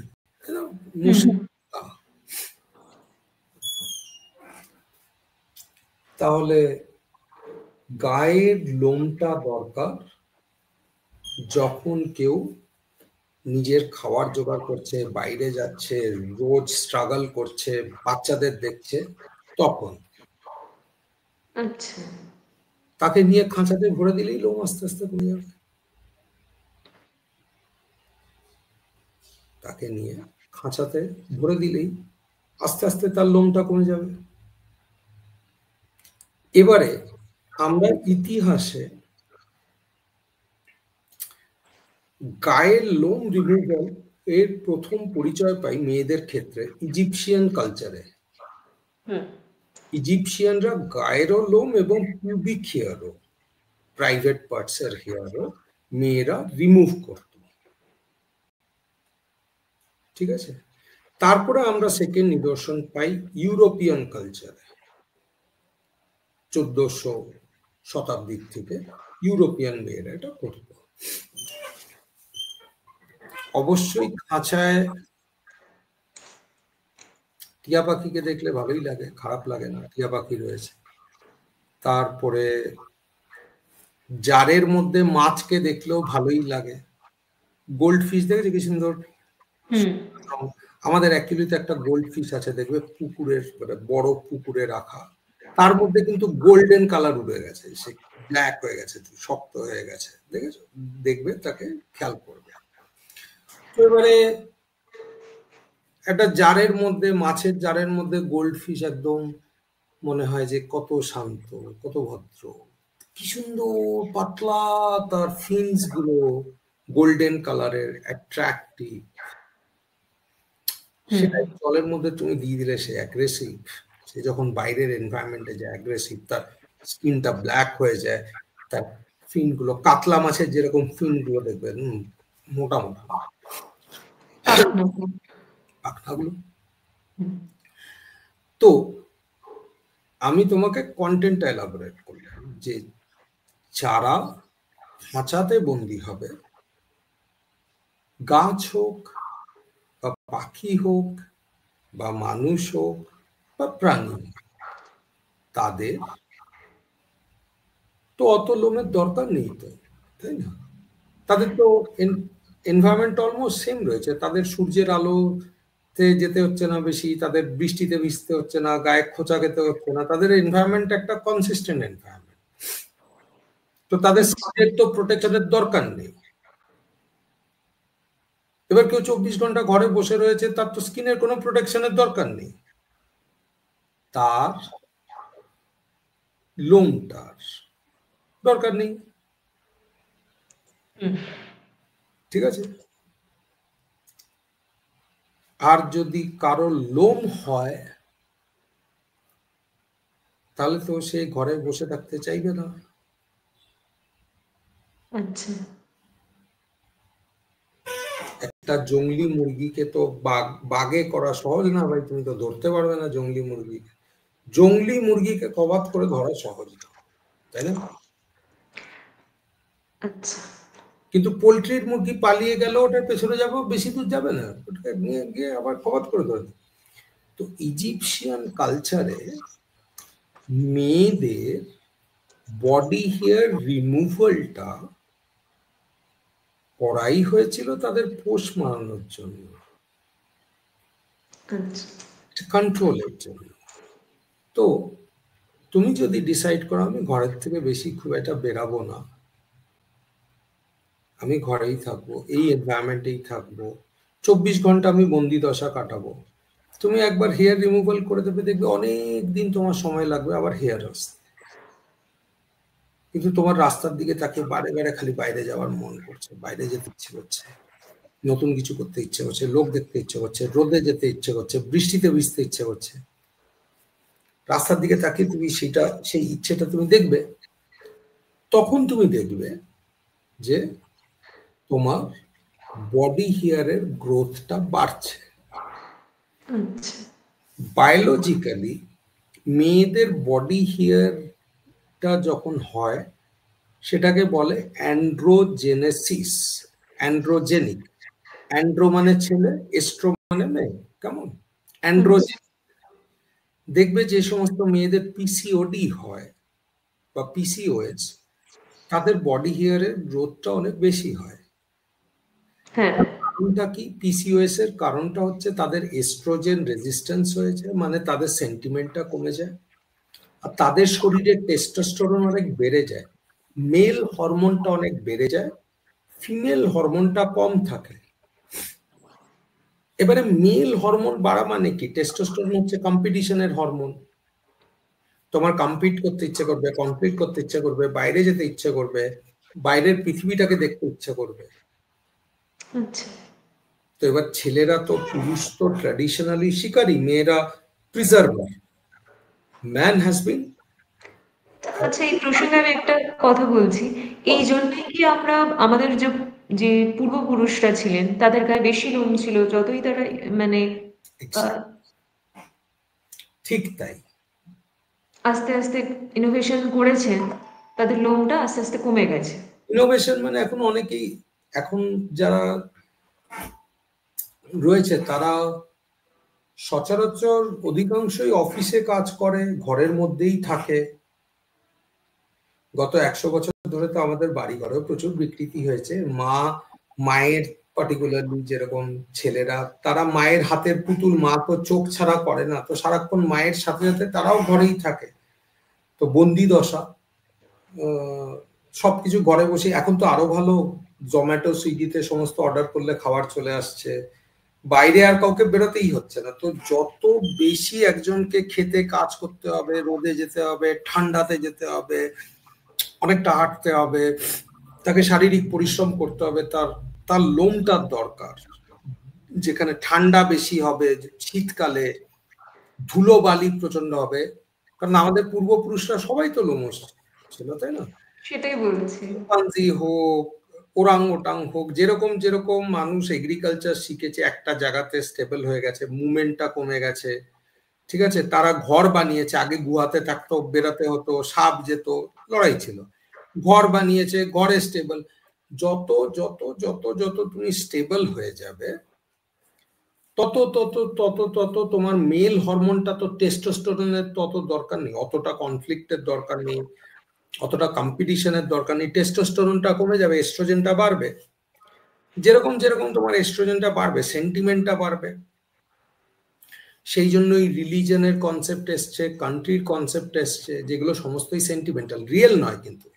তাহলে গায়ের লোমটা দরকার যখন কেউ নিজের খাবার জোগাড় করছে, বাইরে যাচ্ছে, রোজ স্ট্রাগল করছে, বাচ্চাদের দেখছে, তখন আচ্ছা। তাকে নিয়ে খাঁচাতে ভরে দিলেই লোম আস্তে আস্তে কমে যাবে। তাকে নিয়ে খাঁচাতে ভরে দিলেই আস্তে আস্তে তার লোমটা কমে যাবে। এবারে আমরা ইতিহাসে গায়ের লোম রিমুভাল এর প্রথম পরিচয় পাই মেয়েদের ক্ষেত্রে ইজিপশিয়ান কালচারে। ইজিপশিয়ানরা গায়েরও লোম এবং পিউবিক হেয়ারও, প্রাইভেট পার্টসের হেয়ারও মেয়েরা রিমুভ করত। ঠিক আছে, তারপরে আমরা সেকেন্ড নিদর্শন পাই ইউরোপিয়ান কালচারে। 1400 শতাব্দীর থেকে ইউরোপিয়ান মেয়েরা এটা করত। অবশ্যই খাঁচায় টিয়া পাখিকে দেখলে ভালোই লাগে, খারাপ লাগে না, টিয়া পাখি রয়েছে। তারপরে জারের মধ্যে মাছকে দেখলেও ভালোই লাগে। গোল্ড ফিশ দেখেছি কি সুন্দর। আমাদের অ্যাকচুয়ালি তো একটা গোল্ড ফিশ আছে, দেখবে পুকুরের, বড় পুকুরে রাখা, তার মধ্যে কিন্তু গোল্ডেন কালার উঠে গেছে, সে ব্ল্যাক হয়ে গেছে, শক্ত হয়ে গেছে, দেখেছো? দেখবে, তাকে খেয়াল করবে। তো এবারে একটা জারের মধ্যে, মাছের জারের মধ্যে গোল্ড ফিশ একদম মনে হয় যে কত শান্ত, কত ভদ্র, কি সুন্দর পাতলা, তার ফিনস গুলো গোল্ডেন কালারের, অ্যাট্রাক্টিভ। সেটা জলের মধ্যে তুমি দিয়ে দিলে সে অ্যাগ্রেসিভ। সে যখন বাইরের এনভায়রনমেন্টে যায় অ্যাগ্রেসিভ, তার স্কিনটা ব্ল্যাক হয়ে যায়, তার ফিন গুলো কাতলা মাছের যেরকম ফিন গুলো দেখবেন, মোটা মোটা পাখনাগুলো। তো আমি তোমাকে কন্টেন্টটা এলাবোরেট করলাম যে যারা খাঁচাতে বন্দি হবে, গাছ হোক বা পাখি হোক বা মানুষ হোক বা প্রাণী, তাদের তো অত লোমের দরকার নেই তো, তাই না? তাদের তো এনভায়রনমেন্ট অলমোস্ট সেম রয়েছে, তাদের সূর্যের আলোতে যেতে হচ্ছে না বেশি, তাদের বৃষ্টিতে ভিজতে হচ্ছে না, গায়ে খোঁচা খেতে হচ্ছে না, তাদের এনভায়রনমেন্ট একটা কনসিস্টেন্ট এনভায়রনমেন্ট। তো তাদের স্কিনের তো প্রোটেকশনের দরকার নেই। এবার কেউ 24 ঘন্টা ঘরে বসে রয়েছে, তার তো স্কিনের কোনো প্রোটেকশনের দরকার নেই, তার লোমটার দরকার নেই। ঠিক আছে, আর যদি কারো লোম হয় তাহলে তো সে ঘরে বসে থাকতে চাইবে না। আচ্ছা। তার জংলি মুরগিকে তো বাগে করা সহজ না ভাই, তুমি তো ধরতে পারবে না জংলি মুরগিকে। জংলি মুরগিকে কবাত করে ধরা সহজ না, তাই না? আচ্ছা। কিন্তু পোলট্রির মুরগি পালিয়ে গেল, ওটার পেছনে যাবো, বেশি দূর যাবে না, ওটাকে নিয়ে গিয়ে আবার কবাত করে ধরে। তো ইজিপশিয়ান কালচারে মেয়েদের বডি হেয়ার রিমুভালটা করাই হয়েছিল তাদের পোষ মারানোর জন্য, কন্ট্রোলের জন্য। তো তুমি যদি ডিসাইড করো আমি ঘরের থেকে বেশি খুব একটা বেরাবো না, আমি ঘরেই থাকবো, এই এনভায়রনমেন্টেই থাকবো, 24 ঘন্টা আমি বন্দি দশা কাটাবো, তুমি একবার হেয়ার রিমুভাল করে দেবে, দেখবে অনেক দিন তোমার সময় লাগবে আবার হেয়ার আসতে। কিন্তু তোমার রাস্তার দিকে তাকিয়ে বারে বারে খালি বাইরে যাওয়ার মন করছে, বাইরে যেতে ইচ্ছে করছে, নতুন কিছু করতে ইচ্ছে করছে, লোক দেখতে ইচ্ছে করছে, রোদে যেতে ইচ্ছে করছে, বৃষ্টিতে ভিজতে ইচ্ছে করছে। রাস্তার দিকে তাকিয়ে তুমি সেই ইচ্ছেটা তুমি দেখবে, তখন তুমি দেখবে যে তোমার বডি হেয়ারের গ্রোথটা বাড়ছে। বায়োলজিক্যালি মেয়েদের বডি হেয়ারটা যখন হয় সেটাকে বলে অ্যান্ড্রোজেনেসিস, অ্যান্ড্রোজেনিক। অ্যান্ড্রো মানে ছেলে, এস্ট্রো মানে মেয়ে, কেমন? অ্যান্ড্রোজেনিক। দেখবে যে সমস্ত মেয়েদের পিসিওডি হয় বা পিসিওএস, তাদের বডি হেয়ারের গ্রোথটা অনেক বেশি হয়। কারণটা কি? পিসিওএস এর কারণটা হচ্ছে তাদের এস্ট্রোজেন রেজিস্ট্যান্স হয়েছে, মানে তাদের সেন্টিমেন্টটা কমে যায়, আর তাদের শরীরে টেস্টোস্টেরন অনেক বেড়ে যায়, মেল হরমোনটা অনেক বেড়ে যায়, ফিমেল হরমোনটা কম থাকে। এবারে মেল হরমোন বাড়া মানে কি? টেস্টোস্টেরন হচ্ছে কম্পিটিশনের হরমোন, তোমার কম্পিট করতে ইচ্ছে করবে, কম্পিট করতে ইচ্ছে করবে, বাইরে যেতে ইচ্ছে করবে, বাইরের পৃথিবীটাকে দেখতে ইচ্ছে করবে। তো এবার ছেলেরা তো, পুরুষ তো ট্র্যাডিশনালি শিকারী, মেয়েরা প্রিজার্ভার। Man has been. আচ্ছা, এই প্রসঙ্গে আমি একটা কথা বলছি। এই জন্যই কি আমরা আমাদের যে পূর্বপুরুষরা ছিলেন তাদের গায়ে বেশি লোম ছিল, যতই তারা মানে ঠিক তাই, আস্তে আস্তে ইনোভেশন করেছেন, তাদের লোমটা আস্তে আস্তে কমে গেছে। ইনোভেশন মানে এখন অনেকেই, এখন যারা রয়েছে তারা সচরাচর অধিকাংশই অফিসে কাজ করে, ঘরের মধ্যেই থাকে। গত 100 বছর ধরে তো আমাদের বাড়ি ঘরেও প্রচুর বিকৃতি হয়েছে। মায়ের পার্টিকুলারলি যেরকম ছেলেরা, তারা মায়ের হাতের পুতুল, মা তো চোখ ছাড়া করে না, তো সারাক্ষণ মায়ের সাথে সাথে তারাও ঘরেই থাকে, তো বন্দি দশা। সবকিছু ঘরে বসে, এখন তো আরো ভালো, জোম্যাটো সুইগিতে সমস্ত অর্ডার করলে খাবার চলে আসছে, বাইরে আর কাউকে বেরোতেই হচ্ছে না। তো যত বেশি একজনকে খেতে কাজ করতে হবে, রোদে যেতে হবে, ঠান্ডাতে যেতে হবে, অনেকটা হাঁটতে হবে, তাকে শারীরিক পরিশ্রম করতে হবে, তার তার লোমটার দরকার। যেখানে ঠান্ডা বেশি হবে, শীতকালে ধুলো বালি প্রচন্ড হবে, কারণ আমাদের পূর্বপুরুষরা সবাই তো লোমশ ছিল, তাই না? সেটাই বলছি। চিম্পাঞ্জি হোক, ওরাং ওটাং হোক, যেরকম যেরকম মানুষ এগ্রিকালচার শিখেছে, একটা জায়গাতে স্টেবল হয়ে গেছে, মুভমেন্টটা কমে গেছে, ঠিক আছে, তারা ঘর বানিয়েছে, আগে গুহাতে থাকতো, বেরাতে হতো, সাপ যেত, লড়াই ছিল, ঘর বানিয়েছে, ঘরে স্টেবল। যত যত যত যত তুমি স্টেবল হয়ে যাবে, তত তত তত তত তোমার মেল হরমোনটা, তো টেস্টোস্টেরনের তত দরকার নেই, অতটা কনফ্লিক্টের দরকার নেই, অতটা কম্পিটিশনের দরকার নেই, টেস্টোস্টেরনটা কমে যাবে, এস্ট্রোজেনটা বাড়বে। যেরকম যেরকম তোমার এস্ট্রোজেনটা বাড়বে, সেন্টিমেন্টটা বাড়বে। সেই জন্যই রিলিজনের কনসেপ্ট এসছে, কান্ট্রির কনসেপ্ট এসছে, যেগুলো সমস্তই সেন্টিমেন্টাল, রিয়েল নয়। কিন্তু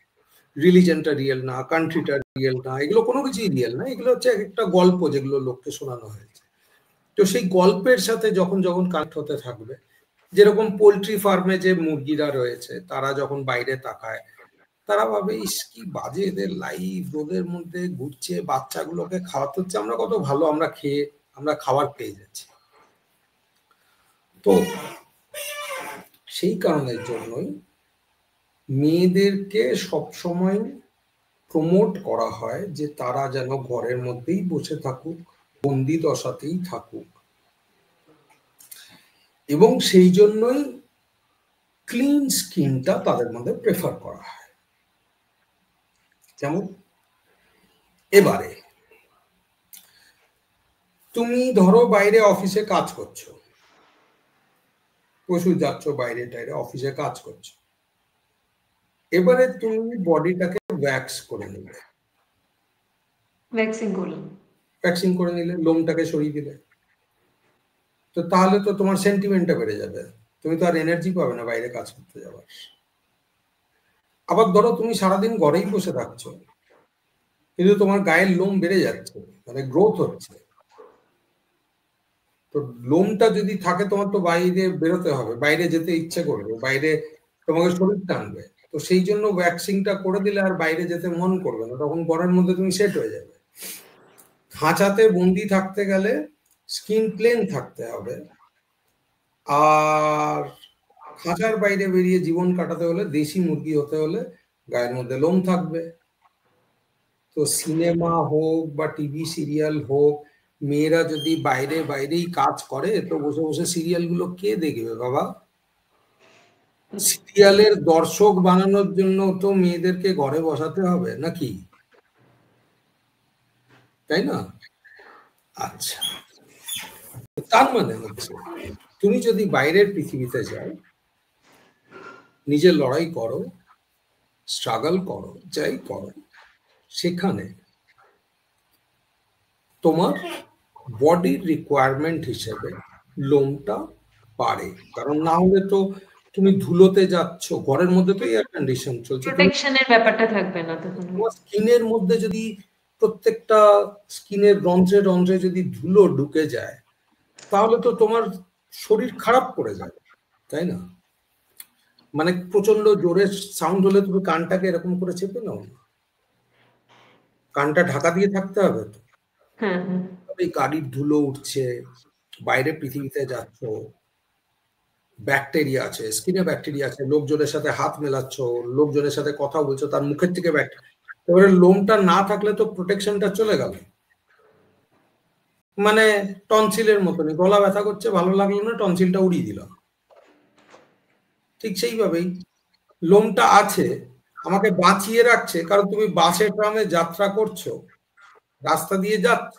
রিলিজনটা রিয়েল না, কান্ট্রিটা রিয়েল না, এগুলো কোনো কিছুই রিয়েল না, এগুলো হচ্ছে একটা গল্প যেগুলো লোককে শোনানো হয়েছে। তো সেই গল্পের সাথে যখন যখন কানেক্ট হতে থাকবে, যেরকম পোলট্রি ফার্মে যে মুরগিরা রয়েছে, তারা যখন বাইরে তাকায়, তারা ভাবে ইস কি বাজে এদের লাইফ, রোদের মধ্যে ঘুরছে, বাচ্চাগুলোকে খাওয়াতে হচ্ছে, আমরা কত ভালো, আমরা খাবার পেয়ে যাচ্ছি। তো সেই কারণের জন্যই মেয়েদেরকে সবসময় প্রমোট করা হয় যে তারা যেন ঘরের মধ্যেই বসে থাকুক, বন্দি দশাতেই থাকুক। এবং সেই জন্যই ক্লিন স্কিনটা তাদের মধ্যে প্রেফার করা হয়। যেমন এবারে তুমি ধরো বাইরে অফিসে কাজ করছো, প্রচুর যাচ্ছ বাইরে টাইরে অফিসে কাজ করছো, এবারে তুমি বডিটাকে ওয়্যাক্স করে নিলে, ভ্যাক্সিং করে নিলে, লোমটাকে সরিয়ে দিলে, তো তাহলে তো তোমার সেন্টিমেন্টটা বেড়ে যাবে, তুমি তো আর এনার্জি পাবে না বাইরে কাজ করতে যাওয়ার। আবার ধরো তুমি সারাদিন ঘরেই বসে থাকছো, কিন্তু তোমার গায়ের লোম বেড়ে যাচ্ছে, মানে গ্রোথ হচ্ছে, তো লোমটা যদি থাকে তোমার তো বাইরে বেরোতে হবে, বাইরে যেতে ইচ্ছে করবে, বাইরে তোমাকে শরীর টানবে, তো সেই জন্য ভ্যাক্সিংটা করে দিলে আর বাইরে যেতে মন করবে না, তখন ঘরের মধ্যে তুমি সেট হয়ে যাবে। খাঁচাতে বন্দি থাকতে গেলে স্কিন প্লেন থাকতে হবে, আর খাঁচার বাইরে বেরিয়ে জীবন কাটাতে হলে, দেশি মুরগি হতে হলে গায়ের মধ্যে লোম থাকবে। তো সিনেমা হোক বা টিভি সিরিয়াল হোক, মেয়েরা যদি বাইরে বাইরেই কাজ করে, তো বসে বসে সিরিয়াল গুলো কে দেখবে বাবা? সিরিয়ালের দর্শক বানানোর জন্য তো মেয়েদেরকে ঘরে বসাতে হবে নাকি, তাই না? আচ্ছা, তার মানে হচ্ছে তুমি যদি বাইরের পৃথিবীতে যাও, নিজের লড়াই করো, স্ট্রাগল করো, যাই করো, সেখানে তোমার বডির রিকোয়ারমেন্ট হিসেবে লোমটা বাড়ে, কারণ না হলে তো তুমি ধুলোতে যাচ্ছ, ঘরের মধ্যে তো এয়ার কন্ডিশন চলছে, প্রোটেকশনের ব্যাপারটা থাকবে না তখন। তোমার স্কিনের মধ্যে যদি প্রত্যেকটা স্কিনের রন্ধ্রে রন্ধ্রে যদি ধুলো ঢুকে যায়, তাহলে তো তোমার শরীর খারাপ করে যাবে, তাই না? মানে প্রচন্ড জোরে সাউন্ড হলে তুমি কানটাকে এরকম করে চেপে নাও না, কানটা ঢাকা দিয়ে থাকতে হবে তো। হ্যাঁ, এই গাড়ির ধুলো উঠছে, বাইরে পৃথিবীতে যাচ্ছ, ব্যাকটেরিয়া আছে, স্কিনে ব্যাকটেরিয়া আছে, লোকজনের সাথে হাত মেলাচ্ছ, লোকজনের সাথে কথা বলছো, তার মুখের থেকে ব্যাকটেরিয়া, এবারে লোমটা না থাকলে তো প্রোটেকশনটা চলে গেল। মানে টনসিলের মতনই, গলা ব্যথা করছে, ভালো লাগলো না, টনসিলটা উড়িয়ে দিলাম, ঠিক সেইভাবেই লোমটা আছে, আমাকে বাঁচিয়ে রাখছে, কারণ তুমি বাসে ট্রামে যাত্রা করছো, রাস্তা দিয়ে যাচ্ছ,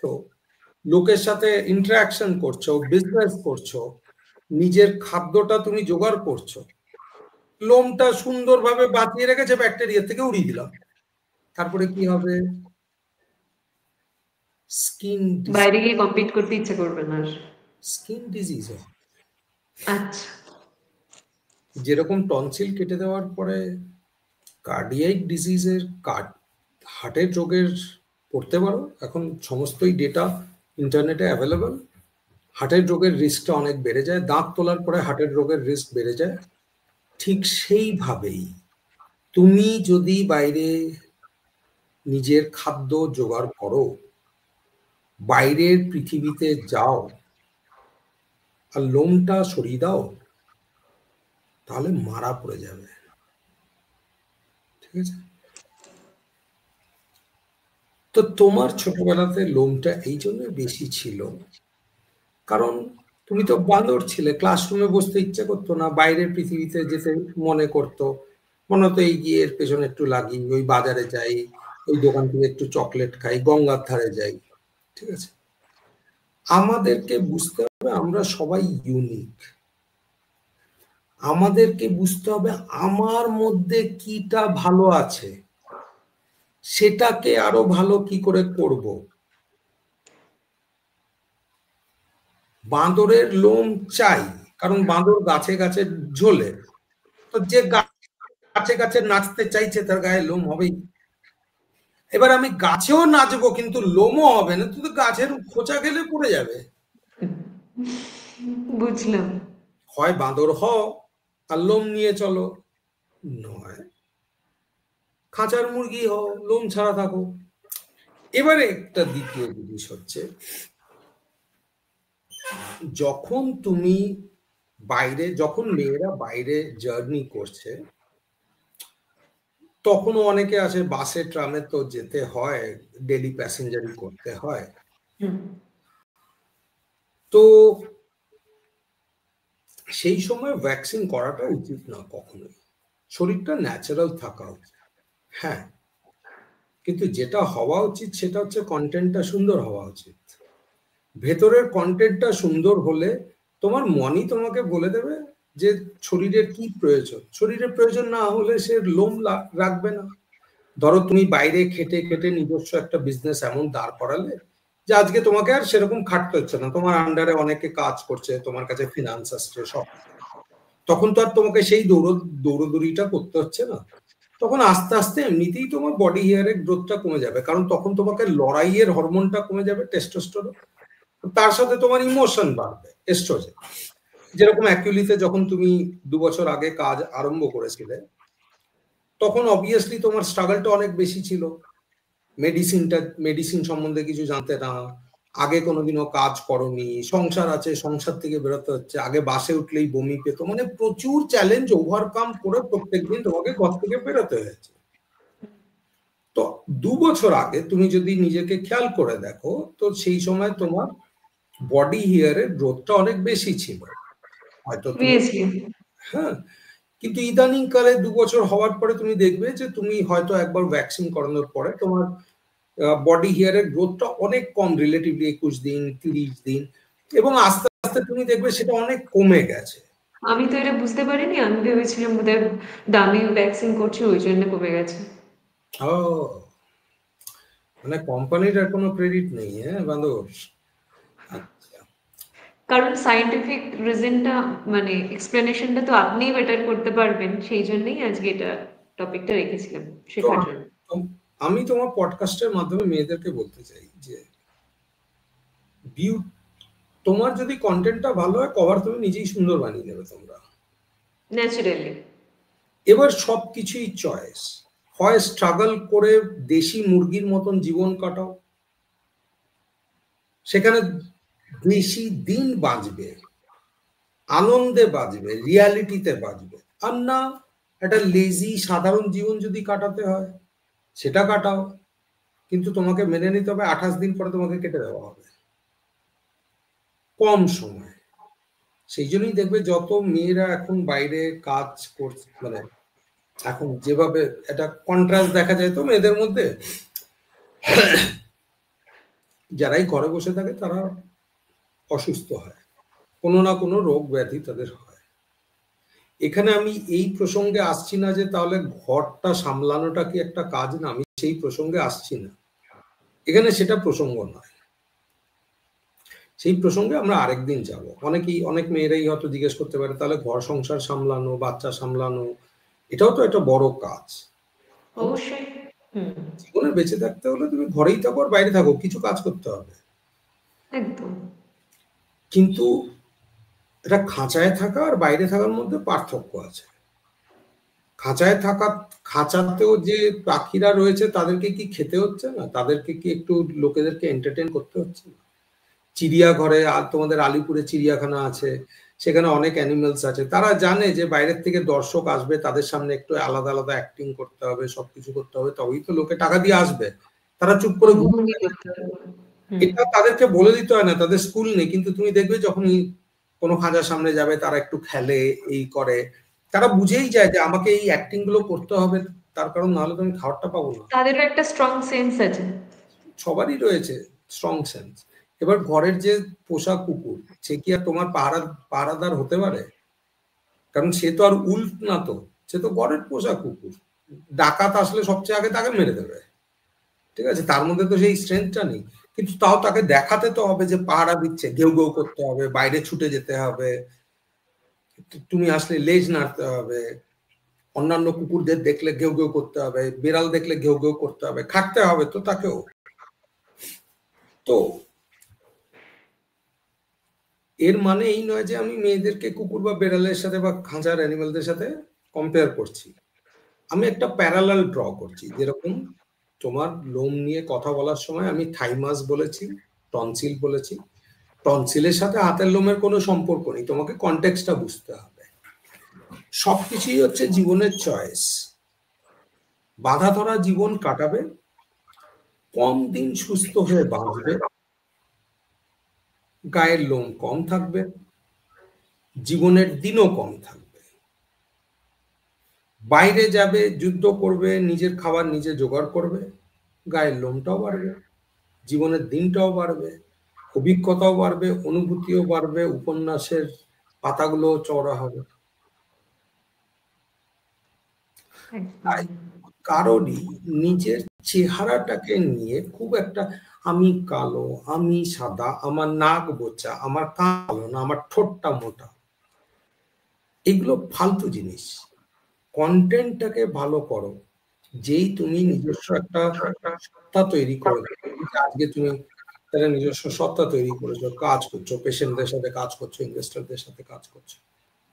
লোকের সাথে ইন্টারাকশন করছো, বিজনেস করছো, নিজের খাদ্যটা তুমি জোগাড় করছো, লোমটা সুন্দরভাবে বাঁচিয়ে রেখেছে, ব্যাকটেরিয়া থেকে উড়িয়ে দিলাম, তারপরে কি হবে? স্কিন বাইরে গিয়ে কম্পিট করতে ইচ্ছে করবে না, স্কিন ডিজিজ হবে। আচ্ছা, যেরকম টনসিল কেটে দেওয়ার পরে কার্ডিয়াক ডিজিজের, হার্টের রোগের পড়তে পারো, এখন সমস্তই ডেটা ইন্টারনেটে অ্যাভেলেবল, হার্টের রোগের রিস্কটা অনেক বেড়ে যায়, দাঁত তোলার পরে হার্টের রোগের রিস্ক বেড়ে যায়। ঠিক সেইভাবেই তুমি যদি বাইরে নিজের খাদ্য জোগাড় করো, বাইরের পৃথিবীতে যাও, আর লোমটা সরিয়ে দাও, তাহলে মারা পড়ে যাবে, ঠিক আছে? তো তোমার ছোটবেলাতে লোমটা এই জন্য বেশি ছিল, কারণ তুমি তো বাঁদর ছিলে, ক্লাসরুমে বসতে ইচ্ছে করতো না, বাইরের পৃথিবীতে যেতে মনে করতো, মনে হতো এই গিয়ে এর পেছনে একটু লাগি, ওই বাজারে যাই, ওই দোকান থেকে একটু চকলেট খাই, গঙ্গার ধারে যাই, ঠিক আছে? আমাদেরকে বুঝতে হবে আমরা সবাই ইউনিক, আমাদেরকে বুঝতে হবে আমার মধ্যে কিটা ভালো আছে, সেটাকে আরো ভালো কি করে করব। বাঁদরের লোম চাই, কারণ বাঁদর গাছে গাছে ঝোলে, তো যে গাছে গাছে নাচতে চাইছে তার গায়ে লোম হবেই। এবার আমি গাছেও নাচবো কিন্তু লোমও হবে না, তুই তো গাছের খোঁচা গেলে পড়ে যাবে। বুঝলাম। হয় বাঁদর হও আর লোম নিয়ে চলো, নয় খাঁচার মুরগি হও, লোম ছাড়া থাকো। এবারে একটা দ্বিতীয় জিনিস হচ্ছে, যখন তুমি বাইরে, যখন মেয়েরা বাইরে জার্নি করছে, তখনও অনেকে আছে বাসে ট্রামে তো যেতে হয়, ডেলি প্যাসেঞ্জারি করতে হয়, তো সেই সময় ভ্যাকসিন করাটা উচিত না কখনোই, শরীরটা ন্যাচারাল থাকা উচিত। হ্যাঁ, কিন্তু যেটা হওয়া উচিত সেটা হচ্ছে কন্টেন্টটা সুন্দর হওয়া উচিত। ভেতরের কন্টেন্টটা সুন্দর হলে তোমার মনই তোমাকে বলে দেবে যে শরীরের কি প্রয়োজন। শরীরের প্রয়োজন না হলে সে লোম রাখবে না। ধরো তুমি বাইরে খেটে খেটে নিজস্ব একটা বিজনেস এমন দাঁড় করালে যে আজকে তোমাকে আর সেরকম খাটতে হচ্ছে না, তোমার আন্ডারে অনেকে কাজ করছে, তোমার কাছে ফিনান্স আসছে সব, তখন তো আর তোমাকে সেই দৌড়দৌড়িটা করতে হচ্ছে না। তখন আস্তে আস্তে এমনিতেই তোমার বডি হেয়ারের গ্রোথটা কমে যাবে, কারণ তখন তোমাকে লড়াইয়ের হরমোনটা কমে যাবে, টেস্টোস্টেরন, তার সাথে তোমার ইমোশন বাড়বে, এস্ট্রোজেন। যেরকম অ্যাকুয়ালিতে যখন তুমি 2 বছর আগে কাজ আরম্ভ করেছিলে, তখন অবভিয়াসলি তোমার স্ট্রাগলটা অনেক বেশি ছিল। মেডিসিন সম্বন্ধে কিছু জানতে না, আগে কোনোদিনও কাজ করনি, সংসার আছে, সংসার থেকে বেরোতে হচ্ছে, আগে বাসে উঠলেই বমি পেতো, মানে প্রচুর চ্যালেঞ্জ ওভারকাম করে প্রত্যেকদিন তোমাকে ঘর থেকে বেরোতে হয়েছে। তো 2 বছর আগে তুমি যদি নিজেকে খেয়াল করে দেখো, তো সেই সময় তোমার বডি হেয়ারের গ্রোথটা অনেক বেশি ছিল হয়তো তুমি। হ্যাঁ, কিন্তু ইদানিং কালে 2 বছর হওয়ার পরে তুমি দেখবে যে তুমি হয়তো একবার ভ্যাকসিন করানোর পরে তোমার বডি হেয়ারের গ্রোথটা অনেক কম, রিলেটিভলি 21 দিন 30 দিন, এবং আস্তে আস্তে তুমি দেখবে সেটা অনেক কমে গেছে। আমি তো এটা বুঝতে পারিনি, আমি ভেবেছিলাম বোধহয় দামি ভ্যাকসিন করছে ওই জন্য কমে গেছে। ও, মানে কোম্পানির আর কোনো ক্রেডিট নেই, হ্যাঁ বান্ধব? আচ্ছা, কারণ সায়েন্টিফিক রিজনটা মানে এক্সপ্লেনেশনটা তো আপনিই বেটার করতে পারবেন, সেই জন্যই আজকে এটা টপিকটা রেখেছিলাম তো শেখার জন্য। আমি তোমার পডকাস্টের মাধ্যমে মেয়েদেরকে বলতে চাই যে তোমার যদি কন্টেন্টটা ভালো হয়, কভার তুমি নিজেই সুন্দর বানিয়ে নেবে তোমরা, ন্যাচারালি। এবার সবকিছুই চয়েস। হয় স্ট্রাগল করে দেশি মুরগির মতন জীবন কাটাও, সেখানে বেশি দিন বাঁচবে, আনন্দে বাঁচবে, রিয়ালিটিতে বাঁচবে। আর না, একটা লেজি সাধারণ জীবন যদি কাটাতে হয় সেটা কাটাও, কিন্তু তোমাকে মেনে নিতে হবে 28 দিন পরে তোমাকে কেটে দেওয়া হবে, কম সময়। সেই জন্যই দেখবে যত মেয়েরা এখন বাইরে কাজ করছে, মানে এখন যেভাবে একটা কন্ট্রাস্ট দেখা যায় তো মেয়েদের মধ্যে, যারাই ঘরে বসে থাকে তারা অসুস্থ হয়, কোনো না কোনো রোগ ব্যাধি তাদের হয়। এখানে আমি এই প্রসঙ্গে আসছি না যে তাহলে ঘরটা সামলানোটা কি একটা কাজ না, আমি সেই প্রসঙ্গে আসছি না, এখানে সেটা প্রসঙ্গ নয়। সেই প্রসঙ্গে আমরা আরেকদিন যাব। অনেক মেয়েরাই হয়তো জিজ্ঞেস করতে পারে তাহলে ঘর সংসার সামলানো, বাচ্চা সামলানো, এটাও তো একটা বড় কাজ। অবশ্যই। জীবনে বেঁচে থাকতে হলে তুমি ঘরেই থাকো আর বাইরে থাকো, কিছু কাজ করতে হবে। একদম। কিন্তু এটা খাঁচায় থাকা আর বাইরে থাকার মধ্যে পার্থক্য আছে। খাঁচাতেও যে পাখিরা রয়েছে তাদেরকে কি খেতে হচ্ছে না, তাদেরকে কি একটু লোকেদেরকে এন্টারটেন করতে হচ্ছে না? চিড়িয়াঘরে, আর তোমাদের আলিপুরে চিড়িয়াখানা আছে, সেখানে অনেক অ্যানিমেলস আছে, তারা জানে যে বাইরের থেকে দর্শক আসবে, তাদের সামনে একটু আলাদা আলাদা অ্যাক্টিং করতে হবে, সবকিছু করতে হবে, তবেই তো লোকে টাকা দিয়ে আসবে। তারা চুপ করে অঙ্গভঙ্গি করতে হবে। এটা তাদেরকে বলে দিতে হয় না, তাদের স্কুল নেই, কিন্তু তুমি দেখবে যখনই কোনো খাঁচার সামনে যাবে তারা একটু খেলে, এই করে, তারা বুঝেই যায় যে আমাকে এই অ্যাক্টিং গুলো করতে হবে, তার কারণ নাহলে তো আমি খাবারটা পাবো না। তাদেরও একটা স্ট্রং সেন্স আছে। সবারই রয়েছে স্ট্রং সেন্স। এবার ঘরের যে পোষা কুকুর, সে কি আর তোমার পাহারাদার হতে পারে? কারণ সে তো আর উল্ফ না, তো সে তো ঘরের পোষা কুকুর। ডাকাত আসলে সবচেয়ে আগে তাকে মেরে দেবে, ঠিক আছে, তার মধ্যে তো সেই স্ট্রেংথটা নেই। কিন্তু তাও তাকে দেখাতে তো হবে যে পাহারা দিচ্ছে, ঘেউ ঘেউ করতে হবে, বাইরে ছুটে যেতে হবে, তুমি আসলে লেজ নাড়তে হবে, অন্যান্য কুকুরদের দেখলে ঘেউ ঘেউ করতে হবে, বিড়াল দেখলে ঘেউ ঘেউ করতে হবে, খাটতে হবে তো তাকেও। তো এর মানে এই নয় যে আমি মেয়েদেরকে কুকুর বা বেড়ালের সাথে বা খাঁচার অ্যানিমালদের সাথে কম্পেয়ার করছি। আমি একটা প্যারালাল ড্র করছি, যেরকম তোমার লোম নিয়ে কথা বলার সময় আমি থাইমাস বলেছি, টনসিল বলেছি। টনসিলের সাথে হাতের লোমের কোনো সম্পর্ক নেই, তোমাকে কনটেক্সটটা বুঝতে হবে। সবকিছুই হচ্ছে জীবনের চয়েস। বাধা ধরা জীবন কাটাবে, কম দিন সুস্থ হয়ে বাঁচবে, গায়ের লোম কম থাকবে, জীবনের দিনও কম থাকবে। বাইরে যাবে, যুদ্ধ করবে, নিজের খাবার নিজে জোগাড় করবে, গায়ের লোমটাও বাড়বে, জীবনের দিনটাও বাড়বে, অভিজ্ঞতাও বাড়বে, অনুভূতিও বাড়বে, উপন্যাসের পাতাগুলো চওড়া হবে। তাই কারোরই নিজের চেহারাটাকে নিয়ে খুব একটা আমি কালো, আমি সাদা, আমার নাক বোচা, আমার কালো না, আমার ঠোঁটটা মোটা, এগুলো ফালতু জিনিস। কন্টেন্টটাকে ভালো করো। যেই তুমি নিজস্ব একটা সত্তা তৈরি করে, আজকে তুমি একটা নিজস্ব সত্তা তৈরি করেছো, কাজ করছো, পেশেন্টদের সাথে কাজ করছো, ইনভেস্টরদের সাথে কাজ করছো,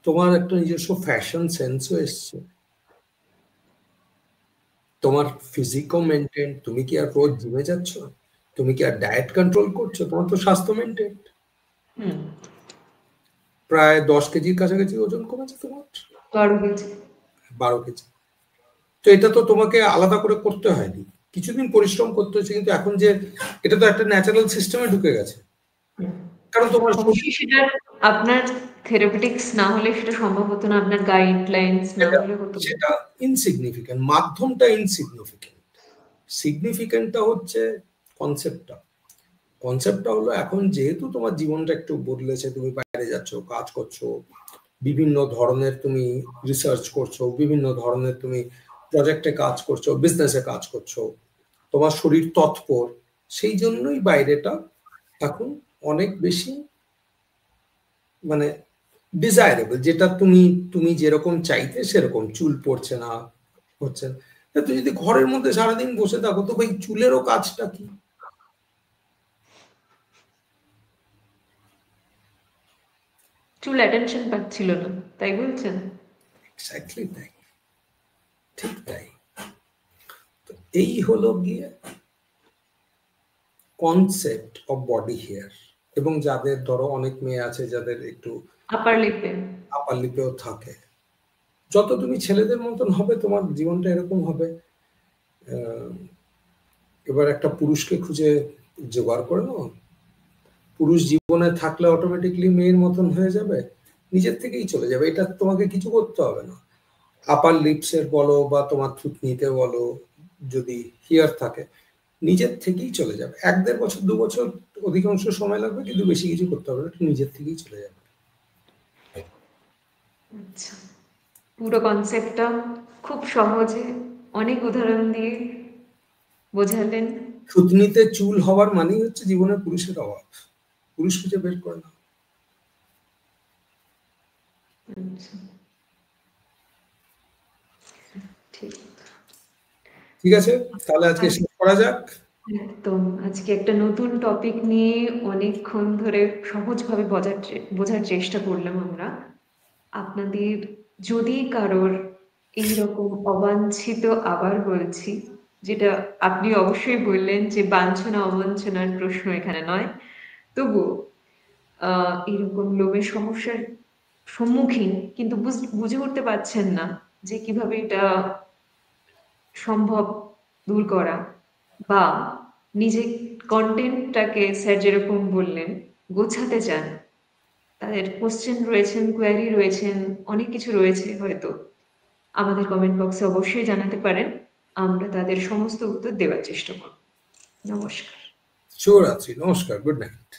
তোমার একটা নিজস্ব ফ্যাশন সেন্সও এসছে, তোমার ফিজিকও মেনটেন, তুমি কি আর রোজ জিমে যাচ্ছ, তুমি কি আর ডায়েট কন্ট্রোল করছো, তোমার তো স্বাস্থ্য মেনটেন। প্রায় 10 কেজির কাছাকাছি ওজন কমেছে তোমার। 12 কেজি। 12 কেজি। তো এটা তো তোমাকে আলাদা করে করতে হয়নি, কিছুদিন পরিশ্রম করতে হয়েছে, কিন্তু এখন যে এটা তো একটা ন্যাচারাল সিস্টেমে ঢুকে গেছে, কারণ তোমার অবশ্যই সেটা আপনার থেরাপিউটিক্স না হলে সেটা সম্ভব হতো না, আপনার গাইডলাইন্স না হলে হতো না। সেটা ইনসিগনিফিক্যান্ট, মাধ্যমটা ইনসিগনিফিক্যান্ট, সিগনিফিক্যান্টটা হচ্ছে কনসেপ্টটা। কনসেপ্টটা হলো এখন যেহেতু তোমার জীবনটা একটু বদলেছে, তুমি বাইরে যাচ্ছ, কাজ করছো, বিভিন্ন ধরনের তুমি রিসার্চ করছো, বিভিন্ন ধরনের তুমি প্রজেক্টে কাজ করছো, বিজনেসে কাজ করছো, তোমার শরীর তৎপর, সেই জন্যই বাইরেটা এখন অনেক বেশি মানে ডিজায়ারেবল, যেটা তুমি তুমি যেরকম চাইতে সেরকম, চুল পড়ছে না, হচ্ছে না। তুই যদি ঘরের মধ্যে সারাদিন বসে থাকো, তো ভাই চুলেরও কাজটা কি? চুল অ্যাটেনশন পাচ্ছিল না, তাই বলছেন? এক্স্যাক্টলি তাই, ঠিক তাই। তো এই হলো গিয়ে কনসেপ্ট অফ বডি হেয়ার। এবং যাদের ধরো অনেক মেয়ে আছে যাদের একটু আপার লিপে আপার লিপেও থাকে, যত তুমি ছেলেদের মতন হবে তোমার জীবনটা এরকম হবে। এবার একটা পুরুষকে খুঁজে জোগাড় করে নাও, পুরুষ জীবনে থাকলে অটোমেটিকলি মেয়ের মতন হয়ে যাবে, নিজের থেকেই চলে যাবে, এটা তোমাকে কিছু করতে হবে না। আপার লিপসের বলো বা তোমার থুতনিতে বলো, যদি হেয়ার থাকে নিজের থেকেই চলে যাবে। 1-1.5 বছর 2 বছর অধিকাংশ সময় লাগবে, কিন্তু বেশি কিছু করতে হবে না, নিজের থেকেই চলে যাবে। আচ্ছা, পুরো কনসেপ্টটা খুব সহজে অনেক উদাহরণ দিয়ে বোঝালেন। থুতনিতে চুল হওয়ার মানেই হচ্ছে জীবনে পুরুষের অভাব, পুরুষ খুঁজে বের করে না। আচ্ছা, ঠিক ঠিক আছে, তাহলে আজকে শেষ করা যাক। একদম। আজকে একটা নতুন টপিক নিয়ে অনেকক্ষণ ধরে সহজভাবে বোঝার চেষ্টা করলাম আমরা। আপনাদের যদি কারোর এইরকম অবাঞ্ছিত, আবার বলছি, যেটা আপনি অবশ্যই বললেন যে বাঞ্ছনা অবাঞ্ছনার প্রশ্ন এখানে নয়, তবুও এরকম লোমের সমস্যার সম্মুখীন, কিন্তু বুঝে উঠতে পারছেন না যে কিভাবে এটা সম্ভব দূর করা, বা নিজের কন্টেন্টটাকে স্যার যেরকম বললেন গোছাতে চান, তাদের কোশ্চেন রয়েছেন, কোয়ারি রয়েছেন, অনেক কিছু রয়েছে হয়তো, আমাদের কমেন্ট বক্সে অবশ্যই জানাতে পারেন, আমরা তাদের সমস্ত উত্তর দেওয়ার চেষ্টা করব। নমস্কার। শুভরাত্রি, নমস্কার, গুড নাইট।